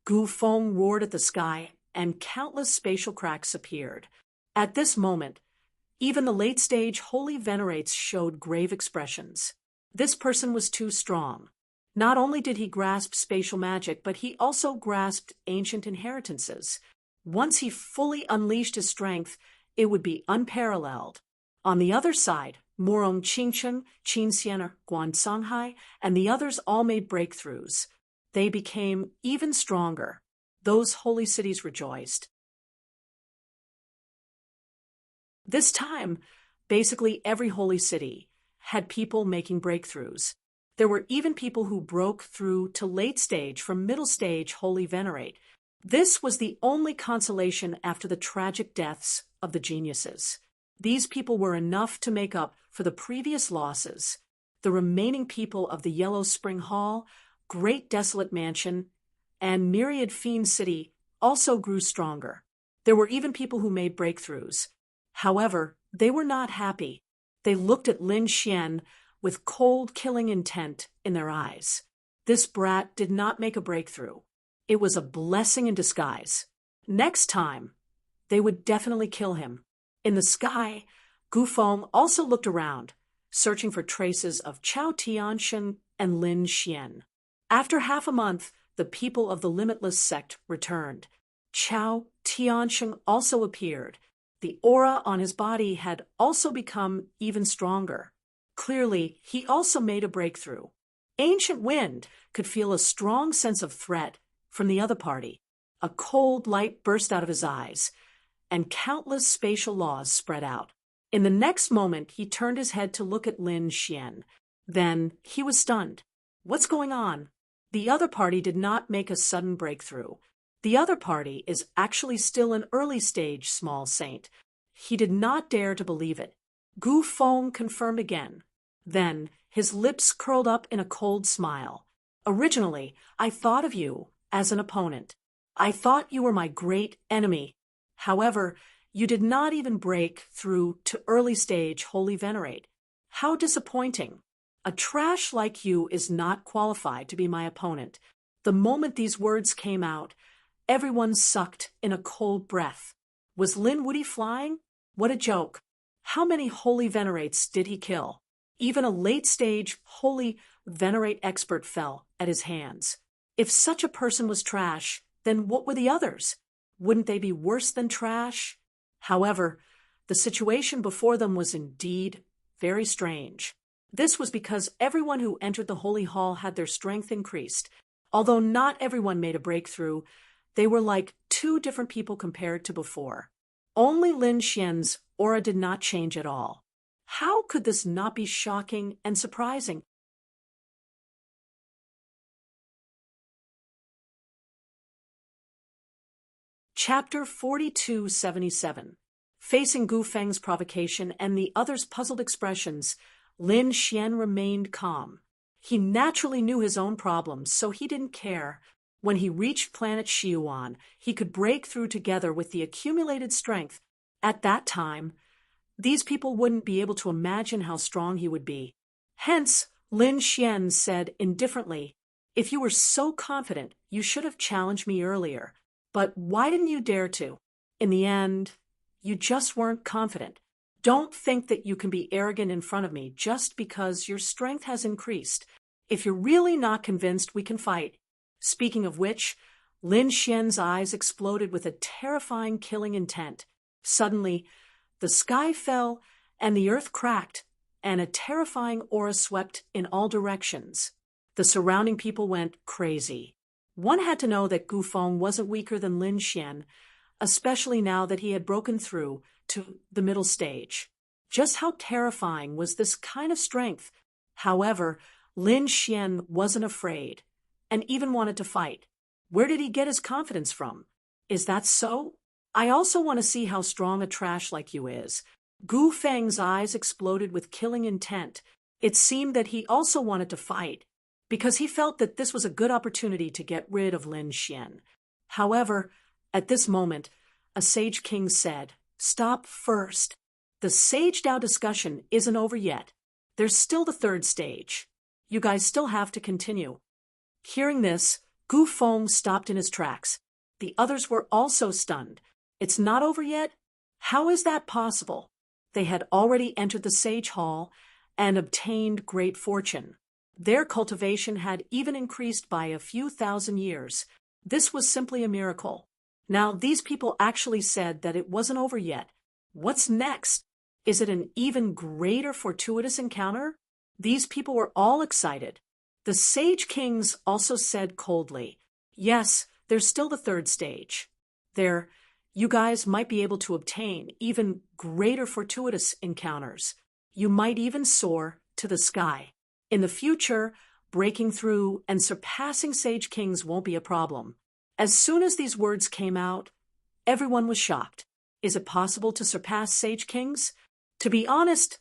S1: Gu Feng roared at the sky, and countless spatial cracks appeared. At this moment, even the late-stage Holy Venerates showed grave expressions. This person was too strong. Not only did he grasp spatial magic, but he also grasped ancient inheritances. Once he fully unleashed his strength, it would be unparalleled. On the other side, Morong Qingchen, Qin Xian, Guan Songhai, and the others all made breakthroughs. They became even stronger. Those holy cities rejoiced. This time, basically every holy city had people making breakthroughs. There were even people who broke through to late stage from middle stage Holy Venerate. This was the only consolation after the tragic deaths of the geniuses. These people were enough to make up for the previous losses. The remaining people of the Yellow Spring Hall, Great Desolate Mansion, and Myriad Fiend City also grew stronger. There were even people who made breakthroughs. However, they were not happy. They looked at Lin Xian with cold, killing intent in their eyes. This brat did not make a breakthrough. It was a blessing in disguise. Next time, they would definitely kill him. In the sky, Gu Feng also looked around, searching for traces of Chao Tianxin and Lin Xian. After half a month, the people of the Limitless sect returned. Chao Tianxin also appeared. The aura on his body had also become even stronger. Clearly, he also made a breakthrough. Ancient Wind could feel a strong sense of threat from the other party. A cold light burst out of his eyes, and countless spatial laws spread out. In the next moment, he turned his head to look at Lin Xian. Then he was stunned. What's going on? The other party did not make a sudden breakthrough. The other party is actually still an early-stage small saint. He did not dare to believe it. Gu Feng confirmed again. Then his lips curled up in a cold smile. Originally, I thought of you as an opponent. I thought you were my great enemy. However, you did not even break through to early-stage Holy Venerate. How disappointing. A trash like you is not qualified to be my opponent. The moment these words came out, everyone sucked in a cold breath. Was Lin Woody flying? What a joke. How many Holy Venerates did he kill? Even a late-stage Holy Venerate expert fell at his hands. If such a person was trash, then what were the others? Wouldn't they be worse than trash? However, the situation before them was indeed very strange. This was because everyone who entered the Holy Hall had their strength increased. Although not everyone made a breakthrough, they were like two different people compared to before. Only Lin Xian's aura did not change at all. How could this not be shocking and surprising? Chapter 4277. Facing Gu Feng's provocation and the others' puzzled expressions, Lin Xian remained calm. He naturally knew his own problems, so he didn't care. When he reached planet Xiuan, he could break through together with the accumulated strength. At that time, these people wouldn't be able to imagine how strong he would be. Hence, Lin Xian said indifferently, "If you were so confident, you should have challenged me earlier. But why didn't you dare to? In the end, you just weren't confident. Don't think that you can be arrogant in front of me just because your strength has increased. If you're really not convinced, we can fight." Speaking of which, Lin Xian's eyes exploded with a terrifying killing intent. Suddenly, the sky fell and the earth cracked, and a terrifying aura swept in all directions. The surrounding people went crazy. One had to know that Gu Feng wasn't weaker than Lin Xian, especially now that he had broken through to the middle stage. Just how terrifying was this kind of strength? However, Lin Xian wasn't afraid, and even wanted to fight. Where did he get his confidence from? Is that so? I also want to see how strong a trash like you is. Gu Feng's eyes exploded with killing intent. It seemed that he also wanted to fight, because he felt that this was a good opportunity to get rid of Lin Xian. However, at this moment, a sage king said, "Stop first. The Sage Dao discussion isn't over yet. There's still the third stage. You guys still have to continue." Hearing this, Gu Feng stopped in his tracks. The others were also stunned. It's not over yet? How is that possible? They had already entered the Sage Hall and obtained great fortune. Their cultivation had even increased by a few thousand years. This was simply a miracle. Now, these people actually said that it wasn't over yet. What's next? Is it an even greater fortuitous encounter? These people were all excited. The Sage Kings also said coldly, "Yes, there's still the third stage. You guys might be able to obtain even greater fortuitous encounters. You might even soar to the sky. In the future, breaking through and surpassing Sage Kings won't be a problem." As soon as these words came out, everyone was shocked. Is it possible to surpass Sage Kings? To be honest,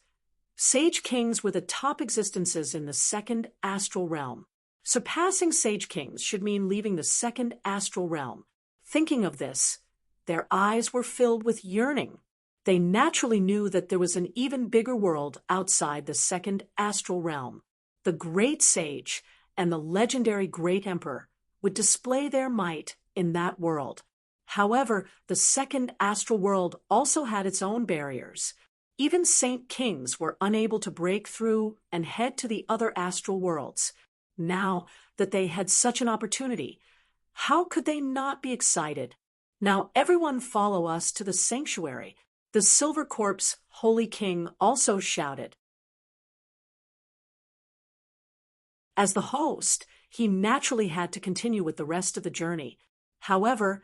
S1: Sage Kings were the top existences in the second astral realm. Surpassing Sage Kings should mean leaving the second astral realm. Thinking of this, their eyes were filled with yearning. They naturally knew that there was an even bigger world outside the second astral realm. The great sage and the legendary great emperor would display their might in that world. However, the second astral world also had its own barriers. Even Saint Kings were unable to break through and head to the other astral worlds. Now that they had such an opportunity, how could they not be excited? "Now everyone follow us to the sanctuary," the Silver Corpse Holy King also shouted. As the host, he naturally had to continue with the rest of the journey. However,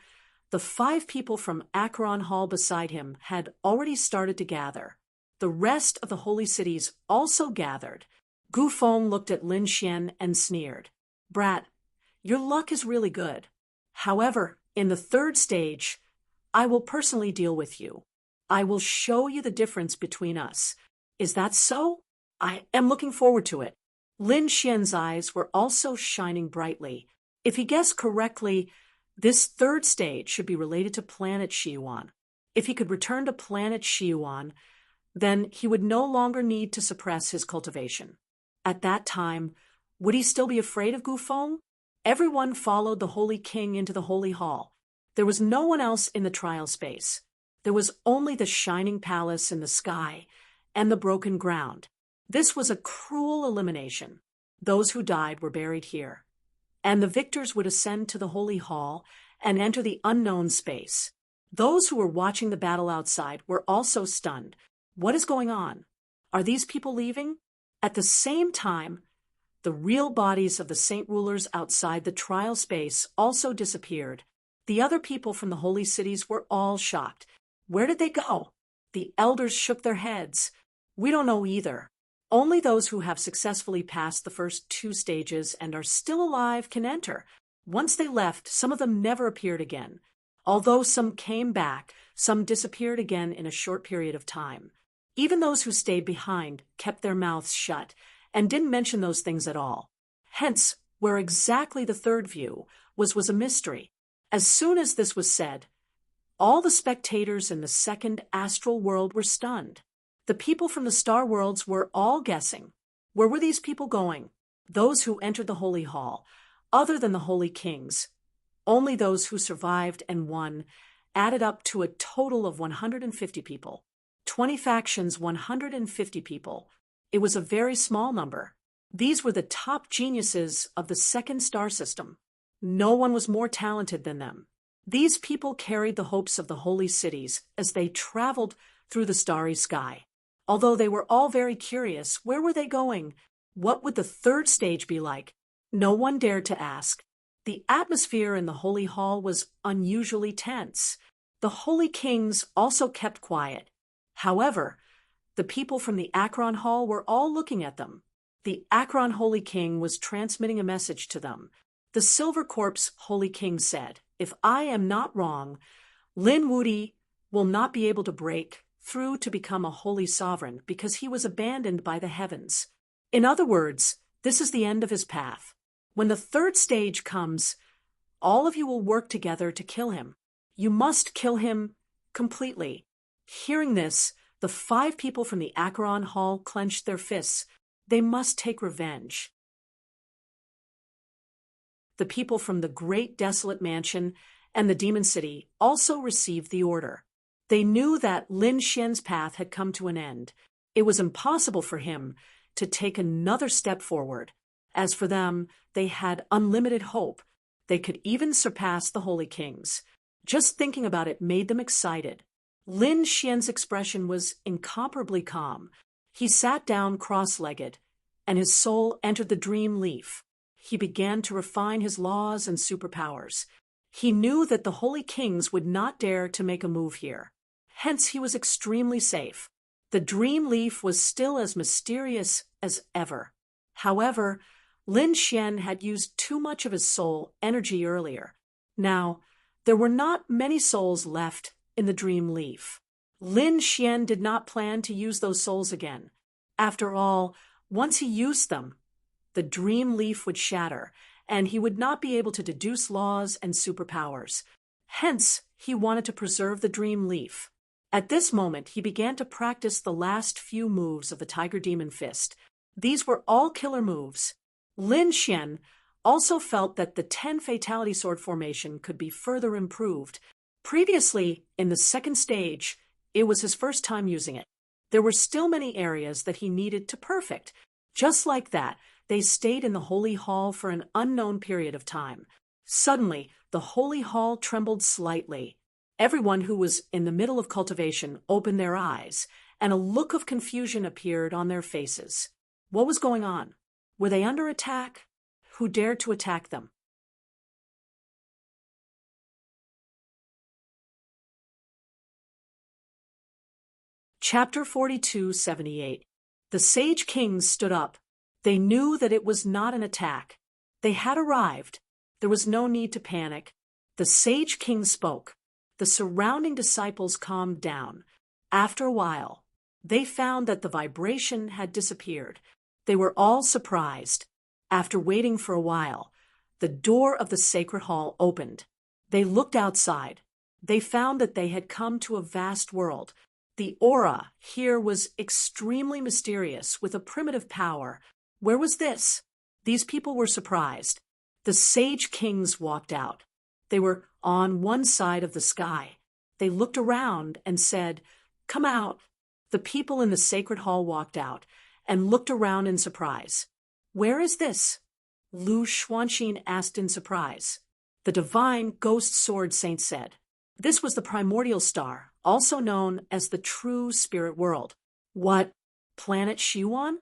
S1: the 5 people from Acheron Hall beside him had already started to gather. The rest of the holy cities also gathered. Gu Feng looked at Lin Xian and sneered. "Brat, your luck is really good. However, in the third stage, I will personally deal with you. I will show you the difference between us. Is that so? I am looking forward to it." Lin Xian's eyes were also shining brightly. If he guessed correctly, this third stage should be related to planet Shiyuan. If he could return to planet Shiyuan, then he would no longer need to suppress his cultivation. At that time, would he still be afraid of Gu Feng? Everyone followed the Holy King into the Holy Hall. There was no one else in the trial space. There was only the shining palace in the sky and the broken ground. This was a cruel elimination. Those who died were buried here, and the victors would ascend to the Holy Hall and enter the unknown space. Those who were watching the battle outside were also stunned. What is going on? Are these people leaving? At the same time, the real bodies of the saint rulers outside the trial space also disappeared. The other people from the holy cities were all shocked. Where did they go? The elders shook their heads. We don't know either. Only those who have successfully passed the first 2 stages and are still alive can enter. Once they left, some of them never appeared again. Although some came back, some disappeared again in a short period of time. Even those who stayed behind kept their mouths shut and didn't mention those things at all. Hence, where exactly the third view was a mystery. As soon as this was said, all the spectators in the second astral world were stunned. The people from the star worlds were all guessing. Where were these people going? Those who entered the Holy Hall, other than the Holy Kings, only those who survived and won, added up to a total of 150 people. 20 factions, 150 people. It was a very small number. These were the top geniuses of the second star system. No one was more talented than them. These people carried the hopes of the holy cities as they traveled through the starry sky. Although they were all very curious, where were they going? What would the third stage be like? No one dared to ask. The atmosphere in the Holy Hall was unusually tense. The Holy Kings also kept quiet. However, the people from the Akron Hall were all looking at them. The Akron Holy King was transmitting a message to them. The Silver Corpse Holy King said, "If I am not wrong, Lin Wudi will not be able to break through to become a holy sovereign because he was abandoned by the heavens. In other words, this is the end of his path. When the third stage comes, all of you will work together to kill him. You must kill him completely." Hearing this, the 5 people from the Akron Hall clenched their fists. They must take revenge. The people from the Great Desolate Mansion and the Demon City also received the order. They knew that Lin Xian's path had come to an end. It was impossible for him to take another step forward. As for them, they had unlimited hope. They could even surpass the Holy Kings. Just thinking about it made them excited. Lin Xian's expression was incomparably calm. He sat down cross-legged, and his soul entered the dream leaf. He began to refine his laws and superpowers. He knew that the Holy Kings would not dare to make a move here. Hence, he was extremely safe. The dream leaf was still as mysterious as ever. However, Lin Xian had used too much of his soul energy earlier. Now, there were not many souls left in the dream leaf. Lin Xian did not plan to use those souls again. After all, once he used them, the dream leaf would shatter, and he would not be able to deduce laws and superpowers. Hence, he wanted to preserve the dream leaf. At this moment, he began to practice the last few moves of the Tiger Demon Fist. These were all killer moves. Lin Xian also felt that the 10 Fatality Sword formation could be further improved. Previously, in the second stage, it was his first time using it. There were still many areas that he needed to perfect. Just like that, they stayed in the Holy Hall for an unknown period of time. Suddenly, the Holy Hall trembled slightly. Everyone who was in the middle of cultivation opened their eyes, and a look of confusion appeared on their faces. What was going on? Were they under attack? Who dared to attack them? Chapter 4278. The Sage Kings stood up. They knew that it was not an attack. They had arrived. There was no need to panic. The Sage King spoke. The surrounding disciples calmed down. After a while, they found that the vibration had disappeared. They were all surprised. After waiting for a while, the door of the sacred hall opened. They looked outside. They found that they had come to a vast world. The aura here was extremely mysterious, with a primitive power. Where was this? These people were surprised. The Sage Kings walked out. They were on one side of the sky. They looked around and said, "Come out." The people in the sacred hall walked out and looked around in surprise. "Where is this?" Lu Xuanxin asked in surprise. The divine ghost sword saint said, "This was the primordial star, also known as the true spirit world." What? Planet Xiwan?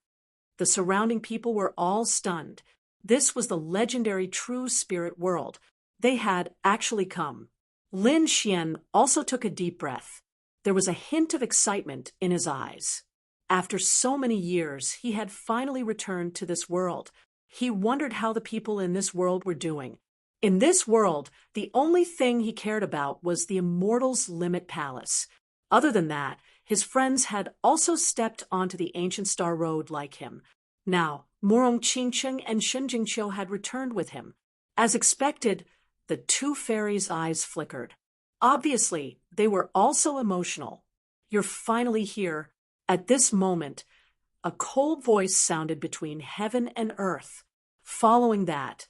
S1: The surrounding people were all stunned. This was the legendary true spirit world. They had actually come. Lin Xian also took a deep breath. There was a hint of excitement in his eyes. After so many years, he had finally returned to this world. He wondered how the people in this world were doing. In this world, the only thing he cared about was the Immortals' Limit Palace. Other than that, his friends had also stepped onto the ancient Star Road like him. Now, Murong Qingcheng and Shen Jingqiu had returned with him. As expected, the 2 fairies' eyes flickered. Obviously, they were also emotional. "You're finally here." At this moment, a cold voice sounded between heaven and earth. Following that,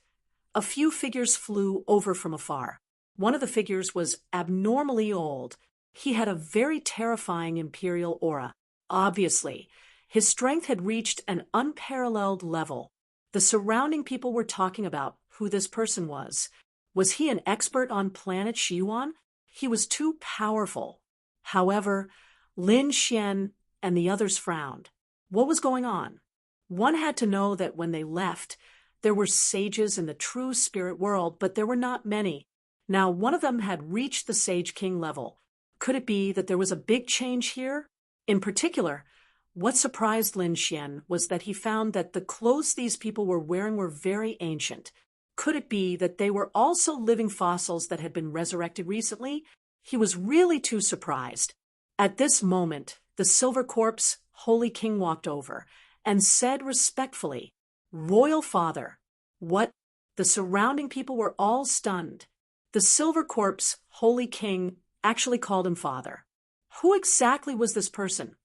S1: a few figures flew over from afar. One of the figures was abnormally old. He had a very terrifying imperial aura. Obviously, his strength had reached an unparalleled level. The surrounding people were talking about who this person was. Was he an expert on planet Xiwan? He was too powerful. However, Lin Xian and the others frowned. What was going on? One had to know that when they left, There were sages in the true spirit world, but there were not many. Now, one of them had reached the Sage King level. Could it be that there was a big change here? In particular, what surprised Lin Xian was that he found that the clothes these people were wearing were very ancient. Could it be that they were also living fossils that had been resurrected recently? He was really too surprised. At this moment, the Silver Corpse Holy King walked over and said respectfully, "Royal Father." What? The surrounding people were all stunned. The Silver Corpse Holy King actually called him father. Who exactly was this person?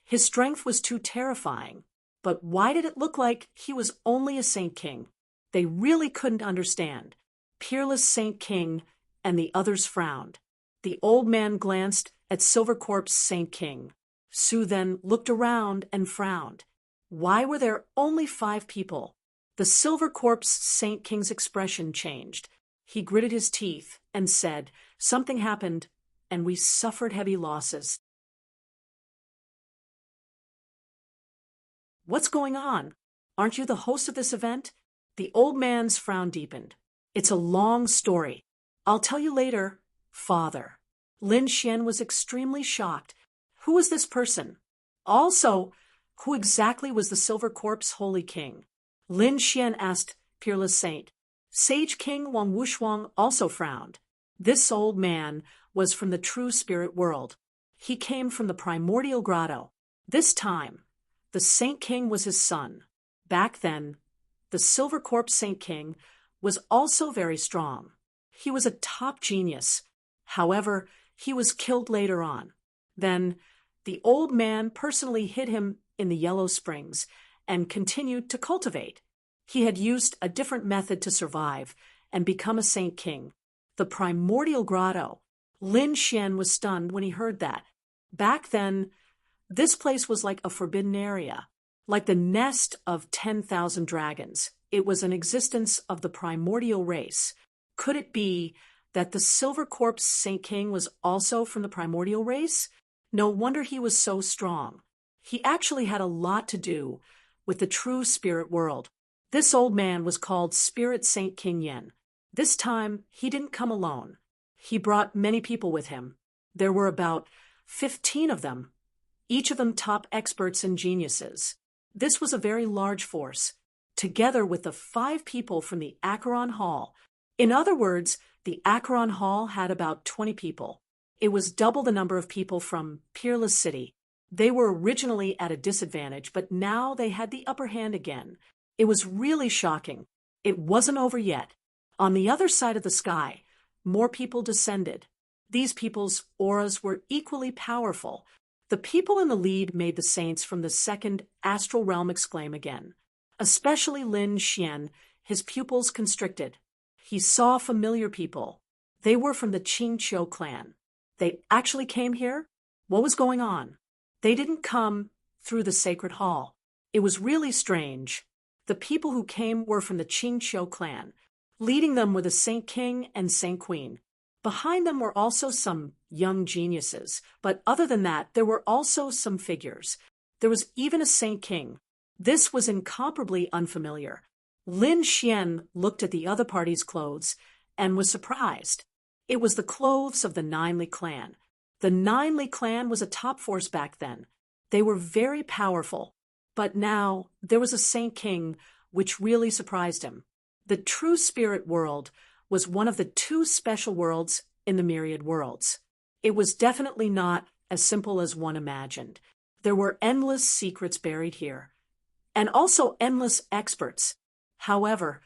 S1: His strength was too terrifying. But why did it look like he was only a Saint King? They really couldn't understand. Peerless Saint King and the others frowned. The old man glanced at Silver Corpse Saint King. Su then looked around and frowned. Why were there only 5 people? The Silver Corpse Saint King's expression changed. He gritted his teeth and said, "Something happened, and we suffered heavy losses." What's going on? Aren't you the host of this event? The old man's frown deepened. It's a long story. I'll tell you later, Father. Lin Xian was extremely shocked. Who was this person? Also, who exactly was the Silver Corpse Holy King? Lin Xian asked Peerless Saint. Sage King Wang Wushuang also frowned. This old man was from the true spirit world. He came from the primordial grotto. This time, the Saint King was his son. Back then, the Silver Corpse Saint King was also very strong. He was a top genius. However, he was killed later on. Then, the old man personally hid him in the Yellow Springs and continued to cultivate. He had used a different method to survive and become a Saint King. The primordial grotto. Lin Xian was stunned when he heard that. Back then, this place was like a forbidden area, like the nest of 10,000 dragons. It was an existence of the primordial race. Could it be that the Silver Corpse Saint King was also from the primordial race? No wonder he was so strong. He actually had a lot to do with the true spirit world. This old man was called Spirit Saint King Yen. This time, he didn't come alone. He brought many people with him. There were about 15 of them, each of them top experts and geniuses. This was a very large force, together with the 5 people from the Acheron Hall. In other words, the Acheron Hall had about 20 people. It was double the number of people from Peerless City. They were originally at a disadvantage, but now they had the upper hand again. It was really shocking. It wasn't over yet. On the other side of the sky, more people descended. These people's auras were equally powerful. The people in the lead made the saints from the second astral realm exclaim again. Especially Lin Xian, his pupils constricted. He saw familiar people. They were from the Qingqiu clan. They actually came here? What was going on? They didn't come through the sacred hall. It was really strange. The people who came were from the Qingqiu clan. Leading them were the Saint King and Saint Queen. Behind them were also some young geniuses, but other than that, there were also some figures. There was even a Saint King. This was incomparably unfamiliar. Lin Xian looked at the other party's clothes and was surprised. It was the clothes of the Ninely clan. The Ninely clan was a top force back then. They were very powerful. But now there was a Saint King, which really surprised him. The true spirit world was one of the 2 special worlds in the myriad worlds. It was definitely not as simple as one imagined. There were endless secrets buried here, and also endless experts. However,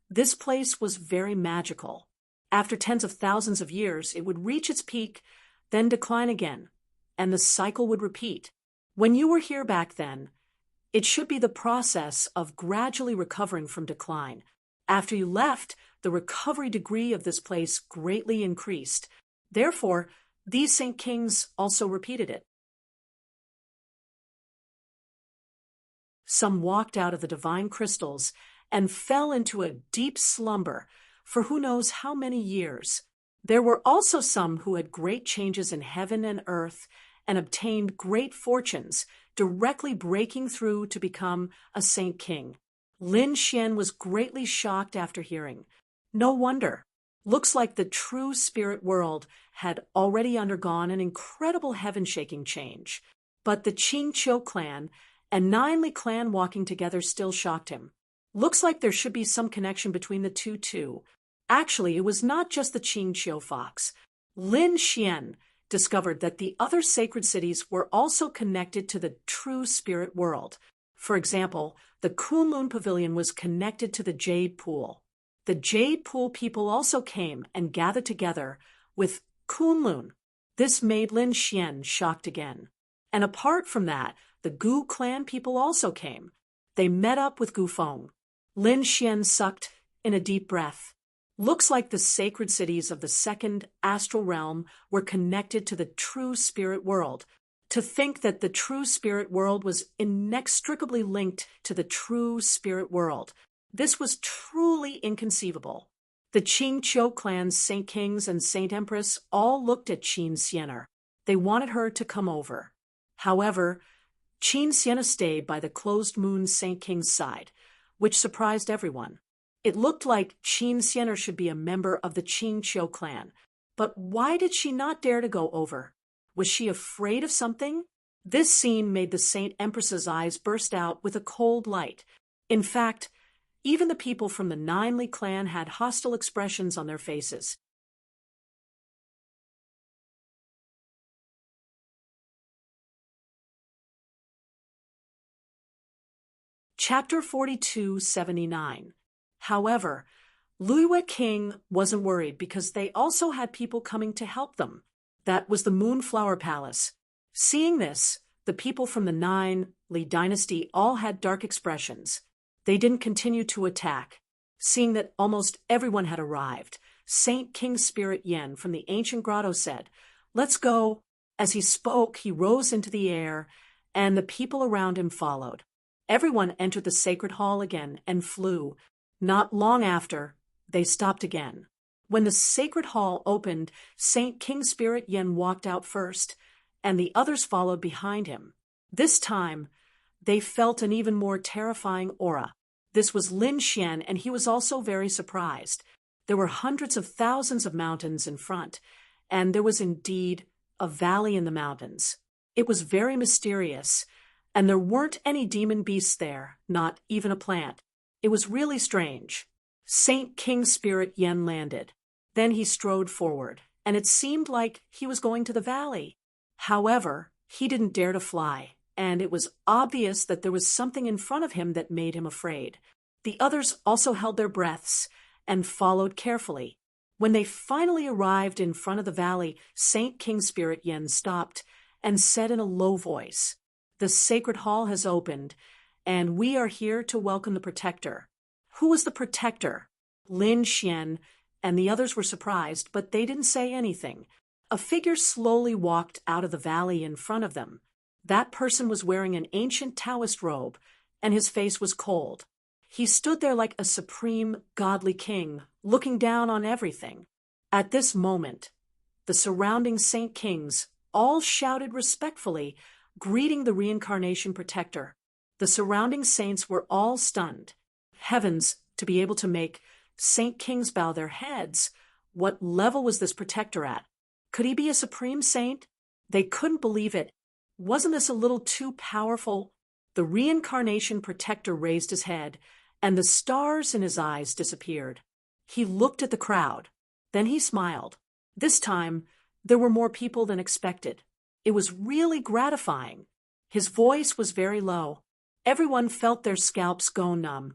S1: this place was very magical. After tens of thousands of years, it would reach its peak, then decline again, and the cycle would repeat. When you were here back then, it should be the process of gradually recovering from decline. After you left, the recovery degree of this place greatly increased. Therefore, these Saint Kings also repeated it. Some walked out of the divine crystals and fell into a deep slumber for who knows how many years. There were also some who had great changes in heaven and earth and obtained great fortunes, directly breaking through to become a Saint King. Lin Xian was greatly shocked after hearing. No wonder. Looks like the true spirit world had already undergone an incredible heaven-shaking change. But the Qingqiu clan and Ninely clan walking together still shocked him. Looks like there should be some connection between the two too. Actually, it was not just the Qingqiu fox. Lin Xian discovered that the other sacred cities were also connected to the true spirit world. For example, the Kunlun Pavilion was connected to the Jade Pool. The Jade Pool people also came and gathered together with Kunlun. This made Lin Xian shocked again. And apart from that, the Gu clan people also came. They met up with Gu Feng. Lin Xian sucked in a deep breath. Looks like the sacred cities of the second astral realm were connected to the true spirit world. To think that the true spirit world was inextricably linked to the true spirit world. This was truly inconceivable. The Qingqiu clan's Saint Kings and Saint Empress all looked at Qin Xianer. They wanted her to come over. However, Qin Xianer stayed by the closed moon Saint King's side, which surprised everyone. It looked like Qin Xianer should be a member of the Qingqiu clan. But why did she not dare to go over? Was she afraid of something? This scene made the Saint Empress's eyes burst out with a cold light. In fact, even the people from the Ninely clan had hostile expressions on their faces. Chapter 4279. However, Liyue King wasn't worried because they also had people coming to help them. That was the Moonflower Palace. Seeing this, the people from the Ninely dynasty all had dark expressions. They didn't continue to attack. Seeing that almost everyone had arrived, Saint King Spirit Yen from the ancient grotto said, "Let's go." As he spoke, he rose into the air, and the people around him followed. Everyone entered the sacred hall again and flew. Not long after, they stopped again. When the sacred hall opened, Saint King Spirit Yen walked out first, and the others followed behind him. This time, they felt an even more terrifying aura. This was Lin Xian, and he was also very surprised. There were hundreds of thousands of mountains in front, and there was indeed a valley in the mountains. It was very mysterious, and there weren't any demon beasts there, not even a plant. It was really strange. Saint King Spirit Yen landed. Then he strode forward, and it seemed like he was going to the valley. However, he didn't dare to fly, and it was obvious that there was something in front of him that made him afraid. The others also held their breaths and followed carefully. When they finally arrived in front of the valley, Saint King Spirit Yen stopped and said in a low voice, "The sacred hall has opened, and we are here to welcome the protector." Who was the protector? Lin Xian and the others were surprised, but they didn't say anything. A figure slowly walked out of the valley in front of them. That person was wearing an ancient Taoist robe, and his face was cold. He stood there like a supreme, godly king, looking down on everything. At this moment, the surrounding Saint Kings all shouted respectfully, greeting the reincarnation protector. The surrounding saints were all stunned. Heavens, to be able to make Saint Kings bow their heads. What level was this protector at? Could he be a supreme saint? They couldn't believe it. Wasn't this a little too powerful? The reincarnation protector raised his head, and the stars in his eyes disappeared. He looked at the crowd. Then he smiled. This time, there were more people than expected. It was really gratifying. His voice was very low. Everyone felt their scalps go numb,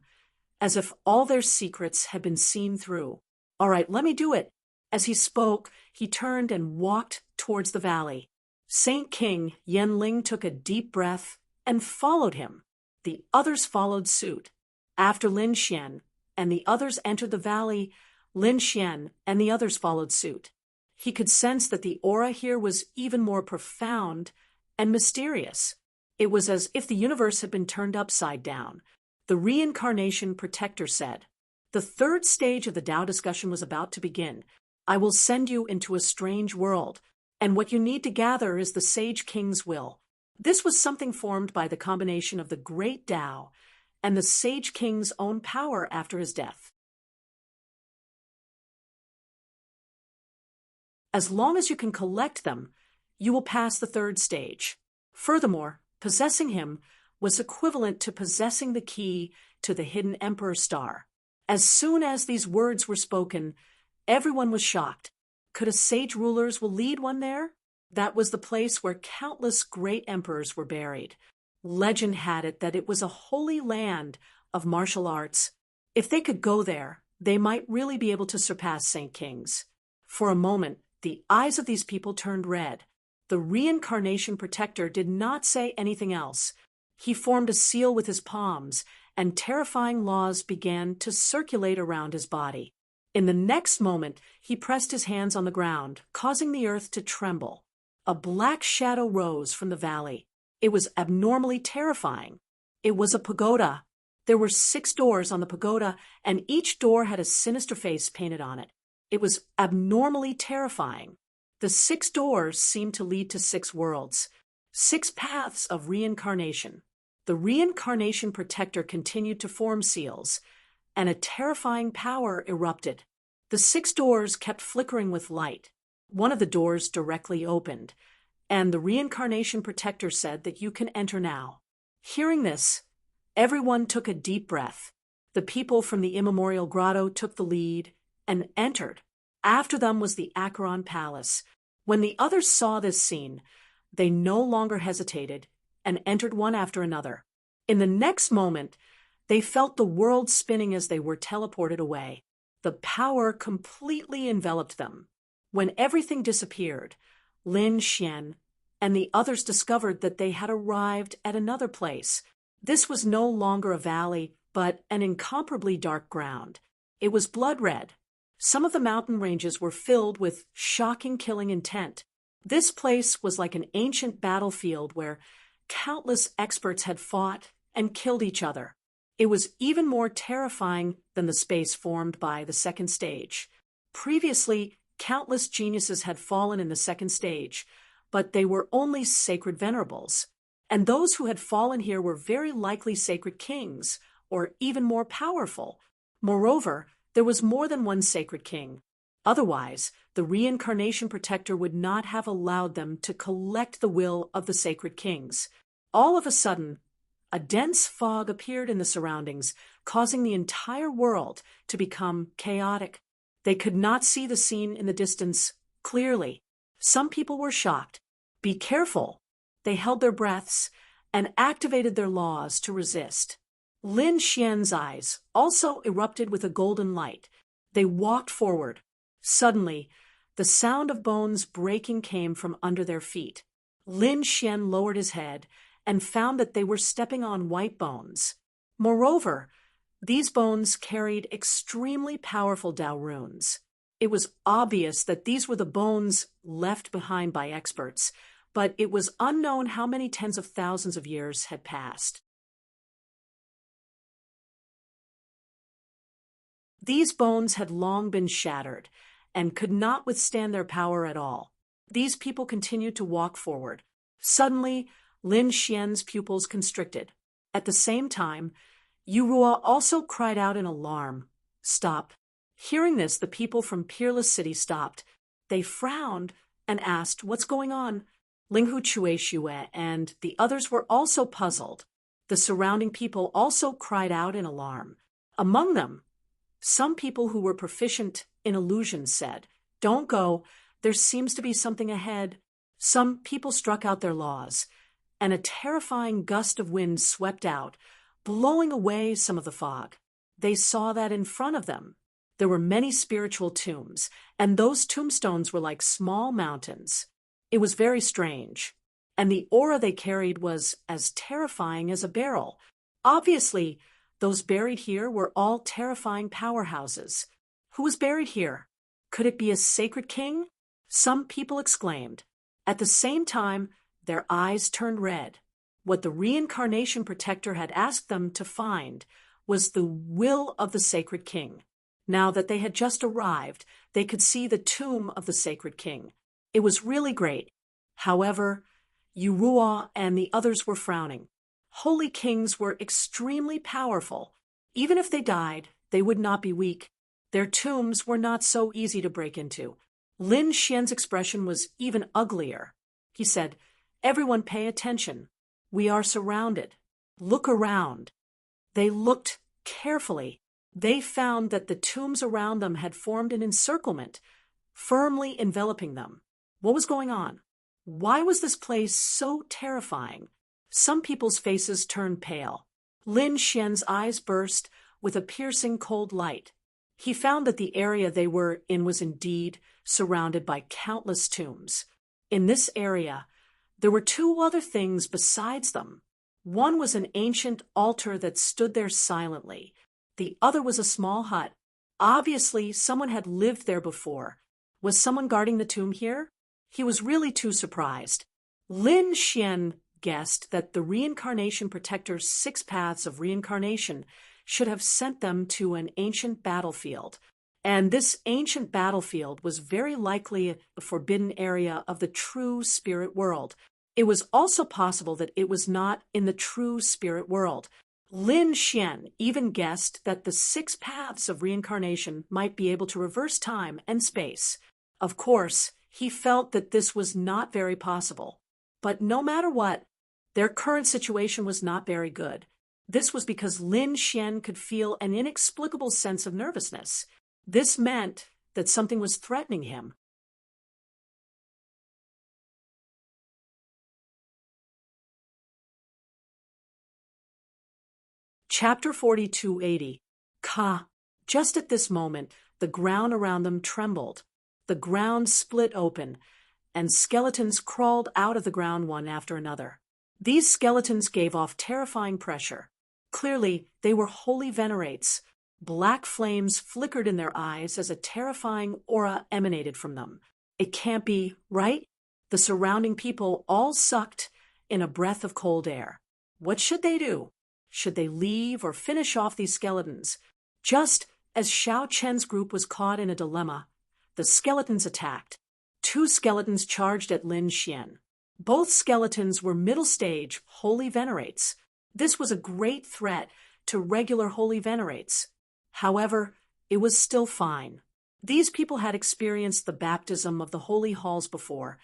S1: as if all their secrets had been seen through. "All right, let me do it." As he spoke, he turned and walked towards the valley. Saint King Yen Ling took a deep breath and followed him. The others followed suit. After Lin Xian and the others entered the valley, Lin Xian and the others followed suit. He could sense that the aura here was even more profound and mysterious. It was as if the universe had been turned upside down. The reincarnation protector said, "The third stage of the Tao discussion was about to begin. I will send you into a strange world, and what you need to gather is the Sage King's will." This was something formed by the combination of the Great Tao and the Sage King's own power after his death. As long as you can collect them, you will pass the third stage. Furthermore, possessing him was equivalent to possessing the key to the hidden Emperor Star. As soon as these words were spoken, everyone was shocked. Could a sage rulers will lead one there? That was the place where countless great emperors were buried. Legend had it that it was a holy land of martial arts. If they could go there, they might really be able to surpass Saint Kings. For a moment, the eyes of these people turned red. The reincarnation protector did not say anything else. He formed a seal with his palms, and terrifying laws began to circulate around his body. In the next moment, he pressed his hands on the ground, causing the earth to tremble. A black shadow rose from the valley. It was abnormally terrifying. It was a pagoda. There were 6 doors on the pagoda, and each door had a sinister face painted on it. It was abnormally terrifying. The 6 doors seemed to lead to 6 worlds, 6 paths of reincarnation. The reincarnation protector continued to form seals, and a terrifying power erupted. The 6 doors kept flickering with light. One of the doors directly opened, and the reincarnation protector said that you can enter now. Hearing this, everyone took a deep breath. The people from the immemorial grotto took the lead and entered. After them was the Acheron Palace. When the others saw this scene, they no longer hesitated and entered one after another. In the next moment, they felt the world spinning as they were teleported away. The power completely enveloped them. When everything disappeared, Lin Xian and the others discovered that they had arrived at another place. This was no longer a valley, but an incomparably dark ground. It was blood red. Some of the mountain ranges were filled with shocking killing intent. This place was like an ancient battlefield where countless experts had fought and killed each other. It was even more terrifying than the space formed by the second stage. Previously, countless geniuses had fallen in the second stage, but they were only sacred venerables. And those who had fallen here were very likely sacred kings, or even more powerful. Moreover, there was more than one sacred king. Otherwise, the reincarnation protector would not have allowed them to collect the will of the sacred kings. All of a sudden, a dense fog appeared in the surroundings, causing the entire world to become chaotic. They could not see the scene in the distance clearly. Some people were shocked. Be careful. They held their breaths and activated their laws to resist. Lin Xian's eyes also erupted with a golden light. They walked forward. Suddenly, the sound of bones breaking came from under their feet. Lin Xian lowered his head and found that they were stepping on white bones. Moreover, these bones carried extremely powerful Dao runes. It was obvious that these were the bones left behind by experts, but it was unknown how many tens of thousands of years had passed. These bones had long been shattered and could not withstand their power at all. These people continued to walk forward. Suddenly, Lin Xian's pupils constricted. At the same time, Yurua also cried out in alarm. Stop. Hearing this, the people from Peerless City stopped. They frowned and asked, what's going on? Linghu Chueshue and the others were also puzzled. The surrounding people also cried out in alarm. Among them, some people who were proficient in illusions said, don't go, there seems to be something ahead. Some people struck out their laws, and a terrifying gust of wind swept out, blowing away some of the fog. They saw that in front of them there were many spiritual tombs, and those tombstones were like small mountains. It was very strange, and the aura they carried was as terrifying as a barrel. Obviously, those buried here were all terrifying powerhouses. Who was buried here? Could it be a sacred king? Some people exclaimed. At the same time, their eyes turned red. What the reincarnation protector had asked them to find was the will of the sacred king. Now that they had just arrived, they could see the tomb of the sacred king. It was really great. However, Yurua and the others were frowning. Holy kings were extremely powerful. Even if they died, they would not be weak. Their tombs were not so easy to break into. Lin Xian's expression was even uglier. He said, "Everyone pay attention. We are surrounded. Look around." They looked carefully. They found that the tombs around them had formed an encirclement, firmly enveloping them. What was going on? Why was this place so terrifying? Some people's faces turned pale. Lin Xian's eyes burst with a piercing cold light. He found that the area they were in was indeed surrounded by countless tombs. In this area, there were two other things besides them. One was an ancient altar that stood there silently. The other was a small hut. Obviously, someone had lived there before. Was someone guarding the tomb here? He was really too surprised. Lin Xian guessed that the reincarnation protector's 6 paths of reincarnation should have sent them to an ancient battlefield. And this ancient battlefield was very likely a forbidden area of the true spirit world. It was also possible that it was not in the true spirit world. Lin Xian even guessed that the 6 paths of reincarnation might be able to reverse time and space. Of course, he felt that this was not very possible. But no matter what, their current situation was not very good. This was because Lin Xian could feel an inexplicable sense of nervousness. This meant that something was threatening him. Chapter 4280. Ka. Just at this moment, the ground around them trembled. The ground split open, and skeletons crawled out of the ground one after another. These skeletons gave off terrifying pressure. Clearly, they were holy venerates. Black flames flickered in their eyes as a terrifying aura emanated from them. It can't be, right? The surrounding people all sucked in a breath of cold air. What should they do? Should they leave or finish off these skeletons? Just as Xiao Chen's group was caught in a dilemma, the skeletons attacked. 2 skeletons charged at Lin Xian. Both skeletons were middle-stage holy venerates. This was a great threat to regular holy venerates. However, it was still fine. These people had experienced the baptism of the holy halls before,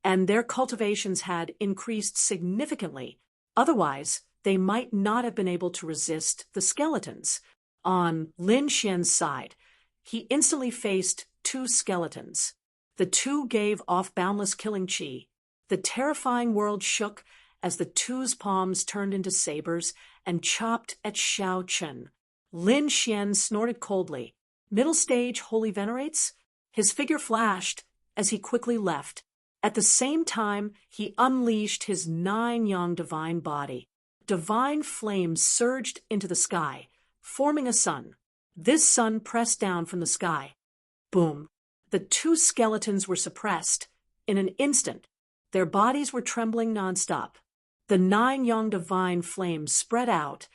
S1: and their cultivations had increased significantly. Otherwise, they might not have been able to resist the skeletons. On Lin Xian's side, he instantly faced 2 skeletons. The 2 gave off boundless killing chi. The terrifying world shook as the 2's palms turned into sabers and chopped at Xiao Chen. Lin Xian snorted coldly. Middle stage holy venerates? His figure flashed as he quickly left. At the same time, he unleashed his 9-yang divine body. Divine flames surged into the sky, forming a sun. This sun pressed down from the sky. Boom. The 2 skeletons were suppressed. In an instant, their bodies were trembling nonstop. The 9-yang divine flames spread out,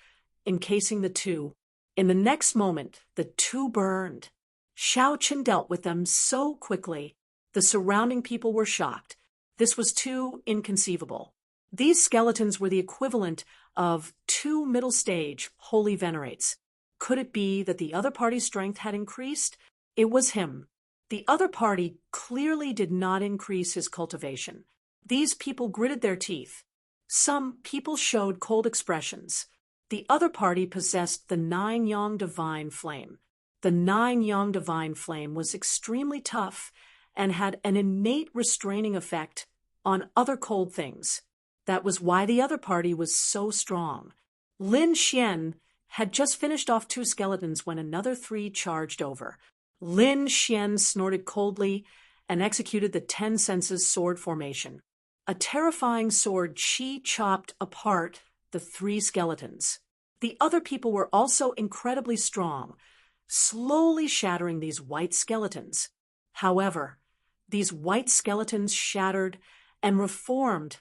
S1: encasing the 2. In the next moment, the 2 burned. Xiao Chen dealt with them so quickly, the surrounding people were shocked. This was too inconceivable. These skeletons were the equivalent of 2 middle-stage holy venerates. Could it be that the other party's strength had increased? It was him. The other party clearly did not increase his cultivation. These people gritted their teeth. Some people showed cold expressions. The other party possessed the 9-yang divine flame. The 9-yang divine flame was extremely tough and had an innate restraining effect on other cold things. That was why the other party was so strong. Lin Xian had just finished off 2 skeletons when another 3 charged over. Lin Xian snorted coldly and executed the 10 senses sword formation. A terrifying sword chi chopped apart the 3 skeletons. The other people were also incredibly strong, slowly shattering these white skeletons. However, these white skeletons shattered and reformed,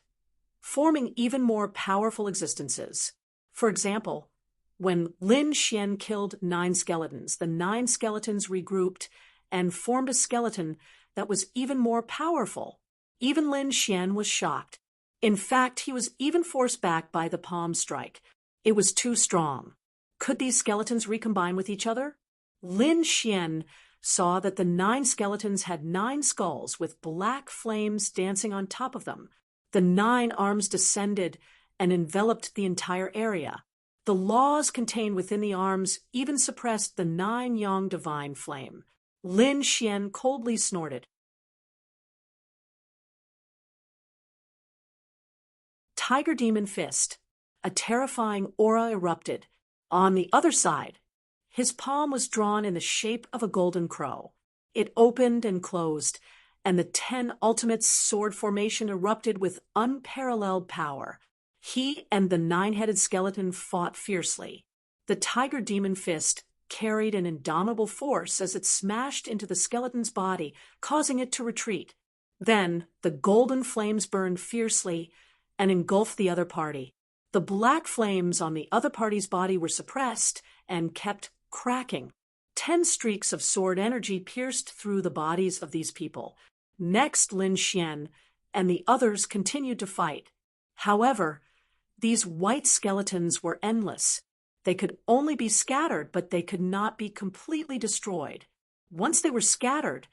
S1: forming even more powerful existences. For example, when Lin Xian killed 9 skeletons, the 9 skeletons regrouped and formed a skeleton that was even more powerful. Even Lin Xian was shocked. In fact, he was even forced back by the palm strike. It was too strong. Could these skeletons recombine with each other? Lin Xian saw that the 9 skeletons had 9 skulls with black flames dancing on top of them. The 9 arms descended and enveloped the entire area. The laws contained within the arms even suppressed the 9 yang divine flame. Lin Xian coldly snorted. Tiger Demon Fist. A terrifying aura erupted. On the other side, his palm was drawn in the shape of a golden crow. It opened and closed, and the 10 Ultimates sword formation erupted with unparalleled power. He and the 9-headed skeleton fought fiercely. The Tiger Demon Fist carried an indomitable force as it smashed into the skeleton's body, causing it to retreat. Then the golden flames burned fiercely and engulfed the other party. The black flames on the other party's body were suppressed and kept cracking. 10 streaks of sword energy pierced through the bodies of these people. Next, Lin Xian and the others continued to fight. However, these white skeletons were endless. They could only be scattered, but they could not be completely destroyed. Once they were scattered,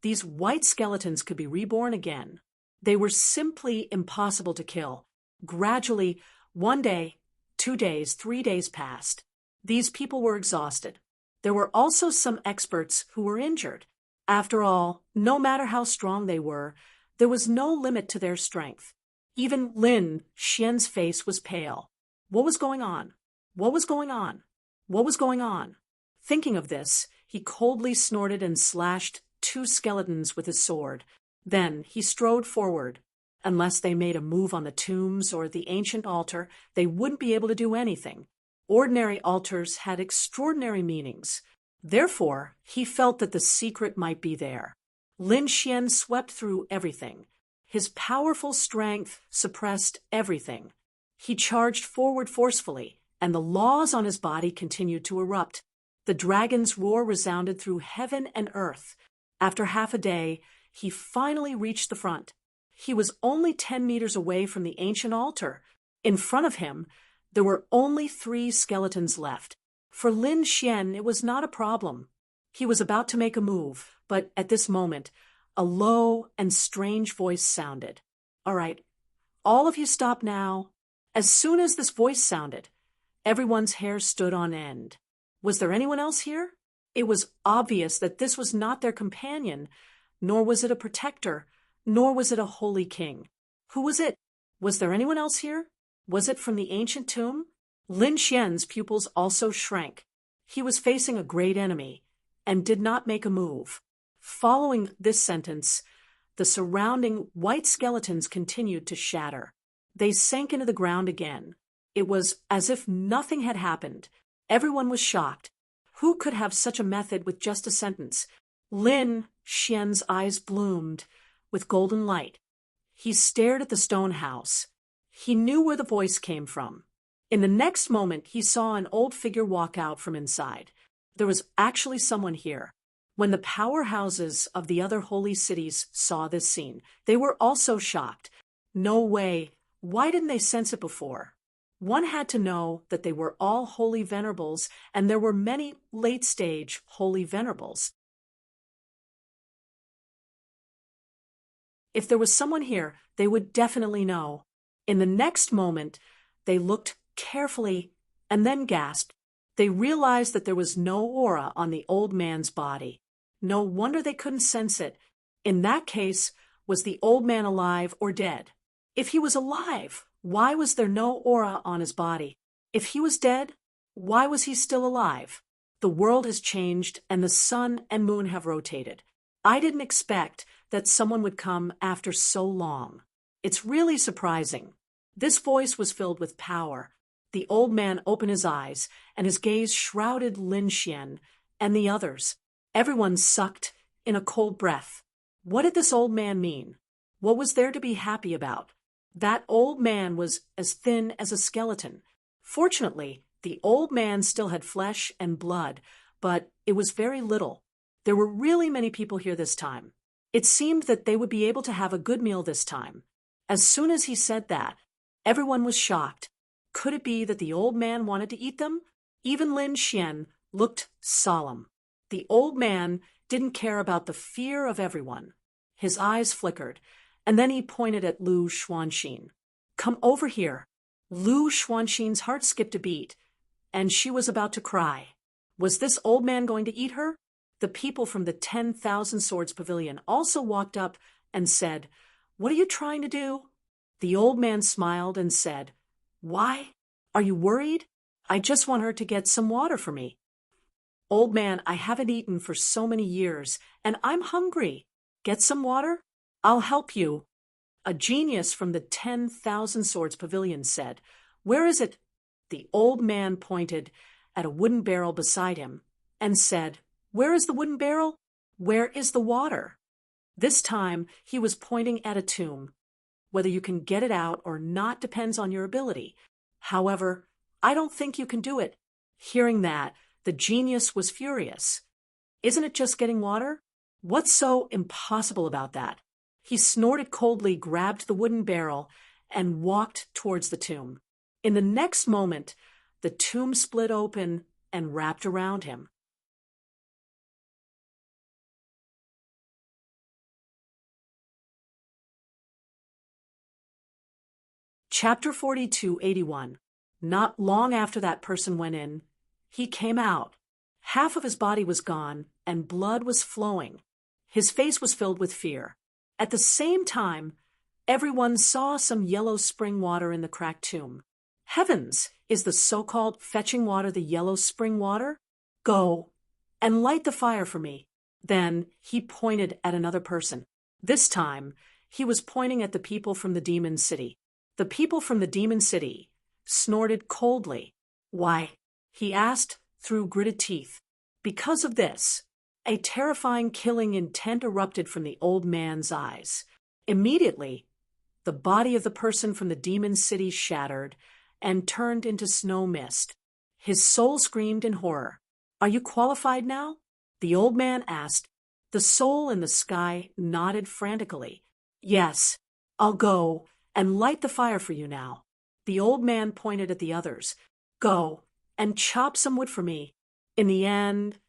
S1: these white skeletons could be reborn again. They were simply impossible to kill. Gradually, 1 day, 2 days, 3 days passed. These people were exhausted. There were also some experts who were injured. After all, no matter how strong they were, there was no limit to their strength. Even Lin Xian's face was pale. What was going on? What was going on? What was going on? Thinking of this, he coldly snorted and slashed 2 skeletons with his sword. Then he strode forward. Unless they made a move on the tombs or the ancient altar, they wouldn't be able to do anything. Ordinary altars had extraordinary meanings. Therefore, he felt that the secret might be there. Lin Xian swept through everything. His powerful strength suppressed everything. He charged forward forcefully, and the laws on his body continued to erupt. The dragon's roar resounded through heaven and earth. After half a day, he finally reached the front. He was only 10 meters away from the ancient altar. In front of him, there were only 3 skeletons left. For Lin Xian, it was not a problem. He was about to make a move, but at this moment, a low and strange voice sounded. "All right, all of you stop now." As soon as this voice sounded, everyone's hair stood on end. Was there anyone else here? It was obvious that this was not their companion, nor was it a protector, nor was it a holy king. Who was it? Was there anyone else here? Was it from the ancient tomb? Lin Xian's pupils also shrank. He was facing a great enemy and did not make a move. Following this sentence, the surrounding white skeletons continued to shatter. They sank into the ground again. It was as if nothing had happened. Everyone was shocked. Who could have such a method with just a sentence? Lin Xian's eyes bloomed with golden light. He stared at the stone house. He knew where the voice came from. In the next moment, he saw an old figure walk out from inside. There was actually someone here. When the powerhouses of the other holy cities saw this scene, they were also shocked. No way. Why didn't they sense it before? One had to know that they were all holy venerables, and there were many late-stage holy venerables. If there was someone here, they would definitely know. In the next moment, they looked carefully and then gasped. They realized that there was no aura on the old man's body. No wonder they couldn't sense it. In that case, was the old man alive or dead? If he was alive, why was there no aura on his body? If he was dead, why was he still alive? The world has changed and the sun and moon have rotated. I didn't expect that someone would come after so long. It's really surprising. This voice was filled with power. The old man opened his eyes, and his gaze shrouded Lin Xian and the others. Everyone sucked in a cold breath. What did this old man mean? What was there to be happy about? That old man was as thin as a skeleton. Fortunately, the old man still had flesh and blood, but it was very little. There were really many people here this time. It seemed that they would be able to have a good meal this time. As soon as he said that, everyone was shocked. Could it be that the old man wanted to eat them? Even Lin Xian looked solemn. The old man didn't care about the fear of everyone. His eyes flickered, and then he pointed at Lu Xuanxin. Come over here. Lu Xuanxin's heart skipped a beat, and she was about to cry. Was this old man going to eat her? The people from the 10,000 Swords Pavilion also walked up and said, "What are you trying to do?" The old man smiled and said, "Why? Are you worried? I just want her to get some water for me." "Old man, I haven't eaten for so many years, and I'm hungry. Get some water? I'll help you." A genius from the 10,000 Swords Pavilion said, "Where is it?" The old man pointed at a wooden barrel beside him and said, "Where is the wooden barrel? Where is the water?" This time he was pointing at a tomb. Whether you can get it out or not depends on your ability. However, I don't think you can do it. Hearing that, the genius was furious. "Isn't it just getting water? What's so impossible about that?" He snorted coldly, grabbed the wooden barrel, and walked towards the tomb. In the next moment, the tomb split open and wrapped around him. Chapter 4281. Not long after that person went in, he came out. Half of his body was gone, and blood was flowing. His face was filled with fear. At the same time, everyone saw some yellow spring water in the cracked tomb. Heavens! Is the so-called fetching water the yellow spring water? Go and light the fire for me. Then he pointed at another person. This time, he was pointing at the people from the demon city. The people from the demon city snorted coldly. "Why?" he asked through gritted teeth. Because of this, a terrifying killing intent erupted from the old man's eyes. Immediately, the body of the person from the demon city shattered and turned into snow mist. His soul screamed in horror. "Are you qualified now?" the old man asked. The soul in the sky nodded frantically. "Yes, I'll go and light the fire for you now." The old man pointed at the others. "Go and chop some wood for me." In the end,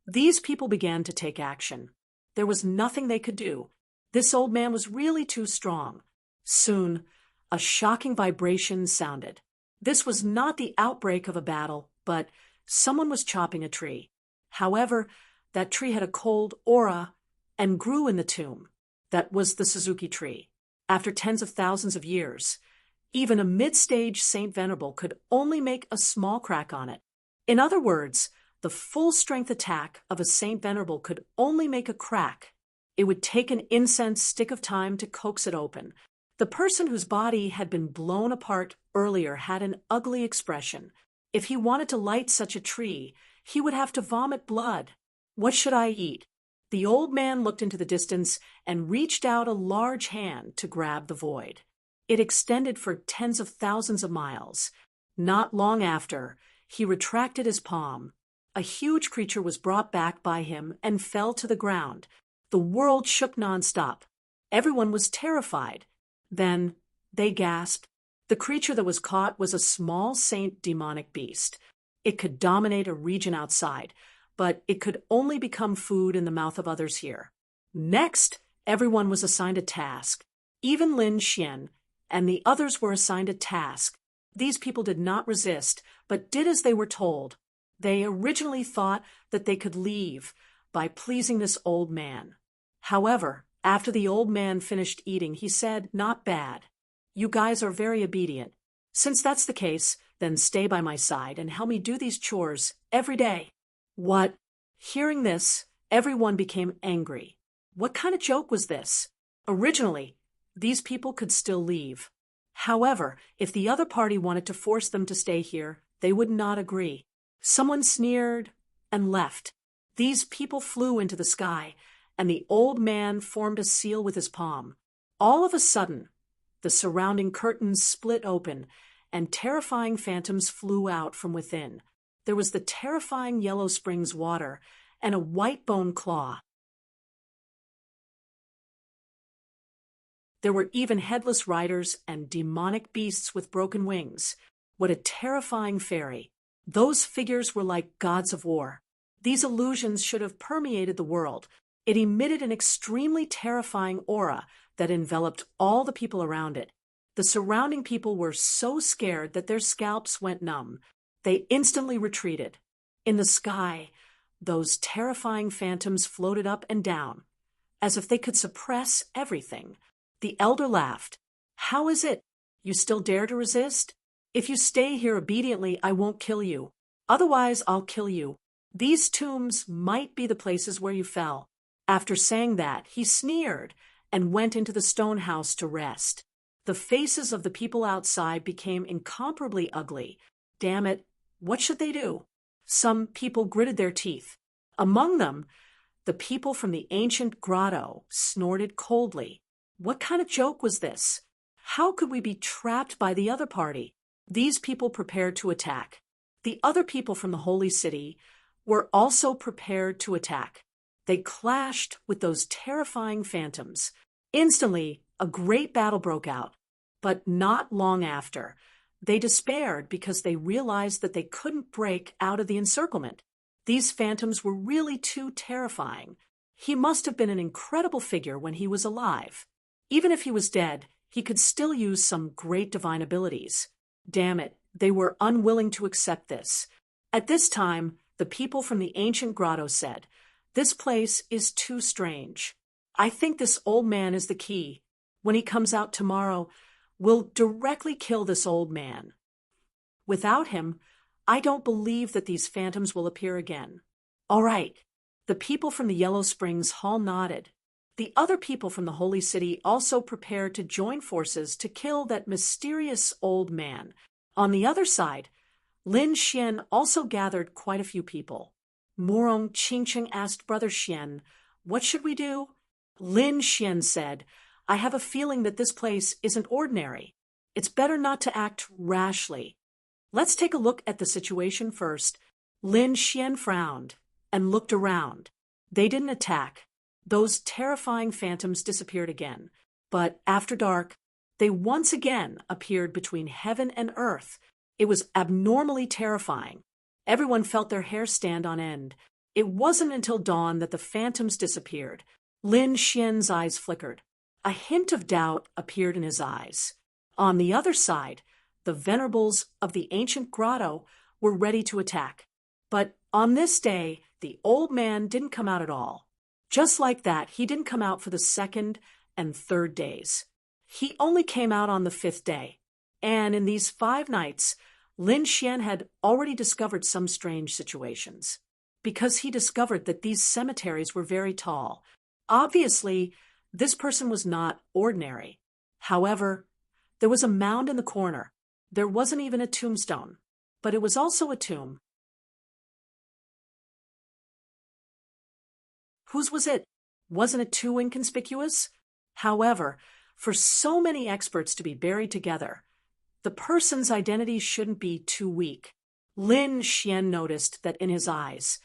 S1: these people began to take action. There was nothing they could do. This old man was really too strong. Soon, a shocking vibration sounded. This was not the outbreak of a battle, but someone was chopping a tree. However, that tree had a cold aura and grew in the tomb. That was the Suzuki tree. After tens of thousands of years, even a mid-stage Saint Venerable could only make a small crack on it. In other words, the full-strength attack of a Saint Venerable could only make a crack. It would take an incense stick of time to coax it open. The person whose body had been blown apart earlier had an ugly expression. If he wanted to light such a tree, he would have to vomit blood. "What should I eat?" The old man looked into the distance and reached out a large hand to grab the void. It extended for tens of thousands of miles. Not long after, he retracted his palm. A huge creature was brought back by him and fell to the ground. The world shook nonstop. Everyone was terrified. Then they gasped. The creature that was caught was a small saint demonic beast. It could dominate a region outside, but it could only become food in the mouth of others here. Next, everyone was assigned a task. Even Lin Xian and the others were assigned a task. These people did not resist, but did as they were told. They originally thought that they could leave by pleasing this old man. However, after the old man finished eating, he said, "Not bad. You guys are very obedient. Since that's the case, then stay by my side and help me do these chores every day." What? Hearing this, everyone became angry. What kind of joke was this? Originally, these people could still leave. However, if the other party wanted to force them to stay here, they would not agree. Someone sneered and left. These people flew into the sky, and the old man formed a seal with his palm. All of a sudden, the surrounding curtains split open, and terrifying phantoms flew out from within. There was the terrifying Yellow Springs water and a white bone claw. There were even headless riders and demonic beasts with broken wings. What a terrifying fairy. Those figures were like gods of war. These illusions should have permeated the world. It emitted an extremely terrifying aura that enveloped all the people around it. The surrounding people were so scared that their scalps went numb. They instantly retreated. In the sky, those terrifying phantoms floated up and down, as if they could suppress everything. The elder laughed. "How is it? You still dare to resist? If you stay here obediently, I won't kill you. Otherwise, I'll kill you. These tombs might be the places where you fell." After saying that, he sneered and went into the stone house to rest. The faces of the people outside became incomparably ugly. Damn it, what should they do? Some people gritted their teeth. Among them, the people from the ancient grotto snorted coldly. What kind of joke was this? How could we be trapped by the other party? These people prepared to attack. The other people from the holy city were also prepared to attack. They clashed with those terrifying phantoms. Instantly, a great battle broke out. But not long after, they despaired because they realized that they couldn't break out of the encirclement. These phantoms were really too terrifying. He must have been an incredible figure when he was alive. Even if he was dead, he could still use some great divine abilities. Damn it, they were unwilling to accept this. At this time, the people from the ancient grotto said, "This place is too strange. I think this old man is the key. When he comes out tomorrow, we'll directly kill this old man. Without him, I don't believe that these phantoms will appear again." All right. The people from the Yellow Springs Hall nodded. The other people from the Holy City also prepared to join forces to kill that mysterious old man. On the other side, Lin Xian also gathered quite a few people. Morong Qingqing asked Brother Xian, "What should we do?" Lin Xian said, "I have a feeling that this place isn't ordinary. It's better not to act rashly. Let's take a look at the situation first." Lin Xian frowned and looked around. They didn't attack. Those terrifying phantoms disappeared again. But after dark, they once again appeared between heaven and earth. It was abnormally terrifying. Everyone felt their hair stand on end. It wasn't until dawn that the phantoms disappeared. Lin Xian's eyes flickered. A hint of doubt appeared in his eyes. On the other side, the venerables of the ancient grotto were ready to attack. But on this day, the old man didn't come out at all. Just like that, he didn't come out for the second and third days. He only came out on the fifth day. And in these 5 nights, Lin Xian had already discovered some strange situations. Because he discovered that these cemeteries were very tall. Obviously, this person was not ordinary. However, there was a mound in the corner. There wasn't even a tombstone, but it was also a tomb. Whose was it? Wasn't it too inconspicuous? However, for so many experts to be buried together, the person's identity shouldn't be too weak. Lin Xian noticed that in his eyes,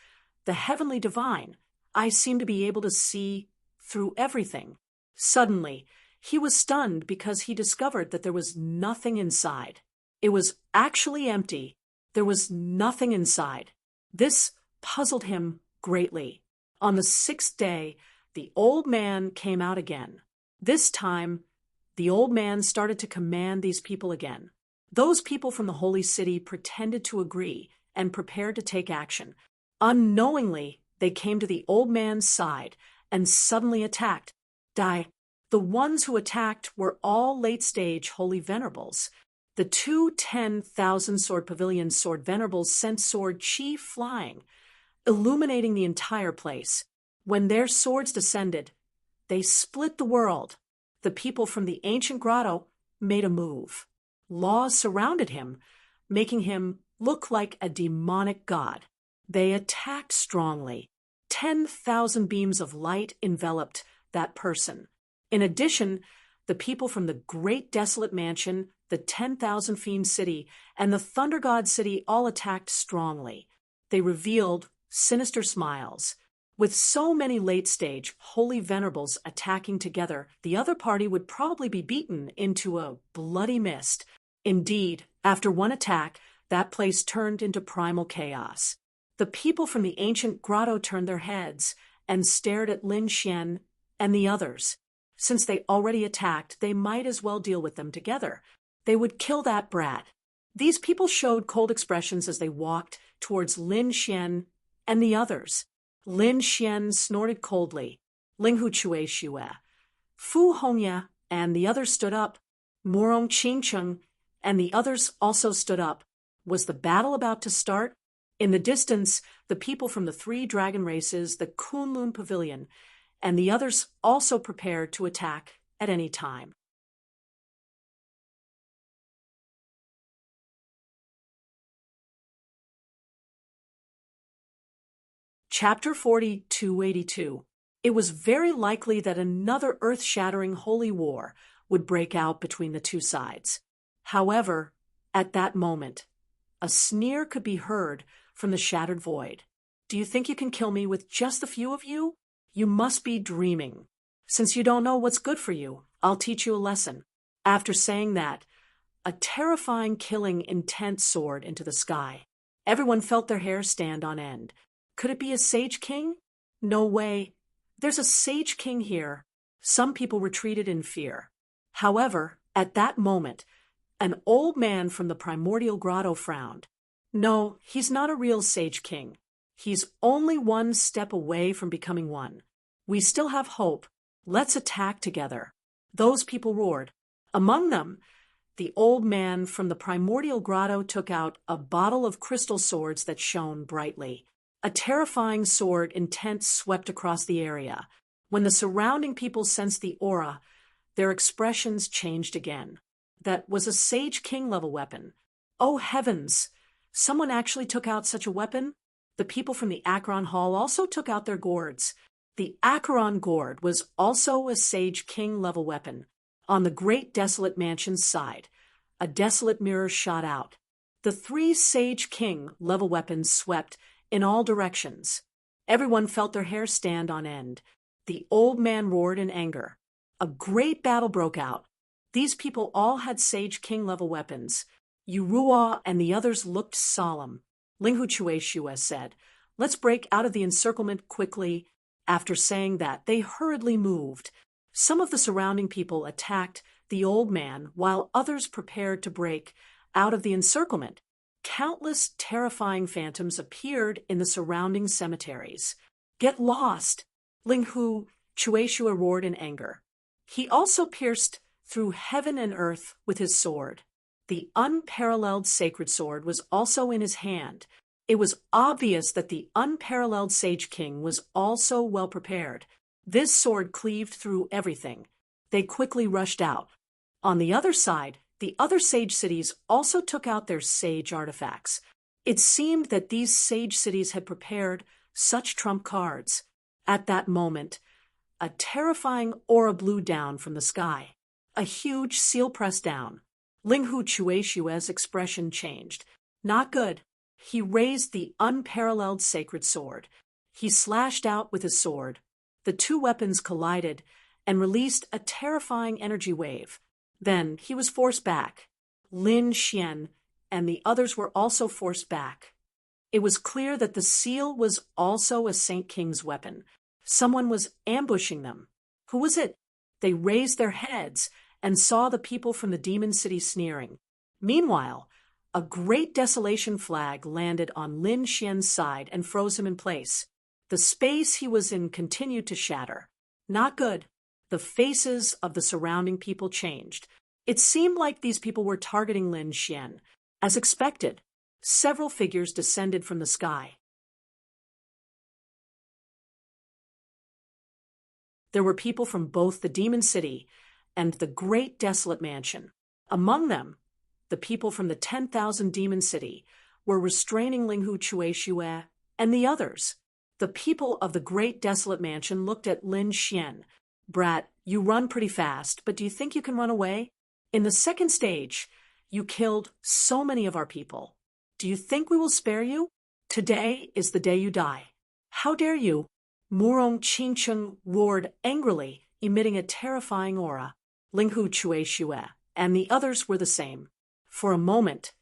S1: the heavenly divine, eyes seemed to be able to see through everything. Suddenly, he was stunned because he discovered that there was nothing inside. It was actually empty. There was nothing inside. This puzzled him greatly. On the 6th day, the old man came out again. This time, the old man started to command these people again. Those people from the holy city pretended to agree and prepared to take action. Unknowingly, they came to the old man's side and suddenly attacked. The ones who attacked were all late-stage holy venerables. The 2 10,000 sword pavilion sword venerables sent sword chi flying, illuminating the entire place. When their swords descended, they split the world. The people from the ancient grotto made a move. Laws surrounded him, making him look like a demonic god. They attacked strongly. 10,000 beams of light enveloped that person. In addition, the people from the Great Desolate Mansion, the 10,000 Fiend City, and the Thunder God City all attacked strongly. They revealed sinister smiles. With so many late-stage holy venerables attacking together, the other party would probably be beaten into a bloody mist. Indeed, after one attack, that place turned into primal chaos. The people from the ancient grotto turned their heads and stared at Lin Xian and the others. Since they already attacked, they might as well deal with them together. They would kill that brat. These people showed cold expressions as they walked towards Lin Xian and the others. Lin Xian snorted coldly. Linghu Chue Xue. Fu Hongya and the others stood up. Morong Qingcheng and the others also stood up. Was the battle about to start? In the distance, the people from the 3 dragon races, the Kunlun Pavilion, and the others also prepared to attack at any time. Chapter 4282. It was very likely that another earth-shattering holy war would break out between the two sides. However, at that moment, a sneer could be heard from the shattered void. Do you think you can kill me with just the few of you? You must be dreaming. Since you don't know what's good for you, I'll teach you a lesson. After saying that, a terrifying, killing, intent soared into the sky. Everyone felt their hair stand on end. Could it be a sage king? No way. There's a sage king here. Some people retreated in fear. However, at that moment, an old man from the primordial grotto frowned. No, he's not a real sage king. He's only one step away from becoming one. We still have hope. Let's attack together. Those people roared. Among them, the old man from the primordial grotto took out a bottle of crystal swords that shone brightly. A terrifying sword intent swept across the area. When the surrounding people sensed the aura, their expressions changed again. That was a Sage King level weapon. Oh heavens! Someone actually took out such a weapon? The people from the Acheron Hall also took out their gourds. The Acheron gourd was also a Sage King level weapon. On the great desolate mansion's side, a desolate mirror shot out. The 3 Sage King level weapons swept in all directions. Everyone felt their hair stand on end. The old man roared in anger. A great battle broke out. These people all had Sage King level weapons. Yurua and the others looked solemn. Linghu Chue Xue said, "Let's break out of the encirclement quickly." After saying that, they hurriedly moved. Some of the surrounding people attacked the old man while others prepared to break out of the encirclement. Countless terrifying phantoms appeared in the surrounding cemeteries. "Get lost!" Linghu Chueshua roared in anger. He also pierced through heaven and earth with his sword. The unparalleled sacred sword was also in his hand. It was obvious that the unparalleled Sage King was also well prepared. This sword cleaved through everything. They quickly rushed out. On the other side, the other sage cities also took out their sage artifacts. It seemed that these sage cities had prepared such trump cards. At that moment, a terrifying aura blew down from the sky. A huge seal pressed down. Linghu Chueshue's expression changed. Not good. He raised the unparalleled sacred sword. He slashed out with his sword. The 2 weapons collided and released a terrifying energy wave. Then he was forced back. Lin Xian and the others were also forced back. It was clear that the seal was also a Saint King's weapon. Someone was ambushing them. Who was it? They raised their heads and saw the people from the demon city sneering. Meanwhile, a great desolation flag landed on Lin Xian's side and froze him in place. The space he was in continued to shatter. Not good. The faces of the surrounding people changed. It seemed like these people were targeting Lin Xian. As expected, several figures descended from the sky. There were people from both the Demon City and the Great Desolate Mansion. Among them, the people from the 10,000 Demon City were restraining Linghu Chueshue and the others. The people of the Great Desolate Mansion looked at Lin Xian. "Brat, you run pretty fast, but do you think you can run away? In the second stage, you killed so many of our people. Do you think we will spare you? Today is the day you die. How dare you?" Murong Qingcheng roared angrily, emitting a terrifying aura. Linghu Chueshue and the others were the same. For a moment,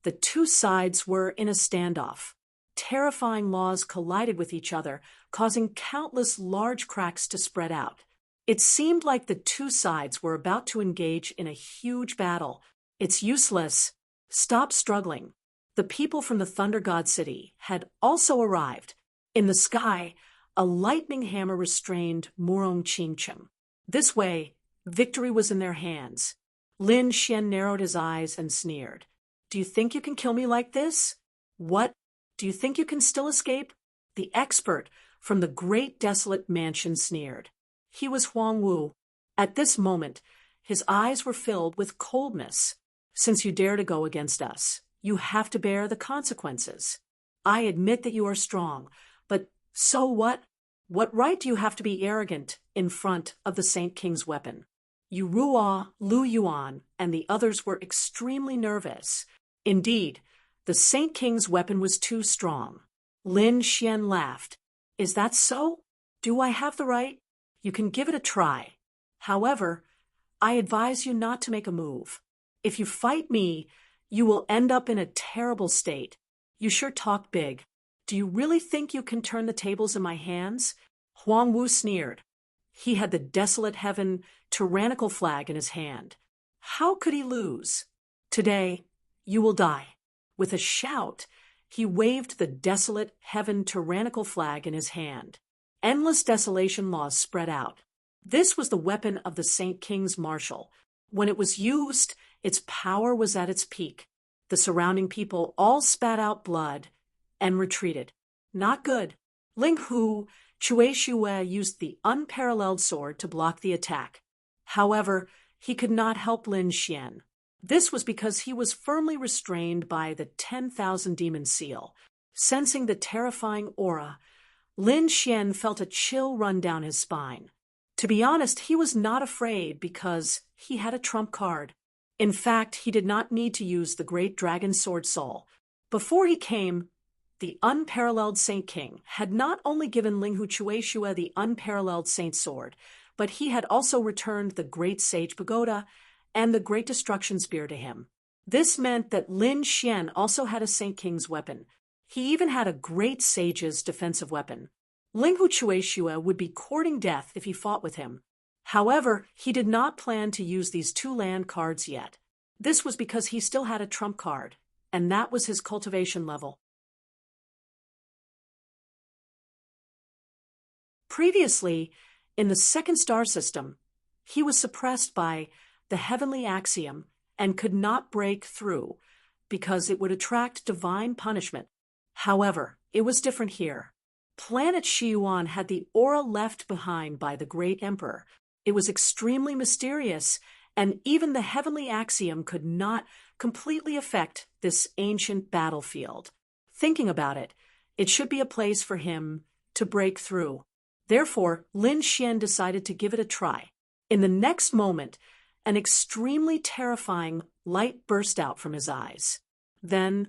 S1: the two sides were in a standoff. Terrifying laws collided with each other, causing countless large cracks to spread out. It seemed like the two sides were about to engage in a huge battle. It's useless. Stop struggling. The people from the Thunder God City had also arrived. In the sky, a lightning hammer restrained Murong Qingcheng. This way, victory was in their hands. Lin Xian narrowed his eyes and sneered. Do you think you can kill me like this? What? Do you think you can still escape? The expert from the great desolate mansion sneered. He was Huang Wu. At this moment, his eyes were filled with coldness. Since you dare to go against us, you have to bear the consequences. I admit that you are strong, but so what? What right do you have to be arrogant in front of the Saint King's weapon? Yu Ruo, Lu Yuan, and the others were extremely nervous. Indeed, the Saint King's weapon was too strong. Lin Xian laughed. Is that so? Do I have the right? You can give it a try. However, I advise you not to make a move. If you fight me, you will end up in a terrible state. You sure talk big. Do you really think you can turn the tables in my hands? Huang Wu sneered. He had the desolate heaven tyrannical flag in his hand. How could he lose? Today, you will die. With a shout, he waved the desolate heaven tyrannical flag in his hand. Endless desolation laws spread out. This was the weapon of the Saint King's marshal. When it was used, its power was at its peak. The surrounding people all spat out blood and retreated. Not good. Linghu Chueshue used the unparalleled sword to block the attack. However, he could not help Lin Xian. This was because he was firmly restrained by the 10,000 demon seal. Sensing the terrifying aura, Lin Xian felt a chill run down his spine. To be honest, he was not afraid because he had a trump card. In fact, he did not need to use the great dragon sword soul. Before he came, the unparalleled Saint King had not only given Linghu Chueshue the unparalleled Saint Sword, but he had also returned the Great Sage Pagoda and the Great Destruction Spear to him. This meant that Lin Xian also had a Saint King's weapon. He even had a Great Sage's defensive weapon. Linghu Chueshue would be courting death if he fought with him. However, he did not plan to use these two land cards yet. This was because he still had a trump card, and that was his cultivation level. Previously, in the second star system, he was suppressed by the heavenly axiom and could not break through because it would attract divine punishment. However, it was different here. Planet Shiyuan had the aura left behind by the great emperor. It was extremely mysterious, and even the heavenly axiom could not completely affect this ancient battlefield. Thinking about it, it should be a place for him to break through. Therefore, Lin Xian decided to give it a try. In the next moment, an extremely terrifying light burst out from his eyes. Then,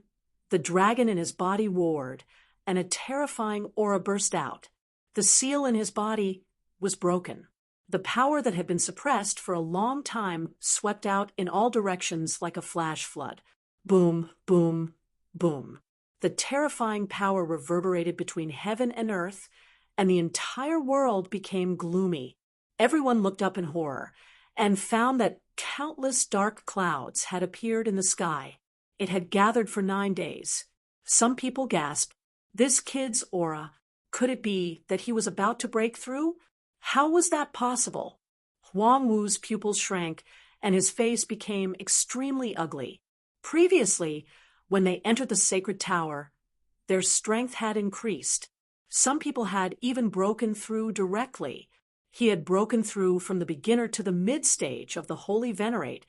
S1: the dragon in his body roared, and a terrifying aura burst out. The seal in his body was broken. The power that had been suppressed for a long time swept out in all directions like a flash flood. Boom, boom, boom. The terrifying power reverberated between heaven and earth, and the entire world became gloomy. Everyone looked up in horror and found that countless dark clouds had appeared in the sky. It had gathered for 9 days. Some people gasped, "This kid's aura, could it be that he was about to break through? How was that possible?" Huang Wu's pupils shrank, and his face became extremely ugly. Previously, when they entered the sacred tower, their strength had increased. Some people had even broken through directly. He had broken through from the beginner to the mid-stage of the Holy Venerate,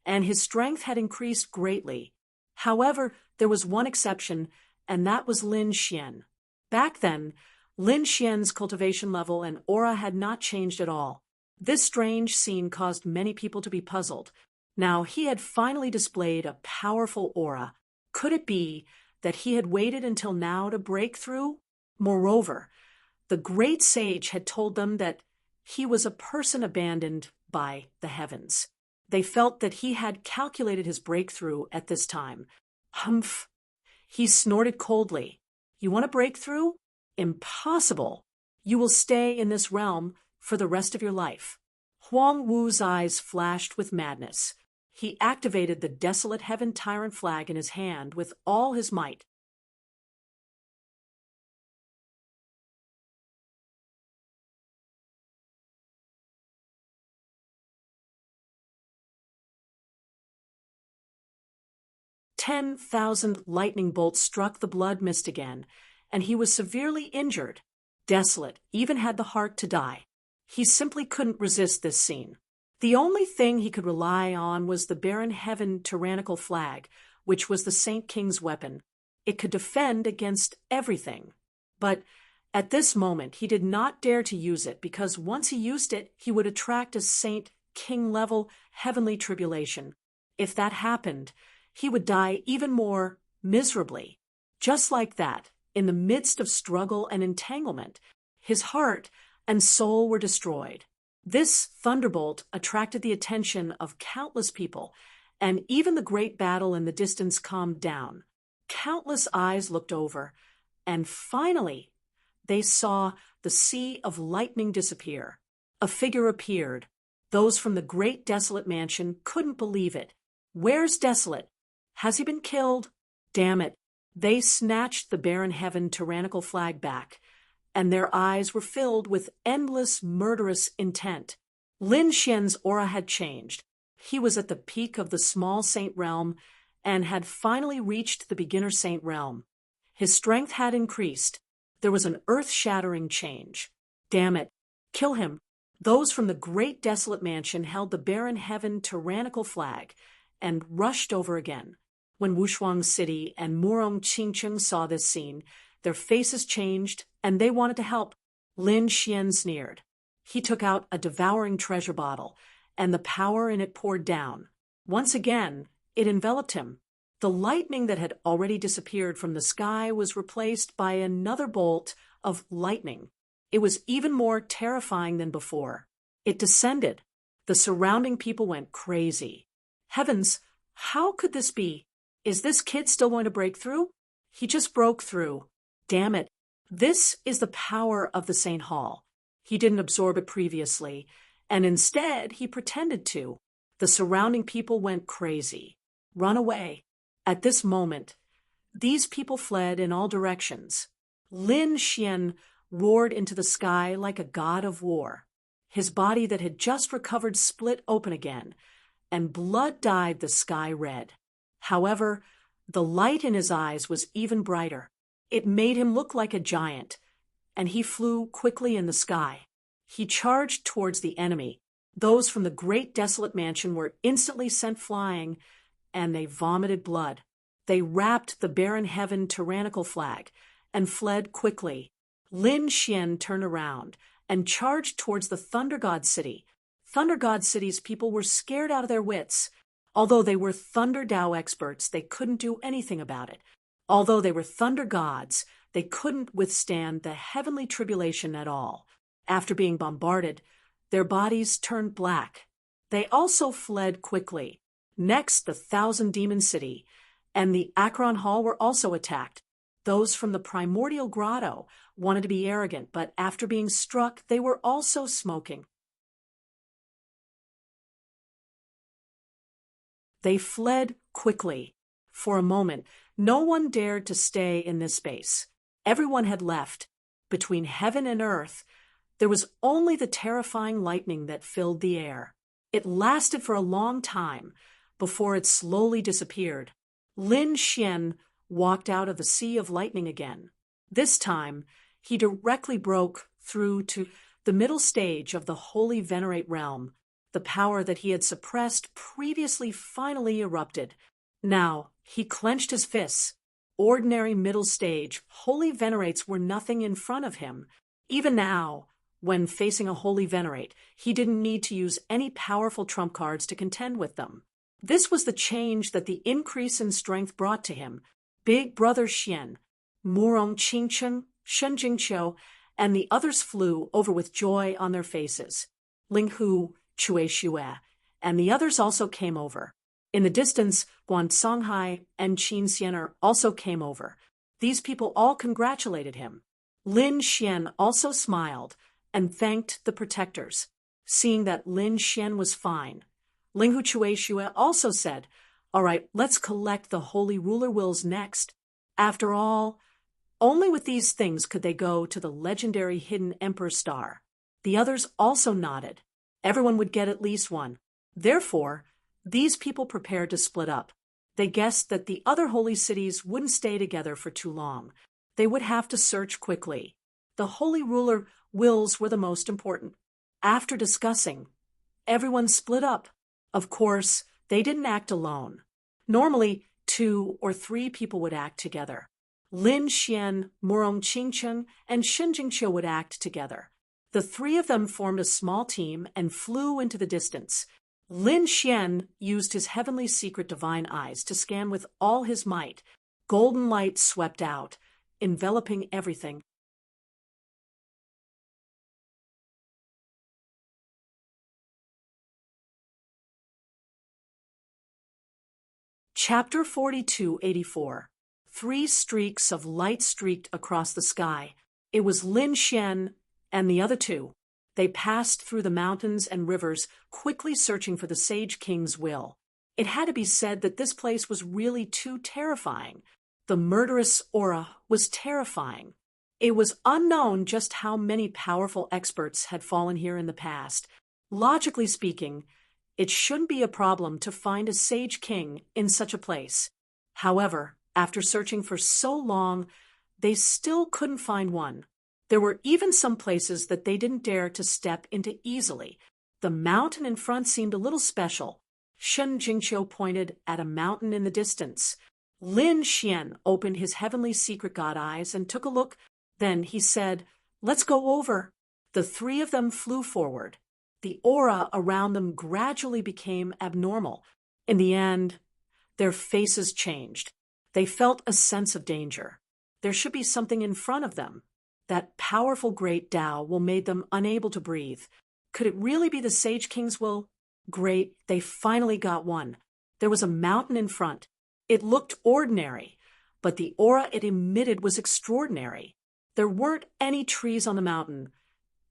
S1: and his strength had increased greatly. However, there was one exception, and that was Lin Xian. Back then, Lin Xian's cultivation level and aura had not changed at all. This strange scene caused many people to be puzzled. Now, he had finally displayed a powerful aura. Could it be that he had waited until now to break through? Moreover, The great sage had told them that he was a person abandoned by the heavens. They felt that he had calculated his breakthrough at this time. Humph! He snorted coldly. You want a breakthrough? Impossible! You will stay in this realm for the rest of your life. Huang Wu's eyes flashed with madness. He activated the desolate heaven tyrant flag in his hand with all his might. "10,000 lightning bolts struck the blood mist again, and he was severely injured. Desolate, even had the heart to die. He simply couldn't resist this scene. The only thing he could rely on was the barren heaven tyrannical flag, which was the Saint King's weapon. It could defend against everything. But at this moment he did not dare to use it, because once he used it, he would attract a Saint King-level heavenly tribulation. If that happened, he would die even more miserably. Just like that, in the midst of struggle and entanglement, his heart and soul were destroyed. This thunderbolt attracted the attention of countless people, and even the great battle in the distance calmed down. Countless eyes looked over, and finally they saw the sea of lightning disappear. A figure appeared. Those from the great desolate mansion couldn't believe it. Where's Desolate? Has he been killed? Damn it. They snatched the barren heaven tyrannical flag back, and their eyes were filled with endless murderous intent. Lin Xian's aura had changed. He was at the peak of the small saint realm and had finally reached the beginner saint realm. His strength had increased. There was an earth-shattering change. Damn it. Kill him. Those from the great desolate mansion held the barren heaven tyrannical flag and rushed over again. When Wushuang City and Murong Qingcheng saw this scene, their faces changed, and they wanted to help. Lin Xian sneered. He took out a devouring treasure bottle, and the power in it poured down. Once again, it enveloped him. The lightning that had already disappeared from the sky was replaced by another bolt of lightning. It was even more terrifying than before. It descended. The surrounding people went crazy. Heavens, how could this be? Is this kid still going to break through? He just broke through. Damn it. This is the power of the St. Hall. He didn't absorb it previously, and instead he pretended to. The surrounding people went crazy. Run away. At this moment, these people fled in all directions. Lin Xian roared into the sky like a god of war. His body that had just recovered split open again, and blood dyed the sky red. However, the light in his eyes was even brighter. It made him look like a giant, and he flew quickly in the sky. He charged towards the enemy. Those from the great desolate mansion were instantly sent flying, and they vomited blood. They wrapped the barren heaven tyrannical flag and fled quickly. Lin Xian turned around and charged towards the Thunder God City. Thunder God City's people were scared out of their wits. Although they were Thunder Dao experts, they couldn't do anything about it. Although they were Thunder Gods, they couldn't withstand the heavenly tribulation at all. After being bombarded, their bodies turned black. They also fled quickly. Next, the Thousand Demon City and the Akron Hall were also attacked. Those from the primordial grotto wanted to be arrogant, but after being struck, they were also smoking. They fled quickly. For a moment, no one dared to stay in this space. Everyone had left. Between heaven and earth, there was only the terrifying lightning that filled the air. It lasted for a long time before it slowly disappeared. Lin Xian walked out of the sea of lightning again. This time, he directly broke through to the middle stage of the Holy Venerate realm. The power that he had suppressed previously finally erupted. Now, he clenched his fists. Ordinary middle stage, Holy Venerates were nothing in front of him. Even now, when facing a Holy Venerate, he didn't need to use any powerful trump cards to contend with them. This was the change that the increase in strength brought to him. Big Brother Xian, Murong Qingcheng, Shen Jingqiu, and the others flew over with joy on their faces. Ling Hu, Cui Xue, and the others also came over. In the distance, Guan Songhai and Qin Xianer also came over. These people all congratulated him. Lin Xian also smiled and thanked the protectors. Seeing that Lin Xian was fine, Ling Hu Cui Xue also said, "All right, let's collect the holy ruler wills next. After all, only with these things could they go to the legendary hidden Emperor Star." The others also nodded. Everyone would get at least one. Therefore, these people prepared to split up. They guessed that the other holy cities wouldn't stay together for too long. They would have to search quickly. The holy ruler wills were the most important. After discussing, everyone split up. Of course, they didn't act alone. Normally, 2 or 3 people would act together. Lin Xian, Murong Qingcheng, and Shen Jingqiu would act together. The 3 of them formed a small team and flew into the distance. Lin Xian used his heavenly secret divine eyes to scan with all his might. Golden light swept out, enveloping everything. Chapter 4284. 3 streaks of light streaked across the sky. It was Lin Xian and the other 2. They passed through the mountains and rivers, quickly searching for the Sage King's will. It had to be said that this place was really too terrifying. The murderous aura was terrifying. It was unknown just how many powerful experts had fallen here in the past. Logically speaking, it shouldn't be a problem to find a Sage King in such a place. However, after searching for so long, they still couldn't find one. There were even some places that they didn't dare to step into easily. The mountain in front seemed a little special. Shen Jingqiu pointed at a mountain in the distance. Lin Xian opened his heavenly secret god eyes and took a look. Then he said, "Let's go over." The 3 of them flew forward. The aura around them gradually became abnormal. In the end, their faces changed. They felt a sense of danger. There should be something in front of them. That powerful great Tao will made them unable to breathe. Could it really be the Sage King's will? Great, they finally got one. There was a mountain in front. It looked ordinary, but the aura it emitted was extraordinary. There weren't any trees on the mountain,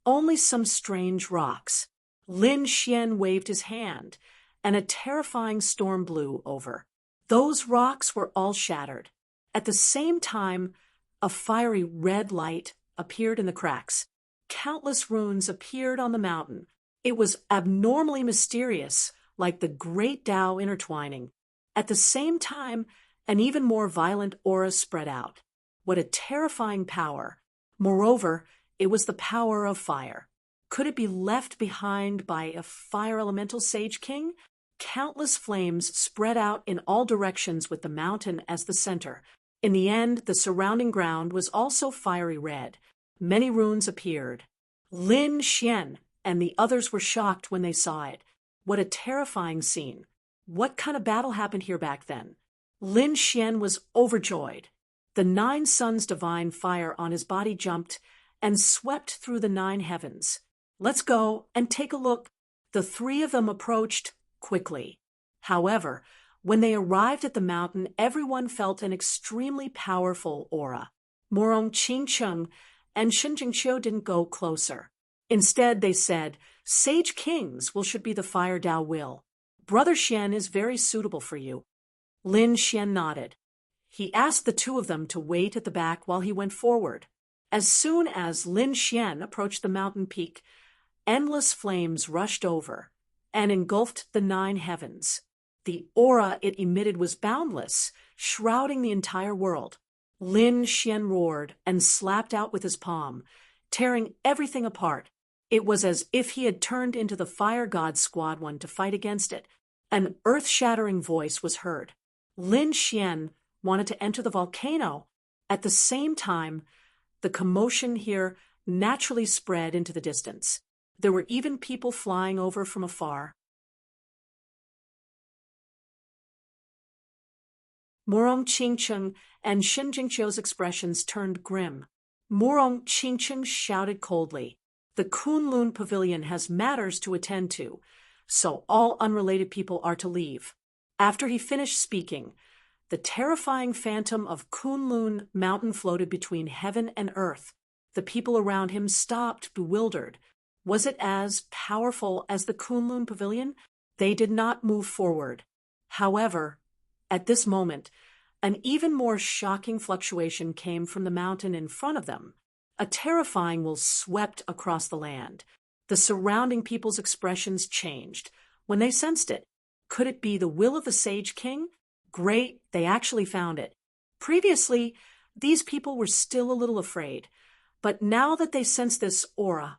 S1: only some strange rocks. Lin Xian waved his hand, and a terrifying storm blew over. Those rocks were all shattered. At the same time, a fiery red light appeared in the cracks. Countless runes appeared on the mountain. It was abnormally mysterious, like the great Tao intertwining. At the same time, an even more violent aura spread out. What a terrifying power! Moreover, it was the power of fire. Could it be left behind by a fire elemental Sage King? Countless flames spread out in all directions with the mountain as the center. In the end, the surrounding ground was also fiery red. Many runes appeared. Lin Xian and the others were shocked when they saw it. What a terrifying scene. What kind of battle happened here back then? Lin Xian was overjoyed. The 9 suns' divine fire on his body jumped and swept through the 9 heavens. "Let's go and take a look." The 3 of them approached quickly. However, when they arrived at the mountain, everyone felt an extremely powerful aura. Murong Qingcheng and Shen Jingqiu didn't go closer. Instead, they said, "Sage Kings should be the Fire Tao will. Brother Xian is very suitable for you." Lin Xian nodded. He asked the 2 of them to wait at the back while he went forward. As soon as Lin Xian approached the mountain peak, endless flames rushed over and engulfed the 9 heavens. The aura it emitted was boundless, shrouding the entire world. Lin Xian roared and slapped out with his palm, tearing everything apart. It was as if he had turned into the fire god Squad One to fight against it. An earth-shattering voice was heard. Lin Xian wanted to enter the volcano. At the same time, the commotion here naturally spread into the distance. There were even people flying over from afar. Murong Qingcheng and Shen Jingqiu's expressions turned grim. Murong Qingqing shouted coldly. The Kunlun Pavilion has matters to attend to, so all unrelated people are to leave. After he finished speaking, the terrifying phantom of Kunlun Mountain floated between heaven and earth. The people around him stopped, bewildered. Was it as powerful as the Kunlun Pavilion? They did not move forward. However, at this moment, an even more shocking fluctuation came from the mountain in front of them. A terrifying will swept across the land. The surrounding people's expressions changed when they sensed it. Could it be the will of the Sage King? Great, they actually found it. Previously, these people were still a little afraid, but now that they sensed this aura,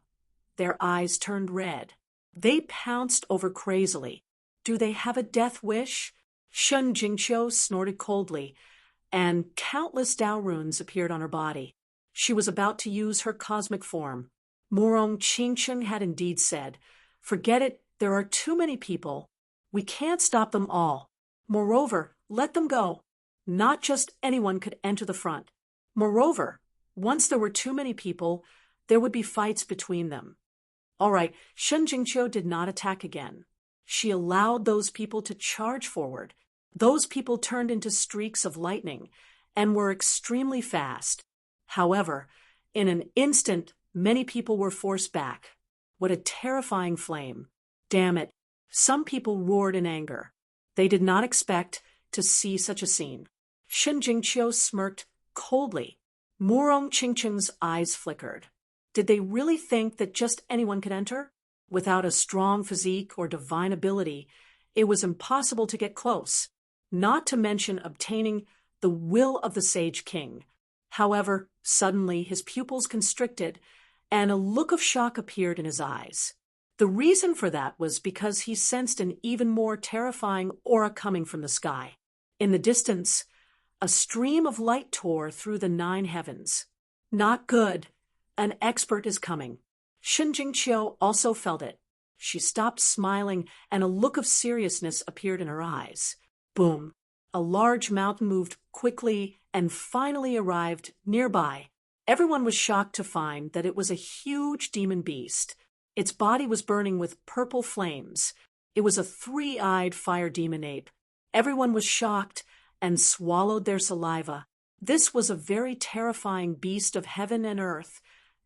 S1: their eyes turned red. They pounced over crazily. Do they have a death wish? Shun Jingqiu snorted coldly, and countless Dao runes appeared on her body. She was about to use her cosmic form. Murong Qingqing had indeed said, "Forget it, there are too many people. We can't stop them all. Moreover, let them go. Not just anyone could enter the front. Moreover, once there were too many people, there would be fights between them." All right, Shun Jingqiu did not attack again. She allowed those people to charge forward. Those people turned into streaks of lightning and were extremely fast. However, in an instant, many people were forced back. What a terrifying flame. Damn it. Some people roared in anger. They did not expect to see such a scene. Shun Jingqiu smirked coldly. Murong Qingqing's eyes flickered. Did they really think that just anyone could enter? Without a strong physique or divine ability, it was impossible to get close, not to mention obtaining the will of the Sage King. However, suddenly his pupils constricted, and a look of shock appeared in his eyes. The reason for that was because he sensed an even more terrifying aura coming from the sky. In the distance, a stream of light tore through the 9 heavens. Not good. An expert is coming. Shun Jingqiu also felt it. She stopped smiling, and a look of seriousness appeared in her eyes. Boom! A large mountain moved quickly and finally arrived nearby. Everyone was shocked to find that it was a huge demon beast. Its body was burning with purple flames. It was a 3-eyed fire demon ape. Everyone was shocked and swallowed their saliva. This was a very terrifying beast of heaven and earth,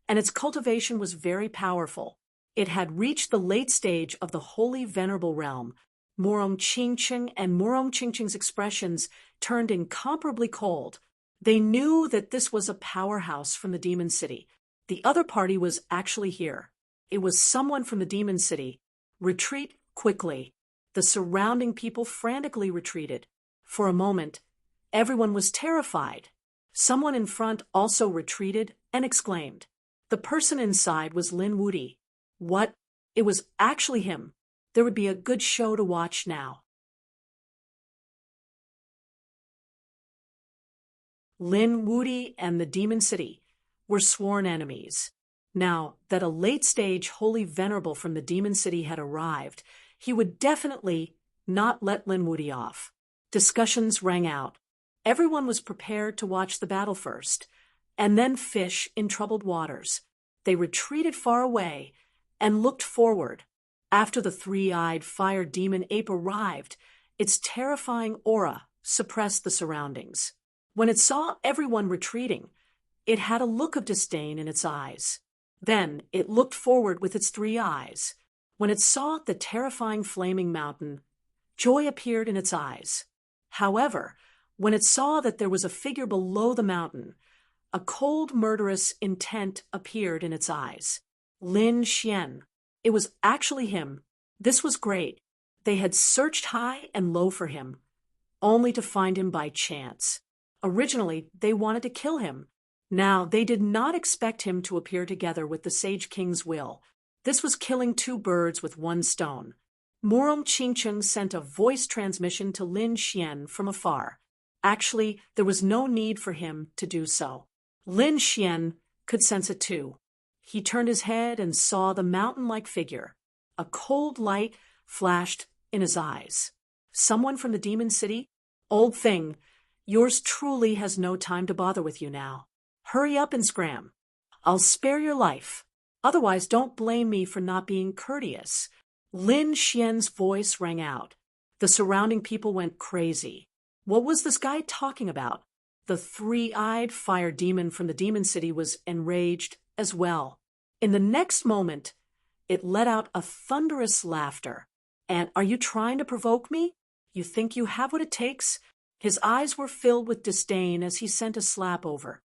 S1: and its cultivation was very powerful. It had reached the late stage of the holy venerable realm. Murong Qingqing and Murong Qingqing's expressions turned incomparably cold. They knew that this was a powerhouse from the demon city. The other party was actually here. It was someone from the demon city. Retreat quickly. The surrounding people frantically retreated. For a moment, everyone was terrified. Someone in front also retreated and exclaimed. The person inside was Lin Wudi. What? It was actually him. There would be a good show to watch now. Lin Wudi and the Demon City were sworn enemies. Now that a late-stage holy venerable from the Demon City had arrived, he would definitely not let Lin Wudi off. Discussions rang out. Everyone was prepared to watch the battle first, and then fish in troubled waters. They retreated far away and looked forward. After the 3-eyed fire demon ape arrived, its terrifying aura suppressed the surroundings. When it saw everyone retreating, it had a look of disdain in its eyes. Then it looked forward with its 3 eyes. When it saw the terrifying flaming mountain, joy appeared in its eyes. However, when it saw that there was a figure below the mountain, a cold, murderous intent appeared in its eyes. Lin Xian. It was actually him. This was great. They had searched high and low for him, only to find him by chance. Originally, they wanted to kill him. Now, they did not expect him to appear together with the Sage King's will. This was killing 2 birds with 1 stone. Murong Qingqing sent a voice transmission to Lin Xian from afar. Actually, there was no need for him to do so. Lin Xian could sense it too. He turned his head and saw the mountain-like figure. A cold light flashed in his eyes. Someone from the demon city? Old thing, yours truly has no time to bother with you now. Hurry up and scram. I'll spare your life. Otherwise, don't blame me for not being courteous. Lin Xian's voice rang out. The surrounding people went crazy. What was this guy talking about? The three-eyed fire demon from the demon city was enraged as well. In the next moment, it let out a thunderous laughter. And are you trying to provoke me? You think you have what it takes? His eyes were filled with disdain as he sent a slap over.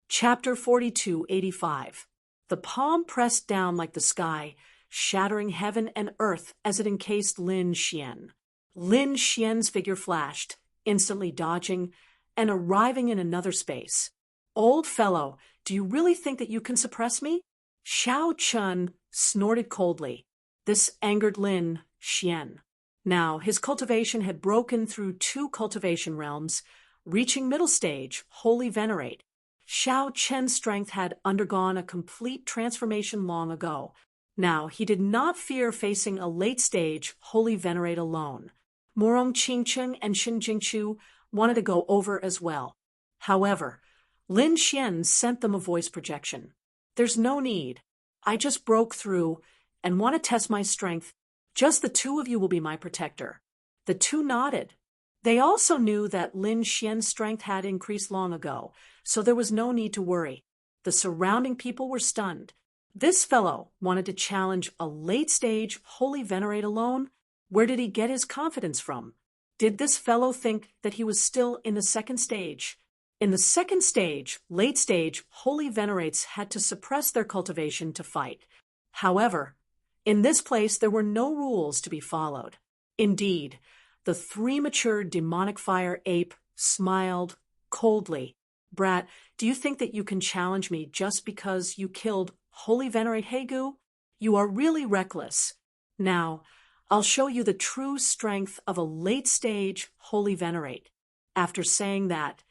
S1: Chapter 4285. The palm pressed down like the sky, shattering heaven and earth as it encased Lin Xian. Lin Xian's figure flashed, instantly dodging and arriving in another space. Old fellow, do you really think that you can suppress me? Xiao Chun snorted coldly. This angered Lin Xian. Now, his cultivation had broken through 2 cultivation realms, reaching middle stage, Holy Venerate. Xiao Chen's strength had undergone a complete transformation long ago. Now, he did not fear facing a late-stage Holy Venerate alone. Morong Qingcheng and Xin Jingchu wanted to go over as well. However, Lin Xian sent them a voice projection. There's no need. I just broke through and want to test my strength. Just the 2 of you will be my protector. The 2 nodded. They also knew that Lin Xian's strength had increased long ago, so there was no need to worry. The surrounding people were stunned. This fellow wanted to challenge a late-stage Holy Venerate alone? Where did he get his confidence from? Did this fellow think that he was still in the 2nd stage? In the 2nd stage, late-stage Holy Venerates had to suppress their cultivation to fight. However, in this place there were no rules to be followed. Indeed, the 3 mature demonic fire ape smiled coldly. Brat, do you think that you can challenge me just because you killed Holy Venerate Hegu? You are really reckless. Now, I'll show you the true strength of a late-stage Holy Venerate. After saying that,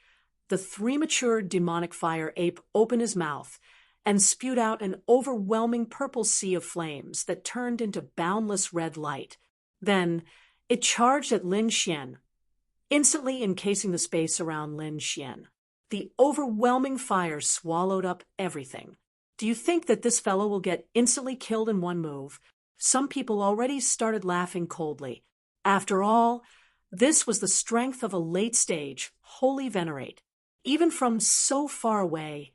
S1: the 3 mature demonic fire ape opened his mouth and spewed out an overwhelming purple sea of flames that turned into boundless red light. Then, it charged at Lin Xian, instantly encasing the space around Lin Xian. The overwhelming fire swallowed up everything. Do you think that this fellow will get instantly killed in one move? Some people already started laughing coldly. After all, this was the strength of a late-stage Holy Venerate. Even from so far away,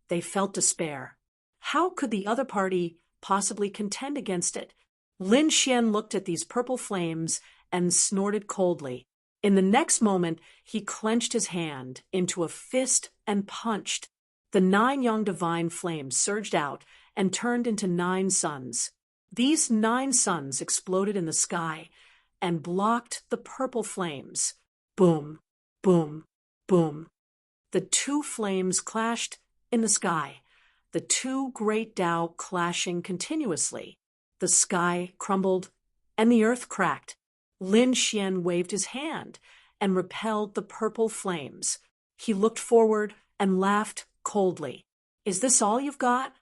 S1: they felt despair. How could the other party possibly contend against it? Lin Xian looked at these purple flames and snorted coldly. In the next moment, he clenched his hand into a fist and punched. The 9 young divine flames surged out and turned into 9 suns. These 9 suns exploded in the sky and blocked the purple flames. Boom, boom, boom. The 2 flames clashed in the sky, the 2 great Tao clashing continuously. The sky crumbled and the earth cracked. Lin Xian waved his hand and repelled the purple flames. He looked forward and laughed coldly. Is this all you've got?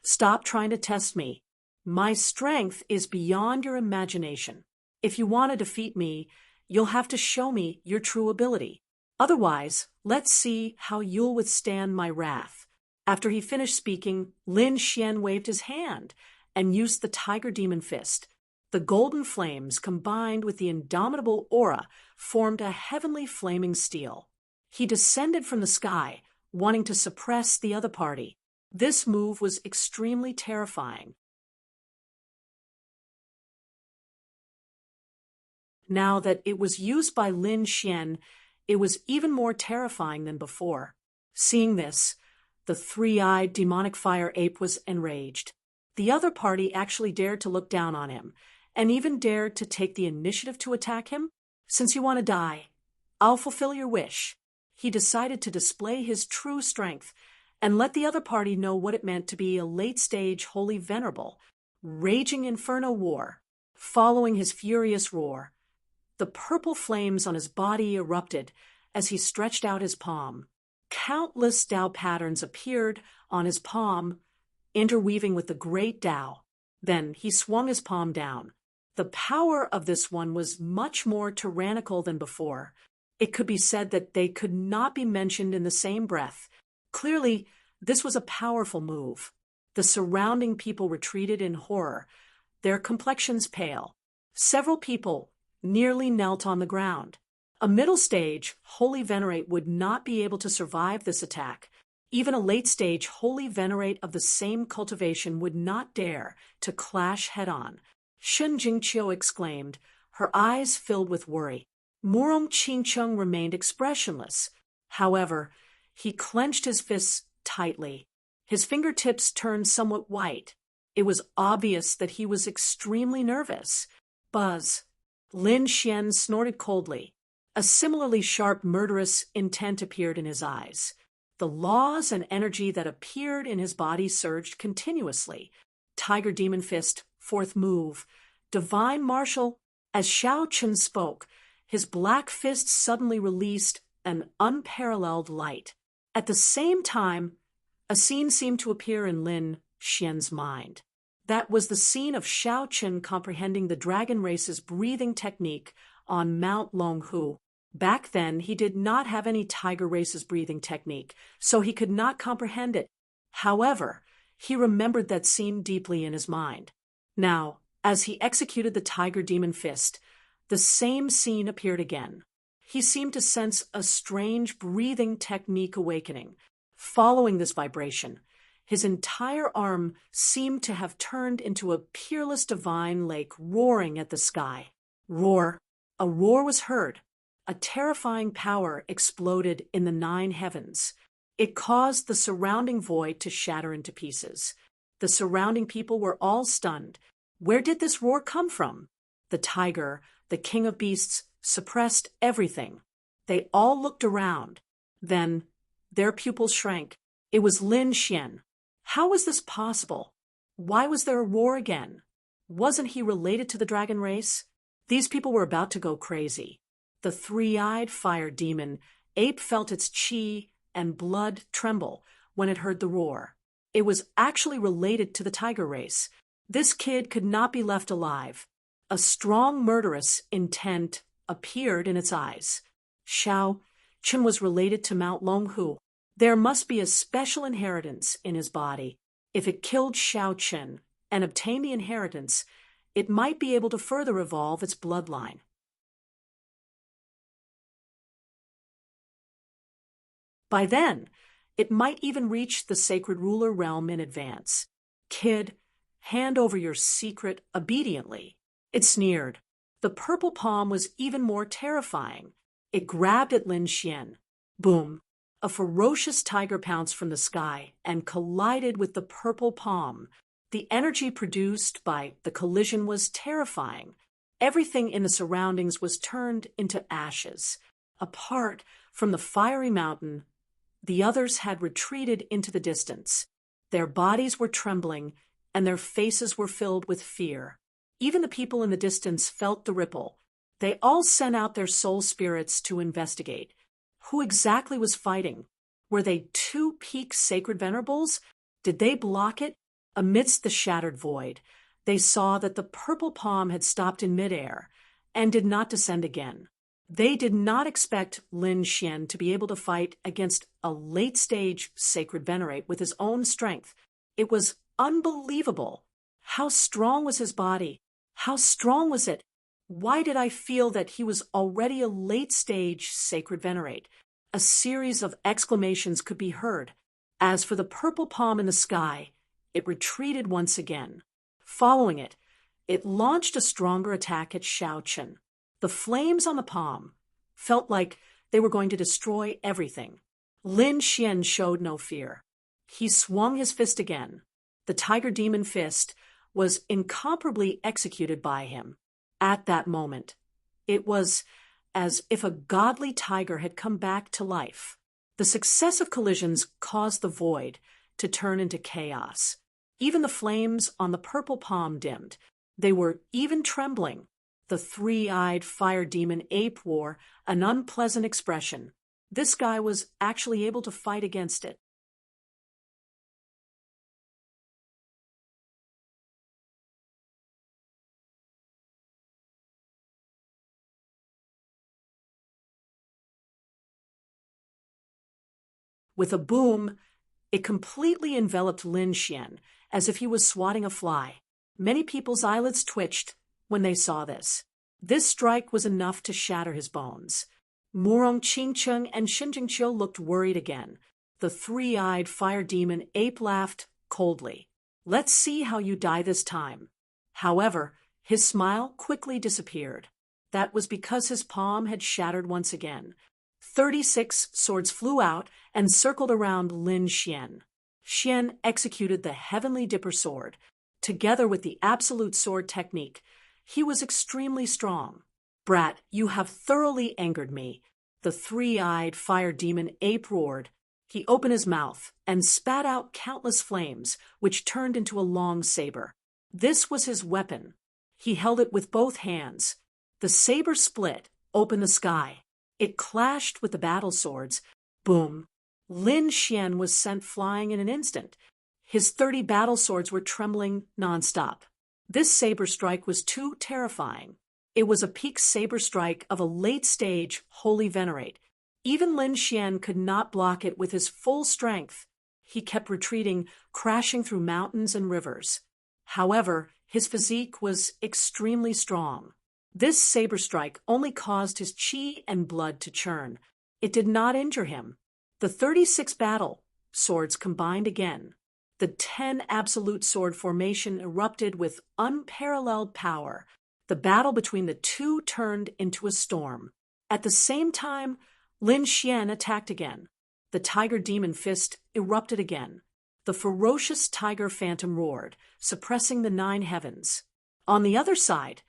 S1: Stop trying to test me. My strength is beyond your imagination. If you want to defeat me, you'll have to show me your true ability. Otherwise, let's see how you'll withstand my wrath. After he finished speaking, Lin Xian waved his hand and used the Tiger Demon Fist. The golden flames, combined with the indomitable aura, formed a heavenly flaming steel. He descended from the sky, wanting to suppress the other party. This move was extremely terrifying. Now that it was used by Lin Xian, it was even more terrifying than before. Seeing this, the 3-eyed demonic fire ape was enraged. The other party actually dared to look down on him, and even dared to take the initiative to attack him? Since you want to die, I'll fulfill your wish. He decided to display his true strength and let the other party know what it meant to be a late-stage Holy Venerable, raging inferno war. Following his furious roar, the purple flames on his body erupted as he stretched out his palm. Countless Tao patterns appeared on his palm, interweaving with the great Tao. Then he swung his palm down. The power of this one was much more tyrannical than before. It could be said that they could not be mentioned in the same breath. Clearly, this was a powerful move. The surrounding people retreated in horror, their complexions pale. Several people nearly knelt on the ground. A middle stage Holy Venerate would not be able to survive this attack. Even a late stage Holy Venerate of the same cultivation would not dare to clash head-on. Shun Jingqiu exclaimed, her eyes filled with worry. Murong Qingcheng remained expressionless. However, he clenched his fists tightly. His fingertips turned somewhat white. It was obvious that he was extremely nervous. Buzz. Lin Xian snorted coldly. A similarly sharp, murderous intent appeared in his eyes. The laws and energy that appeared in his body surged continuously. Tiger Demon Fist, fourth move. Divine Martial. As Xiao Chun spoke, his black fist suddenly released an unparalleled light. At the same time, a scene seemed to appear in Lin Xian's mind. That was the scene of Xiao Chun comprehending the dragon race's breathing technique on Mount Longhu. Back then, he did not have any tiger race's breathing technique, so he could not comprehend it. However, he remembered that scene deeply in his mind. Now, as he executed the Tiger Demon Fist, the same scene appeared again. He seemed to sense a strange breathing technique awakening. Following this vibration, his entire arm seemed to have turned into a peerless divine lake roaring at the sky. Roar. A roar was heard. A terrifying power exploded in the 9 heavens. It caused the surrounding void to shatter into pieces. The surrounding people were all stunned. Where did this roar come from? The tiger, the king of beasts, suppressed everything. They all looked around. Then, their pupils shrank. It was Lin Xian. How was this possible? Why was there a roar again? Wasn't he related to the dragon race? These people were about to go crazy. The three-eyed fire demon, Ape, felt its chi and blood tremble when it heard the roar. It was actually related to the tiger race. This kid could not be left alive. A strong murderous intent appeared in its eyes. Xiao Chun was related to Mount Longhu. There must be a special inheritance in his body. If it killed Xiao Chun and obtained the inheritance, it might be able to further evolve its bloodline. By then, it might even reach the sacred ruler realm in advance. Kid, hand over your secret obediently. It sneered. The purple palm was even more terrifying. It grabbed at Lin Xian. Boom. A ferocious tiger pounced from the sky and collided with the purple palm. The energy produced by the collision was terrifying. Everything in the surroundings was turned into ashes. Apart from the fiery mountain, the others had retreated into the distance. Their bodies were trembling, and their faces were filled with fear. Even the people in the distance felt the ripple. They all sent out their soul spirits to investigate. Who exactly was fighting? Were they 2 peak sacred venerables? Did they block it? Amidst the shattered void, they saw that the purple palm had stopped in midair and did not descend again. They did not expect Lin Xian to be able to fight against a late-stage sacred venerate with his own strength. It was unbelievable. How strong was his body? How strong was it? Why did I feel that he was already a late-stage sacred venerate? A series of exclamations could be heard. As for the purple palm in the sky, it retreated once again. Following it, it launched a stronger attack at Xiao Chun. The flames on the palm felt like they were going to destroy everything. Lin Xian showed no fear. He swung his fist again. The Tiger Demon Fist was incomparably executed by him. At that moment, it was as if a godly tiger had come back to life. The successive collisions caused the void to turn into chaos. Even the flames on the purple palm dimmed. They were even trembling. The three-eyed fire demon Ape wore an unpleasant expression. This guy was actually able to fight against it. With a boom, it completely enveloped Lin Xian, as if he was swatting a fly. Many people's eyelids twitched when they saw this. This strike was enough to shatter his bones. Murong Qingcheng and Xin Jingqiu looked worried again. The three-eyed fire demon ape laughed coldly. "Let's see how you die this time." However, his smile quickly disappeared. That was because his palm had shattered once again. 36 swords flew out and circled around Lin Xian. Xian executed the Heavenly Dipper sword. Together with the Absolute Sword technique, he was extremely strong. "Brat, you have thoroughly angered me," the three-eyed fire demon ape roared. He opened his mouth and spat out countless flames, which turned into a long saber. This was his weapon. He held it with both hands. The saber split, opened the sky. It clashed with the battle swords. Boom! Lin Xian was sent flying in an instant. His 30 battle swords were trembling nonstop. This saber strike was too terrifying. It was a peak saber strike of a late-stage Holy Venerate. Even Lin Xian could not block it with his full strength. He kept retreating, crashing through mountains and rivers. However, his physique was extremely strong. This saber strike only caused his qi and blood to churn. It did not injure him. The 36 battle swords combined again. The 10 absolute sword formation erupted with unparalleled power. The battle between the two turned into a storm. At the same time, Lin Xian attacked again. The tiger demon fist erupted again. The ferocious tiger phantom roared, suppressing the 9 heavens. On the other side,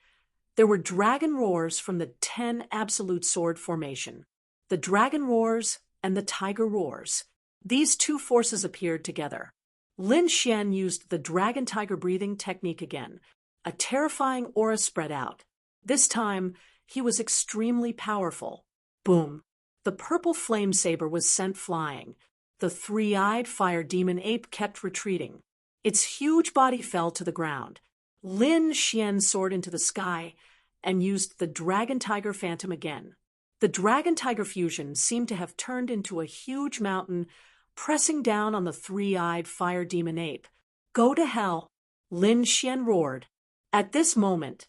S1: there were dragon roars from the 10 absolute sword formation. The dragon roars and the tiger roars. These two forces appeared together. Lin Xian used the dragon-tiger breathing technique again. A terrifying aura spread out. This time, he was extremely powerful. Boom! The purple flame saber was sent flying. The three-eyed fire demon ape kept retreating. Its huge body fell to the ground. Lin Xian soared into the sky and used the dragon-tiger phantom again. The dragon-tiger fusion seemed to have turned into a huge mountain, pressing down on the three-eyed fire demon ape. "Go to hell!" Lin Xian roared. At this moment,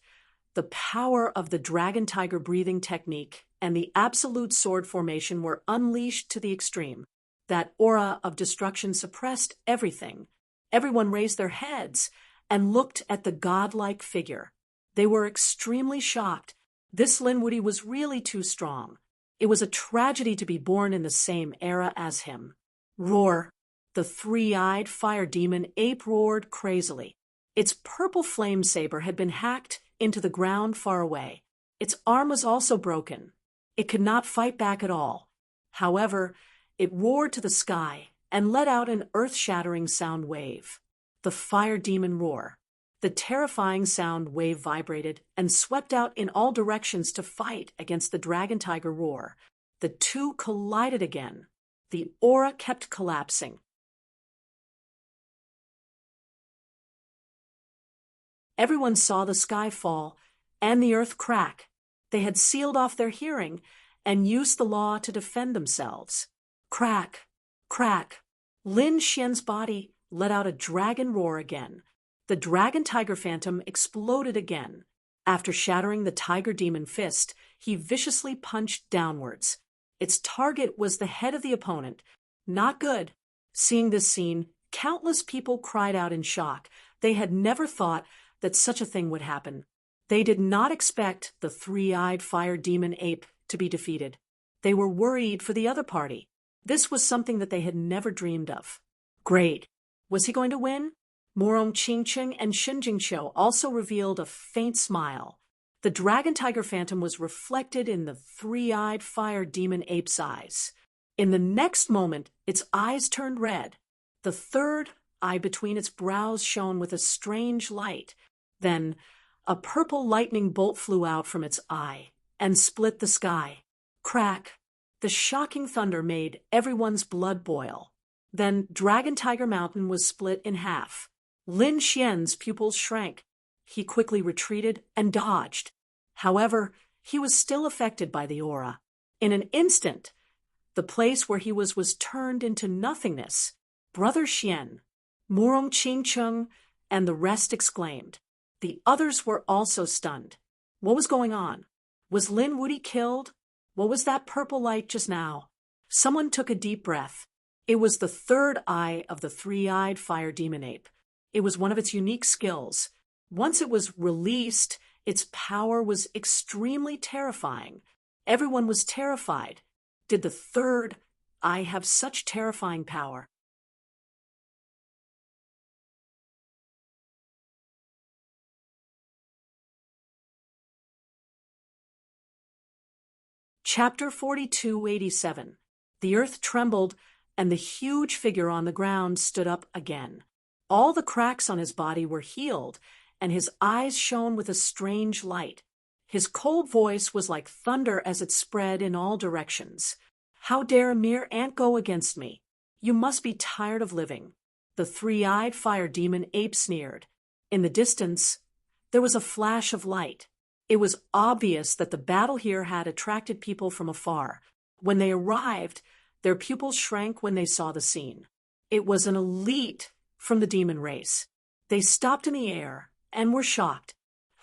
S1: the power of the dragon-tiger breathing technique and the absolute sword formation were unleashed to the extreme. That aura of destruction suppressed everything. Everyone raised their heads and looked at the godlike figure. They were extremely shocked. This Lin Wuyi was really too strong. It was a tragedy to be born in the same era as him. Roar! The three-eyed fire demon ape roared crazily. Its purple flame saber had been hacked into the ground far away. Its arm was also broken. It could not fight back at all. However, it roared to the sky and let out an earth-shattering sound wave. The fire demon roar. The terrifying sound wave vibrated and swept out in all directions to fight against the dragon-tiger roar. The two collided again. The aura kept collapsing. Everyone saw the sky fall and the earth crack. They had sealed off their hearing and used the law to defend themselves. Crack, crack. Lin Xian's body let out a dragon roar again. The dragon-tiger phantom exploded again. After shattering the tiger demon fist, he viciously punched downwards. Its target was the head of the opponent. Not good. Seeing this scene, countless people cried out in shock. They had never thought that such a thing would happen. They did not expect the three-eyed fire demon ape to be defeated. They were worried for the other party. This was something that they had never dreamed of. Great. Was he going to win? Murong Qingcheng and Xin Jingqiu also revealed a faint smile. The dragon-tiger phantom was reflected in the three-eyed fire demon ape's eyes. In the next moment, its eyes turned red. The third eye between its brows shone with a strange light. Then, a purple lightning bolt flew out from its eye and split the sky. Crack! The shocking thunder made everyone's blood boil. Then, Dragon-Tiger Mountain was split in half. Lin Xian's pupils shrank. He quickly retreated and dodged. However, he was still affected by the aura. In an instant, The place where he was turned into nothingness. Brother Xian, Murong Qingcheng, and the rest exclaimed. The others were also stunned. What was going on? Was Lin Wuti killed? What was that purple light just now? Someone took a deep breath. It was the third eye of the three-eyed fire demon ape. It was one of its unique skills. Once it was released, its power was extremely terrifying. Everyone was terrified. Did the third eye have such terrifying power? Chapter 4287. The earth trembled, and the huge figure on the ground stood up again. All the cracks on his body were healed, and his eyes shone with a strange light. His cold voice was like thunder as it spread in all directions. How dare a mere ant go against me? You must be tired of living. The three-eyed fire demon ape sneered. In the distance, there was a flash of light. It was obvious that the battle here had attracted people from afar. When they arrived, their pupils shrank when they saw the scene. It was an elite from the demon race. They stopped in the air and were shocked.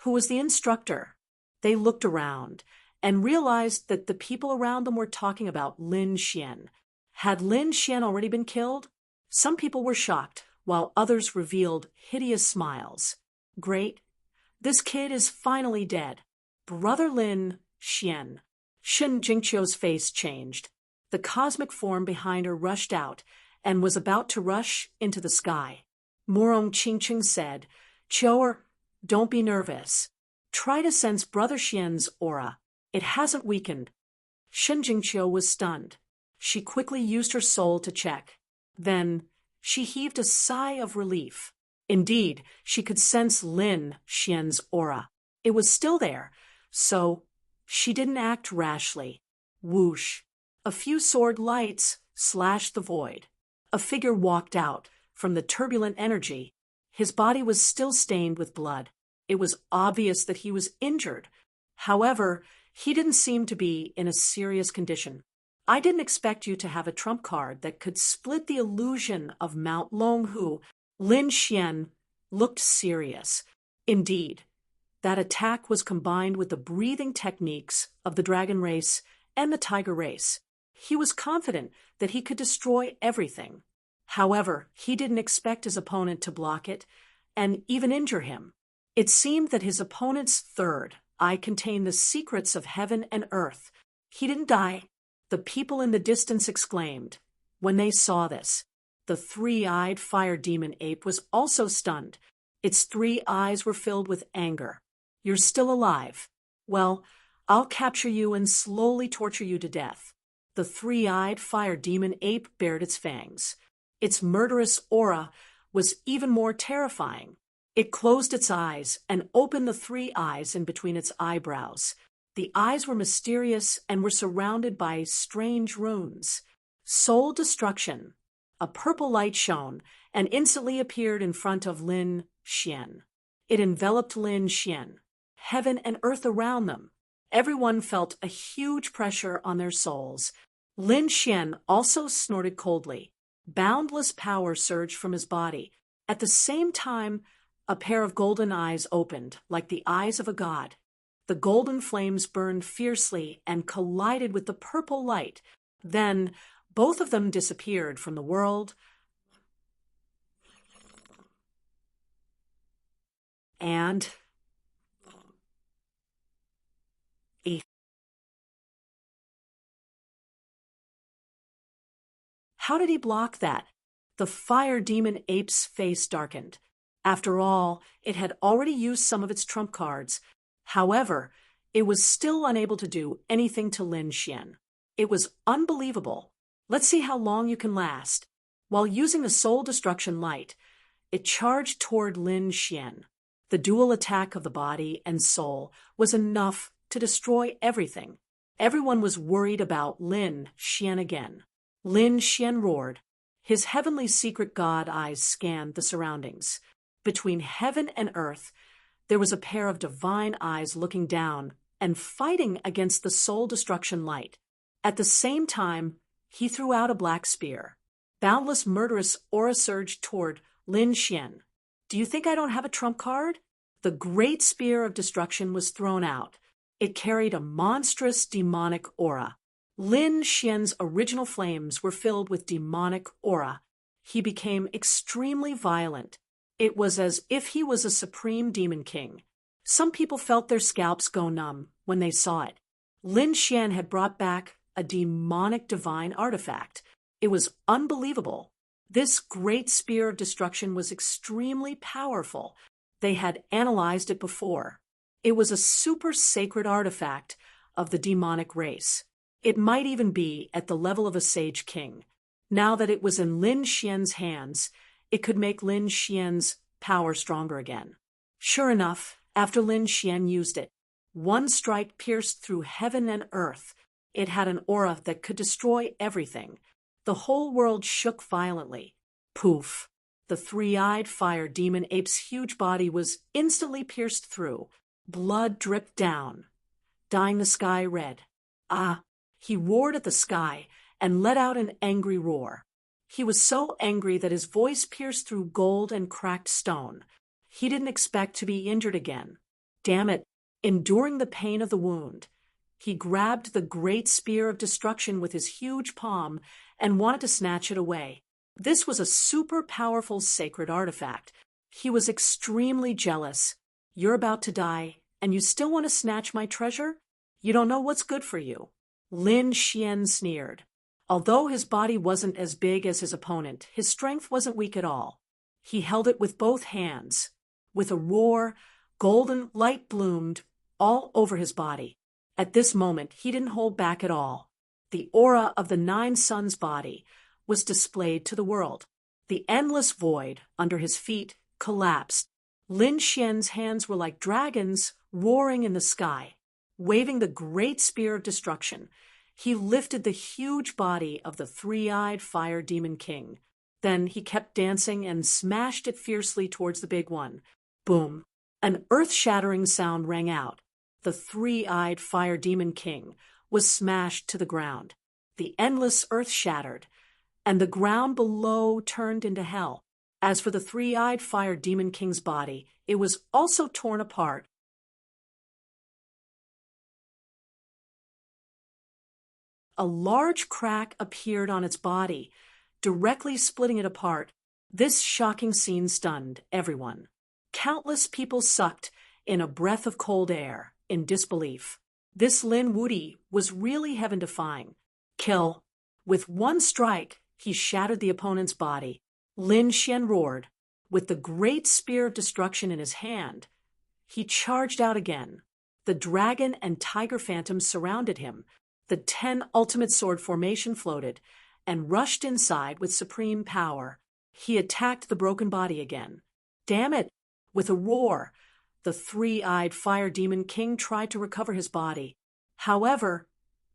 S1: Who was the instructor? They looked around and realized that the people around them were talking about Lin Xian. Had Lin Xian already been killed? Some people were shocked, while others revealed hideous smiles. Great. This kid is finally dead. Brother Lin Xian. Shen Jingqiu's face changed. The cosmic form behind her rushed out and was about to rush into the sky. Murong Qingcheng said, Qiu'er, don't be nervous. Try to sense Brother Xian's aura. It hasn't weakened. Shen Jingqiu was stunned. She quickly used her soul to check. Then she heaved a sigh of relief. Indeed, she could sense Lin Xian's aura. It was still there, so she didn't act rashly. Whoosh! A few sword lights slashed the void. A figure walked out from the turbulent energy. His body was still stained with blood. It was obvious that he was injured. However, he didn't seem to be in a serious condition. I didn't expect you to have a trump card that could split the illusion of Mount Longhu. Lin Xian looked serious. Indeed, that attack was combined with the breathing techniques of the dragon race and the tiger race. He was confident that he could destroy everything. However, he didn't expect his opponent to block it and even injure him. It seemed that his opponent's third eye contained the secrets of heaven and earth. He didn't die. The people in the distance exclaimed. When they saw this, the three-eyed fire demon ape was also stunned. Its three eyes were filled with anger. You're still alive. Well, I'll capture you and slowly torture you to death. The three-eyed fire demon ape bared its fangs. Its murderous aura was even more terrifying. It closed its eyes and opened the three eyes in between its eyebrows. The eyes were mysterious and were surrounded by strange runes. Soul destruction. A purple light shone and instantly appeared in front of Lin Xian. It enveloped Lin Xian, heaven and earth around them. Everyone felt a huge pressure on their souls. Lin Xian also snorted coldly. Boundless power surged from his body. At the same time, a pair of golden eyes opened, like the eyes of a god. The golden flames burned fiercely and collided with the purple light. Then, both of them disappeared from the world. And how did he block that? The fire demon ape's face darkened. After all, it had already used some of its trump cards. However, it was still unable to do anything to Lin Xian. It was unbelievable. Let's see how long you can last. While using the soul destruction light, it charged toward Lin Xian. The dual attack of the body and soul was enough to destroy everything. Everyone was worried about Lin Xian again. Lin Xian roared. His heavenly secret god eyes scanned the surroundings. Between heaven and earth, there was a pair of divine eyes looking down and fighting against the soul destruction light. At the same time, He threw out a black spear. Boundless murderous aura surged toward Lin Xian. Do you think I don't have a trump card? The great spear of destruction was thrown out. It carried a monstrous demonic aura. Lin Xian's original flames were filled with demonic aura. He became extremely violent. It was as if he was a supreme demon king. Some people felt their scalps go numb when they saw it. Lin Xian had brought back a demonic divine artifact. It was unbelievable. This great spear of destruction was extremely powerful. They had analyzed it before. It was a super sacred artifact of the demonic race. It might even be at the level of a sage king. Now that it was in Lin Xian's hands, it could make Lin Xian's power stronger again. Sure enough, after Lin Xian used it, one strike pierced through heaven and earth. It had an aura that could destroy everything. The whole world shook violently. Poof! The three-eyed fire demon ape's huge body was instantly pierced through. Blood dripped down, dyeing the sky red. Ah! He roared at the sky and let out an angry roar. He was so angry that his voice pierced through gold and cracked stone. He didn't expect to be injured again. Damn it! Enduring the pain of the wound, he grabbed the great spear of destruction with his huge palm and wanted to snatch it away. This was a super powerful sacred artifact. He was extremely jealous. You're about to die, and you still want to snatch my treasure? You don't know what's good for you. Lin Xian sneered. Although his body wasn't as big as his opponent, his strength wasn't weak at all. He held it with both hands. With a roar, golden light bloomed all over his body. At this moment, he didn't hold back at all. The aura of the Nine Suns' body was displayed to the world. The endless void under his feet collapsed. Lin Xian's hands were like dragons roaring in the sky. Waving the great spear of destruction, he lifted the huge body of the three-eyed fire demon king. Then he kept dancing and smashed it fiercely towards the big one. Boom! An earth-shattering sound rang out. The three-eyed fire demon king was smashed to the ground. The endless earth shattered, and the ground below turned into hell. As for the three-eyed fire demon king's body, it was also torn apart. A large crack appeared on its body, directly splitting it apart. This shocking scene stunned everyone. Countless people sucked in a breath of cold air, in disbelief. This Lin Wuti was really heaven-defying. Kill. With one strike, he shattered the opponent's body. Lin Xian roared. With the great spear of destruction in his hand, he charged out again. The dragon and tiger phantoms surrounded him. The 10 ultimate sword formation floated and rushed inside with supreme power. He attacked the broken body again. Damn it! With a roar, the three-eyed fire demon king tried to recover his body. However,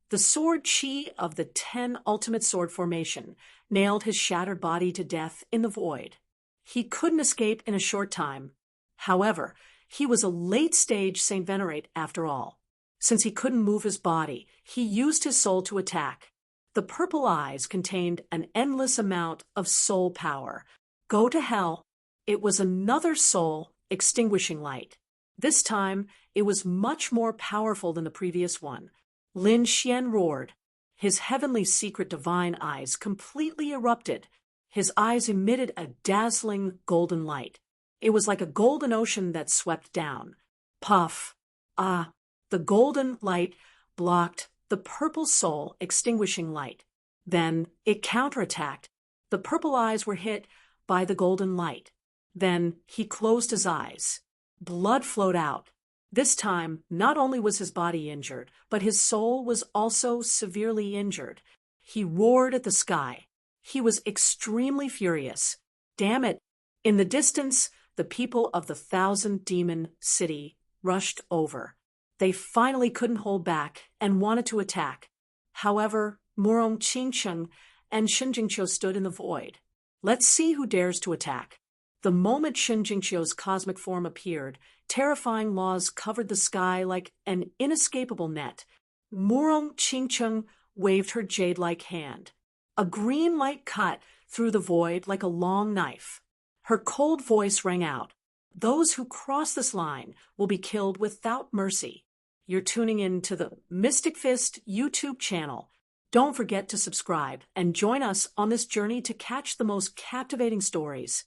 S1: the sword chi of the 10 ultimate sword formation nailed his shattered body to death in the void. He couldn't escape in a short time. However, he was a late-stage Saint Venerate after all. Since he couldn't move his body, he used his soul to attack. The purple eyes contained an endless amount of soul power. Go to hell. It was another soul extinguishing light. This time, it was much more powerful than the previous one. Lin Xian roared. His heavenly secret divine eyes completely erupted. His eyes emitted a dazzling golden light. It was like a golden ocean that swept down. Puff. Ah. The golden light blocked the purple soul extinguishing light. Then it counterattacked. The purple eyes were hit by the golden light. Then he closed his eyes. Blood flowed out. This time, not only was his body injured, but his soul was also severely injured. He roared at the sky. He was extremely furious. Damn it! In the distance, the people of the 1,000-demon city rushed over. They finally couldn't hold back and wanted to attack. However, Murong Qingcheng and Shen Jingqiu stood in the void. Let's see who dares to attack. The moment Shen Jingqiu's cosmic form appeared, terrifying laws covered the sky like an inescapable net. Murong Qingcheng waved her jade-like hand. A green light cut through the void like a long knife. Her cold voice rang out. Those who cross this line will be killed without mercy. You're tuning in to the Mystic Fist YouTube channel. Don't forget to subscribe and join us on this journey to catch the most captivating stories.